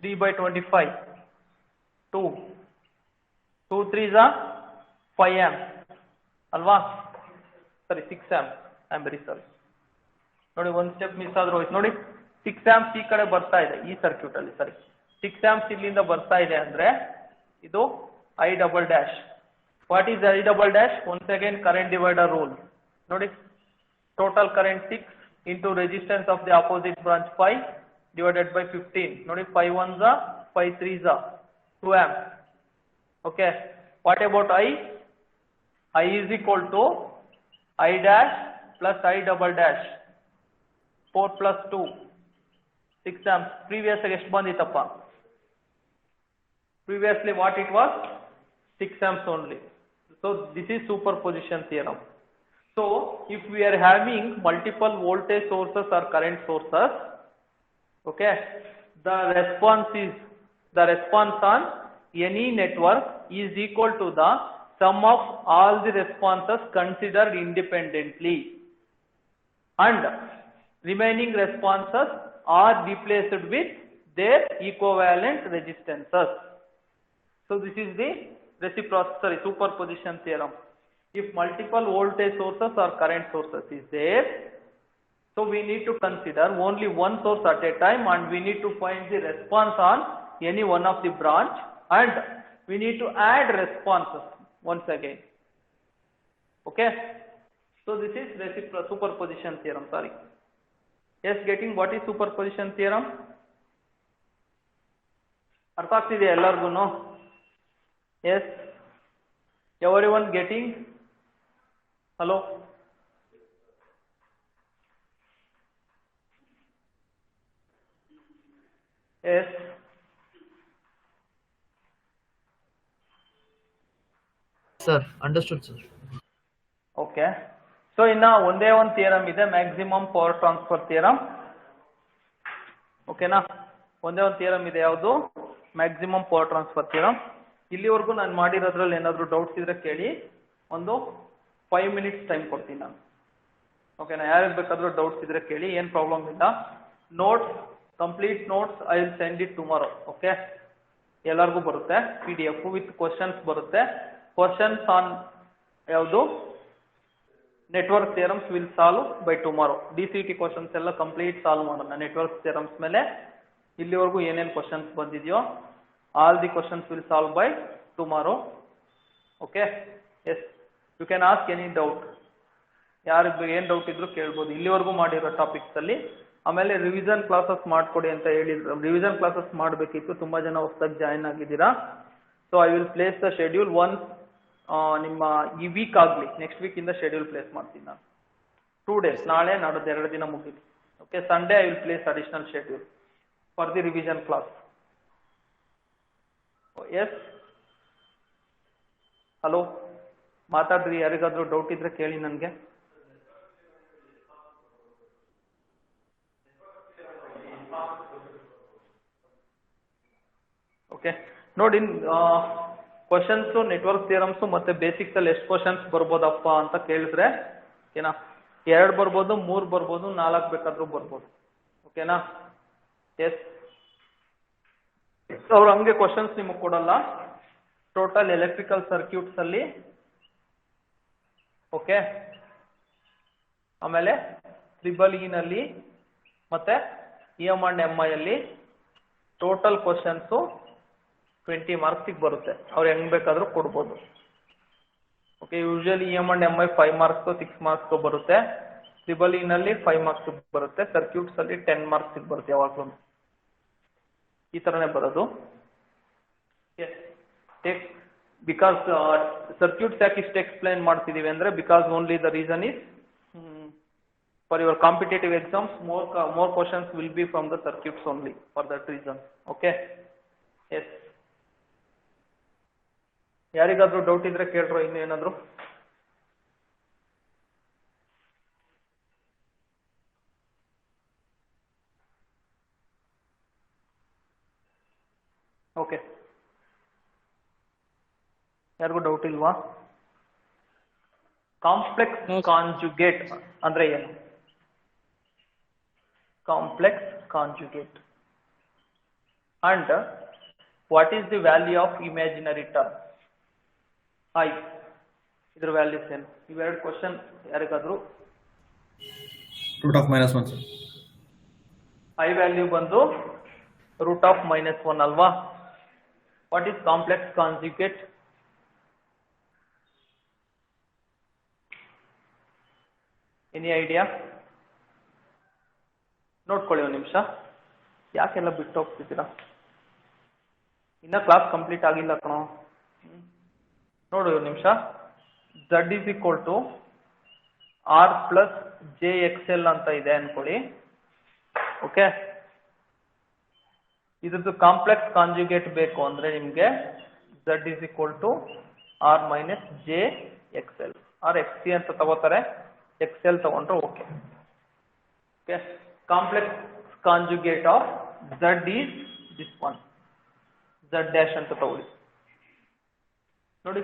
3/25. 2 3s are 5 amps ಅಲ್ವಾ? ಸರಿ 6 amps. I am very sorry. ನೋಡಿ ಒಂದು ಸ್ಟೆಪ್ ಮಿಸ್ ಆದ್ರೂ ಹೋಯ್ತು. ನೋಡಿ 6 amps ಈ ಕಡೆ ಬರ್ತಾ ಇದೆ ಈ ಸರ್ಕ್ಯೂಟ್ ಅಲ್ಲಿ. ಸರಿ 6 amps ಇಲ್ಲಿಂದ ಬರ್ತಾ ಇದೆ ಅಂದ್ರೆ ಇದು I double dash. What is I double dash? Once again current divider rule. ನೋಡಿ total current 6 into resistance of the opposite branch 5 divided by 15. ನೋಡಿ 5 ones are 5 threes are 2 amps. Okay, what about I? I is equal to I dash plus I double dash. 4 plus 2 6 amps. Previous ಎಷ್ಟು ಬಂದಿತ್ತಪ್ಪ? Previously what it was? 6 amps only. So this is superposition theorem. So if we are having multiple voltage sources or current sources, okay, the response on any network is equal to the sum of all the responses considered independently, and remaining responses are replaced with their equivalent resistances. So this is the superposition theorem. If multiple voltage sources or current sources is there, so we need to consider only one source at a time, and we need to find the response on any one of the branch, and we need to add responses once again. Okay, so this is superposition theorem. Sorry. Yes, getting what is superposition theorem? ಅರ್ಥ ಆಗ್ತಿದೆಯಾ ಎಲ್ಲರಿಗೂ? Yes, everyone getting? Hello? Yes. Sir, understood, sir. Okay. So ಇನ್ನ ಒಂದೇ ಒಂದು theorem ಇದೆ, maximum power transfer theorem. ಓಕೆನಾ? ಒಂದೇ ಒಂದು theorem ಇದೆ, ಯಾವುದು? Maximum power transfer theorem. ಇಲ್ಲಿವರೆಗೂ ನಾನು ಮಾಡಿರೋದ್ರಲ್ಲಿ ಏನಾದರೂ ಡೌಟ್ಸ್ ಇದ್ರೆ ಕೇಳಿ. ಒಂದು 5 minutes ಟೈಮ್ ಕೊಡ್ತೀನಿ ನಾನು. ಓಕೆನಾ? ಯಾರಿಗೆ ಬೇಕಾದರೂ ಡೌಟ್ಸ್ ಇದ್ರೆ ಕೇಳಿ, ಏನು ಪ್ರಾಬ್ಲಮ್ ಇಲ್ಲ. Notes, complete notes I will send it tomorrow. Okay, ಎಲ್ಲರಿಗೂ ಬರುತ್ತೆ PDF ವಿತ್ ಕ್ವಶನ್ಸ್ ಬರುತ್ತೆ. ಕ್ವಶನ್ಸ್ ಆನ್ ಯಾವುದು? Network theorems will solve by tomorrow. DCT questions ಎಲ್ಲ ಕಂಪ್ಲೀಟ್ ಸಾಲ್ವ್ ಮಾಡೋಣ ನೆಟ್ವರ್ಕ್ ಥಿಯರಮ್ಸ್ ಮೇಲೆ. ಇಲ್ಲಿವರೆಗೂ ಏನೇನು questions ಬಂದಿದೆಯೋ all the questions will solve by tomorrow. Okay, yes, you can ask any doubt. ಯಾರಿಗೆ ಏನು doubt ಇದ್ರು ಕೇಳ್ಬೋದು ಇಲ್ಲಿವರೆಗೂ ಮಾಡಿರೋ ಟಾಪಿಕ್ಸ್ ಅಲ್ಲಿ. ಆಮೇಲೆ ರಿವಿಷನ್ ಕ್ಲಾಸಸ್ ಮಾಡ್ಕೊಡಿ ಅಂತ ಹೇಳಿದ್ರು. ರಿವಿಷನ್ ಕ್ಲಾಸಸ್ ಮಾಡಬೇಕಿತ್ತು, ತುಂಬಾ ಜನ ಹೊಸದಾಗಿ ಜಾಯಿನ್ ಆಗಿದ್ದೀರಾ. So I will place the schedule once ನಿಮ್ಮ ಈ ವೀಕ್ ಆಗಲಿ, ನೆಕ್ಸ್ಟ್ ವೀಕ್ ಇಂದ ಶೆಡ್ಯೂಲ್ ಪ್ಲೇಸ್ ಮಾಡ್ತೀನಿ ನಾನು. 2 days, ನಾಳೆ ನಾಡೋದು 2 ದಿನ ಮುಗಿತು. ಓಕೆ, Sunday I will place additional schedule for the revision class. Yes, hello, ಮಾತಾಡ್ರಿ. ಯಾರಿಗಾದ್ರೂ ಡೌಟ್ ಇದ್ರೆ ಕೇಳಿ ನನಗೆ. ಓಕೆ, ನೋಡಿ ಕ್ವಶನ್ಸು, ನೆಟ್ವರ್ಕ್ ಥಿಯರಮ್ಸು ಮತ್ತೆ ಬೇಸಿಕ್ಸ್ ಅಲ್ಲಿ ಎಷ್ಟು ಕ್ವಶನ್ಸ್ ಬರ್ಬೋದಪ್ಪ ಅಂತ ಕೇಳಿದ್ರೆ, ಓಕೆನಾ, 2 ಬರ್ಬೋದು, 3 ಬರ್ಬೋದು, 4 ಬೇಕಾದ್ರೂ ಬರ್ಬೋದು. ಓಕೆನಾ? ಎಸ್, ಅವ್ರು ಹಂಗೆ ಕ್ವಶನ್ಸ್ ನಿಮಗೆ ಕೊಡಲ್ಲ. ಟೋಟಲ್ ಎಲೆಕ್ಟ್ರಿಕಲ್ ಸರ್ಕ್ಯೂಟ್ಸ್ ಅಲ್ಲಿ, ಓಕೆ, ಆಮೇಲೆ EEE ನಲ್ಲಿ ಮತ್ತೆ EM and MI ಅಲ್ಲಿ ಟೋಟಲ್ ಕ್ವಶನ್ಸು 20 ಮಾರ್ಕ್ಸಿಗೆ ಬರುತ್ತೆ. ಅವ್ರು ಹೆಂಗ್ ಬೇಕಾದ್ರೂ ಕೊಡ್ಬೋದು. Okay, usually EM and MI 5 marks 6 marks ಬರುತ್ತೆ. EEE ನಲ್ಲಿ 5 marks ಬರುತ್ತೆ. ಸರ್ಕ್ಯೂಟ್ಸ್ ಅಲ್ಲಿ 10 marks ಬರುತ್ತೆ. ಯಾವಾಗಲೂ ಈ ತರನೇ ಬರೋದು. ಟೇಕ್ because circuits ಯಾಕೆ ಇಷ್ಟು ಎಕ್ಸ್ಪ್ಲೈನ್ ಮಾಡ್ತಿದೀವಿ ಅಂದ್ರೆ because only the reason is for your competitive exams more questions will be from the circuits only for that reason. Okay, yes, ಯಾರಿಗಾದ್ರೂ ಡೌಟ್ ಇದ್ರೆ ಕೇಳ್ರೋ ಇನ್ನು ಏನಾದ್ರು. ಓಕೆ, ಯಾರಿಗೂ ಡೌಟ್ ಇಲ್ವಾ? ಕಾಂಪ್ಲೆಕ್ಸ್ ಕಾಂಜುಗೇಟ್ ಅಂದ್ರೆ ಏನು? Complex conjugate and what is the value of imaginary term? I, ಇದ್ರ values ಏನು? ಇವೆರಡು ಕ್ವಶನ್ ಯಾರಿಗಾದ್ರು. Root of -1 sir. I value ಬಂದು ರೂಟ್ ಆಫ್ -1 ಅಲ್ವಾ? What is complex conjugate? Any idea? ನೋಡ್ಕೊಳ್ಳಿ ಒಂದು ನಿಮಿಷ, ಯಾಕೆಲ್ಲ ಬಿಟ್ಟು ಹೋಗ್ತಿದ್ದೀರಾ? ಇನ್ನ ಕ್ಲಾಸ್ ಕಂಪ್ಲೀಟ್ ಆಗಿಲ್ಲ ಕಣೋ. ನೋಡು ಒಂದು ನಿಮಿಷ. Z is equal to R plus JXL ಅಂತ ಇದೆ ಅನ್ಕೊಳ್ಳಿ. ಓಕೆ, ಇದ್ರದ್ದು ಕಾಂಪ್ಲೆಕ್ಸ್ ಕಾಂಜುಗೇಟ್ ಬೇಕು ಅಂದ್ರೆ ನಿಮ್ಗೆ Z is equal to R minus JXL or XC ಅಂತ ತಗೋತಾರೆ, XL ತಗೊಂಡ್ರೆ okay. Okay, complex conjugate of Z is this one, Z dash ಅಂತ ತಗೊಳ್ಳಿ. ನೋಡಿ,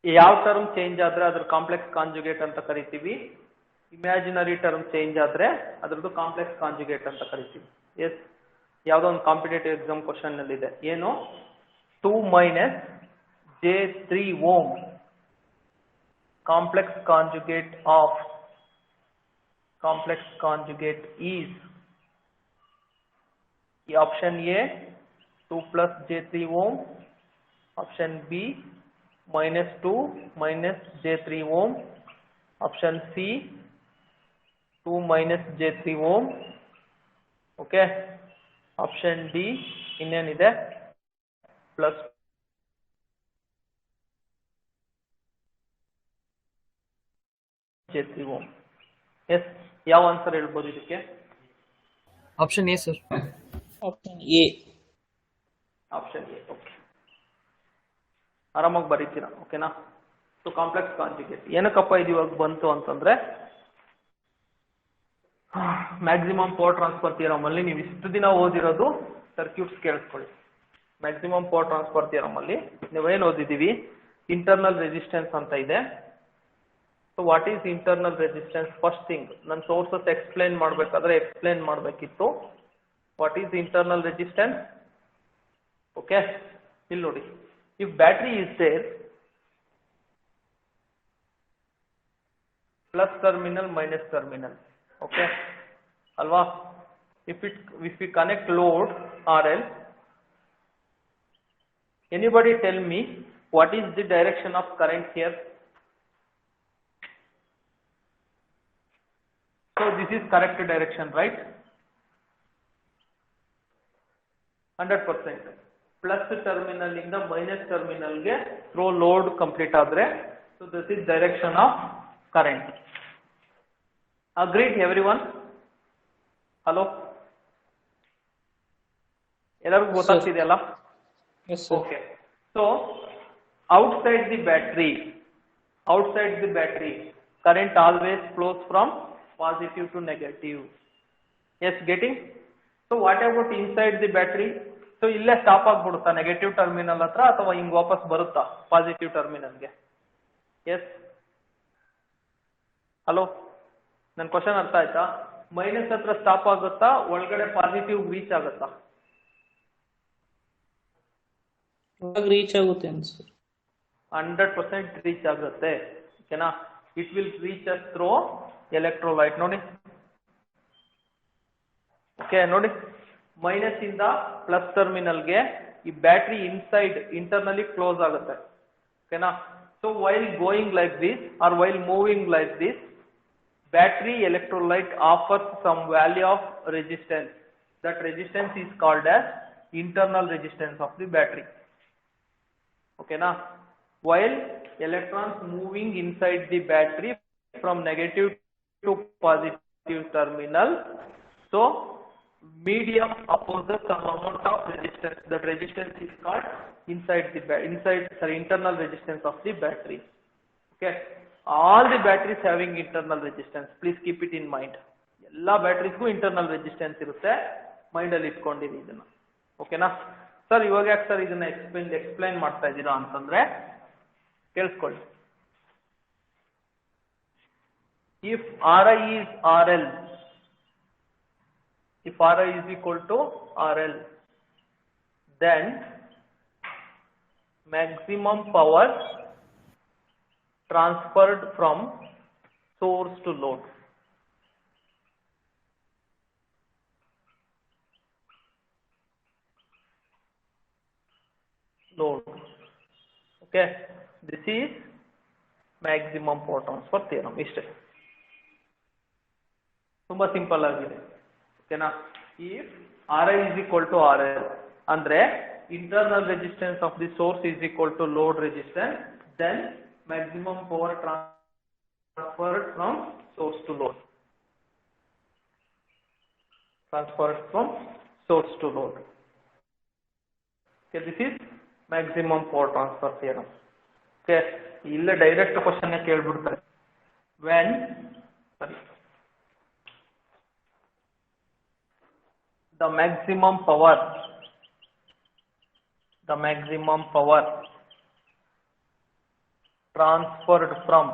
ಯಾವ ಟರ್ಮ್ ಚೇಂಜ್ ಆದ್ರೆ ಅದ್ರ ಕಾಂಪ್ಲೆಕ್ಸ್ ಕಾಂಜುಗೇಟ್ ಅಂತ ಕರಿತೀವಿ, ಇಮ್ಯಾಜಿನರಿ ಟರ್ಮ್ ಚೇಂಜ್ ಆದ್ರೆ ಅದ್ರದ್ದು ಕಾಂಪ್ಲೆಕ್ಸ್ ಕಾಂಜುಗೇಟ್ ಅಂತ ಕರಿತೀವಿ. ಎಸ್, ಯಾವುದೋ ಒಂದು ಕಾಂಪಿಟೇಟಿವ್ ಎಕ್ಸಾಮ್ ಕ್ವಶನ್ ನಲ್ಲಿ ಇದೆ, ಏನು 2 minus J3 ohm complex conjugate is option A 2 plus J3 ohm, option B -2 minus J3 ohm, option C 2 minus J3 ohm. Okay, option D ಇನ್ನೇನಿದೆ ಪ್ಲಸ್ J3 ohm. ಎಸ್, ಯಾವ answer ಹೇಳ್ಬೋದು ಇದಕ್ಕೆ? Option A sir. Option A. Option A. Okay, ಆರಾಮಾಗಿ ಬರೀತೀರಾ? ಓಕೆನಾ? So complex conjugate ಏನಕ್ಕಪ್ಪ ಇದು ಇವಾಗ ಬಂತು ಅಂತಂದ್ರೆ, ಮ್ಯಾಕ್ಸಿಮಮ್ ಪವರ್ ಟ್ರಾನ್ಸ್ಫರ್ ಥಿಯರಮ್ ಅಲ್ಲಿ ನೀವು ಇಷ್ಟು ದಿನ ಓದಿರೋದು ಸರ್ಕ್ಯೂಟ್ಸ್ ಕೇಳಿಸ್ಕೊಳ್ಳಿ. ಮ್ಯಾಕ್ಸಿಮಮ್ ಪವರ್ ಟ್ರಾನ್ಸ್ಫರ್ ಥಿಯರಮ್ ಅಲ್ಲಿ ನೀವೇನು ಓದಿದೀವಿ, ಇಂಟರ್ನಲ್ ರೆಸಿಸ್ಟೆನ್ಸ್ ಅಂತ ಇದೆ. So what is internal resistance? First thing ನನ್ನ ಸೋರ್ಸಸ್ ಎಕ್ಸ್ಪ್ಲೈನ್ ಮಾಡಬೇಕಾದ್ರೆ ಎಕ್ಸ್ಪ್ಲೈನ್ ಮಾಡಬೇಕಿತ್ತು what is internal resistance. Okay, ಇಲ್ಲಿ ನೋಡಿ, if battery is there, plus terminal minus terminal. Okay, alwa, if we connect load RL, anybody tell me what is the direction of current here? So this is correct direction, right? 100%. Plus terminal inda minus terminal ge throw load complete adre, so this is direction of current. Agreed everyone? Hello? ಎಲ್ಲರಿಗೂ ಗೊತ್ತಾಗ್ತಿದೆಯಲ್ಲ? Okay, so outside the battery current always flows from positive to negative. Yes, getting? So what about inside the battery? So ಇಲ್ಲೇ stop ಆಗ್ಬಿಡುತ್ತಾ negative terminal ಹತ್ರ, ಅಥವಾ ಹಿಂಗ್ ವಾಪಸ್ ಬರುತ್ತಾ positive ಟರ್ಮಿನಲ್ಗೆ? S, hello, ನನ್ನ ಕ್ವಶನ್ ಅರ್ಥ ಆಯ್ತಾ? ಮೈನಸ್ ಹತ್ರ ಸ್ಟಾಪ್ ಆಗುತ್ತಾ, ಒಳಗಡೆ ಪಾಸಿಟಿವ್ ರೀಚ್ ಆಗುತ್ತಾ? ರೀಚ್ ಆಗುತ್ತೆ ಅನ್ಸುತ್ತೆ. 100% ರೀಚ್ ಆಗುತ್ತೆ. ಓಕೆನಾ? It will reach us through electrolyte. ನೋಡಿ, ಓಕೆ, ನೋಡಿ, ಮೈನಸ್ ಇಂದ ಪ್ಲಸ್ ಟರ್ಮಿನಲ್ಗೆ ಈ ಬ್ಯಾಟ್ರಿ ಇನ್ಸೈಡ್ ಇಂಟರ್ನಲಿ ಕ್ಲೋಸ್ ಆಗುತ್ತೆ. ಓಕೆನಾ? So while going like this or while moving like this, battery electrolyte offers some value of resistance. That resistance is called as internal resistance of the battery. ಓಕೆನಾ. while electrons moving inside the battery from negative to positive terminal, so medium opposes some amount of resistance. That resistance is called internal resistance of the battery. Okay, all the batteries having internal resistance, please keep it in mind. ಎಲ್ಲ ಬ್ಯಾಟ್ರೀಸ್ಗೂ internal resistance ಇರುತ್ತೆ, ಮೈಂಡಲ್ಲಿ ಇಟ್ಕೊಂಡಿರಿ ಇದನ್ನ. ಓಕೆನಾ sir. ಇವಾಗ ಯಾಕೆ sir ಇದನ್ನ explain ಮಾಡ್ತಾ ಇದ್ದೀರಾ ಅಂತಂದ್ರೆ ಕೇಳಿಸ್ಕೊಳ್ಳಿ. If RI is RL, if RI is equal to RL, then maximum power transferred from source to load. Okay, this is maximum power transfer theorem. ಇಷ್ಟೇ, ತುಂಬಾ ಸಿಂಪಲ್ ಆಗಿದೆ. ಓಕೆನಾ. if RI is equal to RL ಅಂದ್ರೆ internal resistance of the source is equal to load resistance, then maximum power transferred from source to load. Transferred from source to load. Okay, this is maximum power transfer theorem. Okay, ಇಲ್ಲ direct question ಕೇಳ್ಬಿಡ್ತಾರೆ. when the maximum power transferred from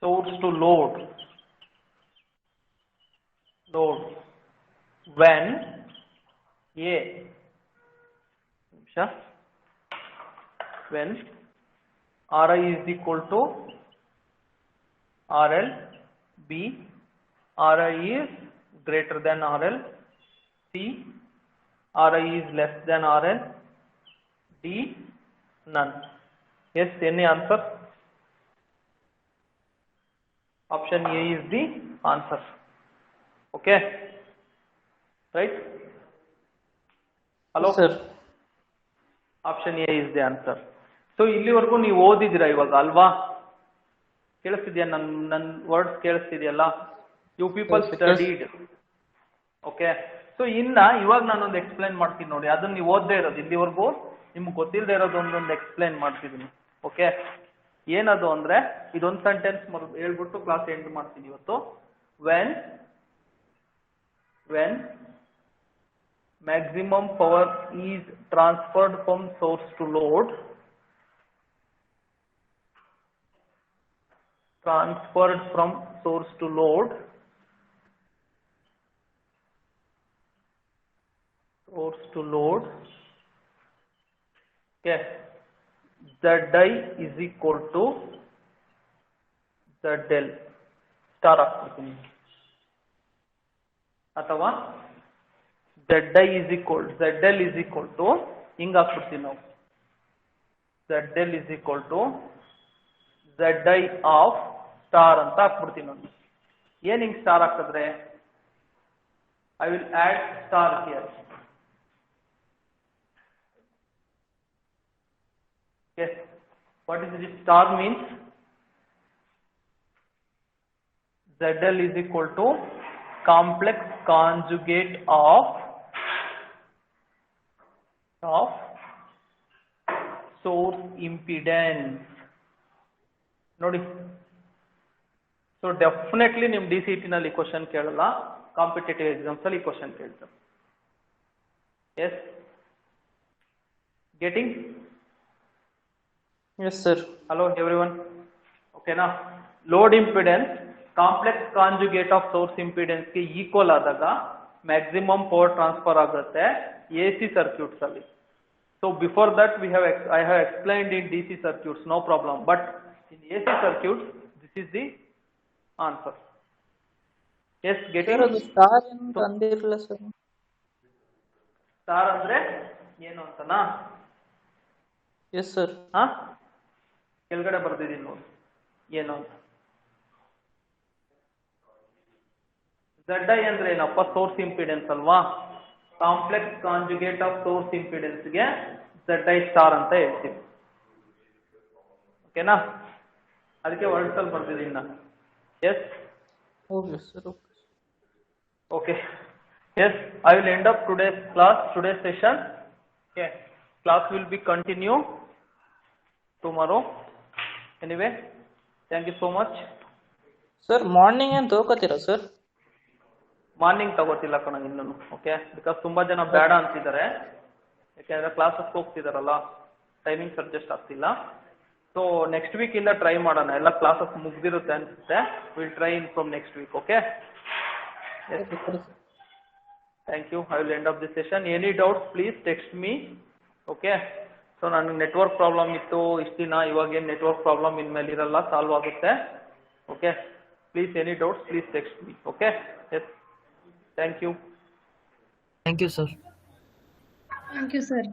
source to load when when RI is equal to RL, B RI is greater than RL, C RI is less than RL, D none. Yes, any answer? Option A is the answer. Okay, right? Hello sir. Option A is the answer. So ಇಲ್ಲಿವರೆಗೂ ನೀವು ಓದಿದಿರಾ ಇವಾಗ ಅಲ್ವಾ? ಕೇಳಿಸ್ತಿದ್ಯಾ? ನನ್ನ words ಕೇಳಿಸ್ತಿದೆಯಲ್ಲ? You people studied. Okay, so ಇವಾಗ ನಾನೊಂದು ಎಕ್ಸ್ಪ್ಲೈನ್ ಮಾಡ್ತೀನಿ ನೋಡಿ. ಅದನ್ನ ನೀವು ಓದದೇ ಇರೋದು, ಇಲ್ಲಿವರೆಗೂ ನಿಮ್ಗೆ ಗೊತ್ತಿಲ್ಲದೆ ಇರೋದು ಒಂದೊಂದು ಎಕ್ಸ್ಪ್ಲೈನ್ ಮಾಡ್ತಿದ್ದೀನಿ. ಓಕೆ, ಏನದು ಅಂದ್ರೆ ಇದೊಂದು ಸೆಂಟೆನ್ಸ್ ಹೇಳ್ಬಿಟ್ಟು ಕ್ಲಾಸ್ ಎಂಡ್ ಮಾಡ್ತೀನಿ ಇವತ್ತು. When maximum power is transferred from source to load, okay, Zi is equal to ZL star ಹಾಕ್ಬಿಡ್ತೀನಿ, ಅಥವಾ ZL is equal to ಹಿಂಗ್ ಹಾಕ್ಬಿಡ್ತೀವಿ ನಾವು. ZL is equal to Zi of star ಅಂತ ಹಾಕ್ಬಿಡ್ತೀವಿ ನಾವು. ಏನ್ ಹಿಂಗ್ ಸ್ಟಾರ್ ಹಾಕಿದ್ರೆ, I will add star here. Yes, what is this star means? ZL is equal to complex conjugate of source impedance. ನೋಡಿ, so definitely ನಿಮ್ DCT ನಲ್ಲಿ question ಕೇಳಲ್ಲ, ಕಾಂಪಿಟೇಟಿವ್ ಎಕ್ಸಾಮ್ಸ್ ಅಲ್ಲಿ ಕ್ವಶನ್ ಕೇಳ್ತಾರೆ. Yes, getting? Yes sir. Hello everyone. ಓಕೆನಾ. Load impedance complex conjugate of source impedance ಗೆ equal ಆದಾಗ maximum power transfer ಆಗುತ್ತೆ AC ಸರ್ಕ್ಯೂಟ್ಸ್ ಅಲ್ಲಿ. So before that I have explained in DC circuits, no problem, but in AC circuits this is the answer. Yes, getting? Sir, ಅದು star ಅಂತ ಅಂದಿರಲ್ಲ sir. Star ಅಂದ್ರೆ ಏನು ಅಂತನಾ? Yes sir. ಹಾ, ಕೆಳಗಡೆ ಬರ್ದಿದ್ದೀನಿ ನೋಡಿ ಏನು ಅಂತ. ZI ಅಂದ್ರೆ ಏನಪ್ಪ? ಸೋರ್ಸ್ ಇಂಪಿಡೆನ್ಸ್ ಅಲ್ವಾ? ಕಾಂಪ್ಲೆಕ್ಸ್ ಕಾಂಜುಗೇಟ್ ಆಫ್ ಸೋರ್ಸ್ ಇಂಪಿಡೆನ್ಸ್ಗೆ ZI ಸ್ಟಾರ್ ಅಂತ ಹೇಳ್ತೀವಿ. ಓಕೆನಾ? ಅದಕ್ಕೆ ವರ್ಡ್ಸಲ್ಲಿ ಬರ್ತಿದ್ದೀನಿ ನಾನು. Yes okay sir. okay, yes, I will end up today's class, today's session. Okay, class will be continue tomorrow. Anyway, thank you so much. Sir morning ಏನು ತಗೋತೀರಾ sir? Morning ತಗೋತಿಲ್ಲ ಕಣ ಇನ್ನೂ. ಓಕೆ, ಬಿಕಾಸ್ ತುಂಬಾ ಜನ ಬೇಡ ಅಂತಿದ್ದಾರೆ, ಯಾಕೆಂದ್ರೆ ಕ್ಲಾಸಸ್ ಹೋಗ್ತಿದಾರಲ್ಲ, timings adjust ಆಗ್ತಿಲ್ಲ. ಸೊ ನೆಕ್ಸ್ಟ್ ವೀಕ್ ಇಂದ ಟ್ರೈ ಮಾಡೋಣ, ಎಲ್ಲ ಕ್ಲಾಸಸ್ ಮುಗ್ದಿರುತ್ತೆ ಅನ್ಸುತ್ತೆ. Will try in from next week. Okay, thank you. I will end of this session. Any doubts please text me. Okay, so ನನಗೆ ನೆಟ್ವರ್ಕ್ ಪ್ರಾಬ್ಲಮ್ ಇತ್ತು ಇಷ್ಟು ದಿನ, ಇವಾಗೇನು ನೆಟ್ವರ್ಕ್ ಪ್ರಾಬ್ಲಮ್ ಇನ್ಮೇಲೆ ಇರಲ್ಲ, ಸಾಲ್ವ್ ಆಗುತ್ತೆ. Okay, please any doubts please text me. Okay, yes, thank you. Thank you sir. Thank you, sir.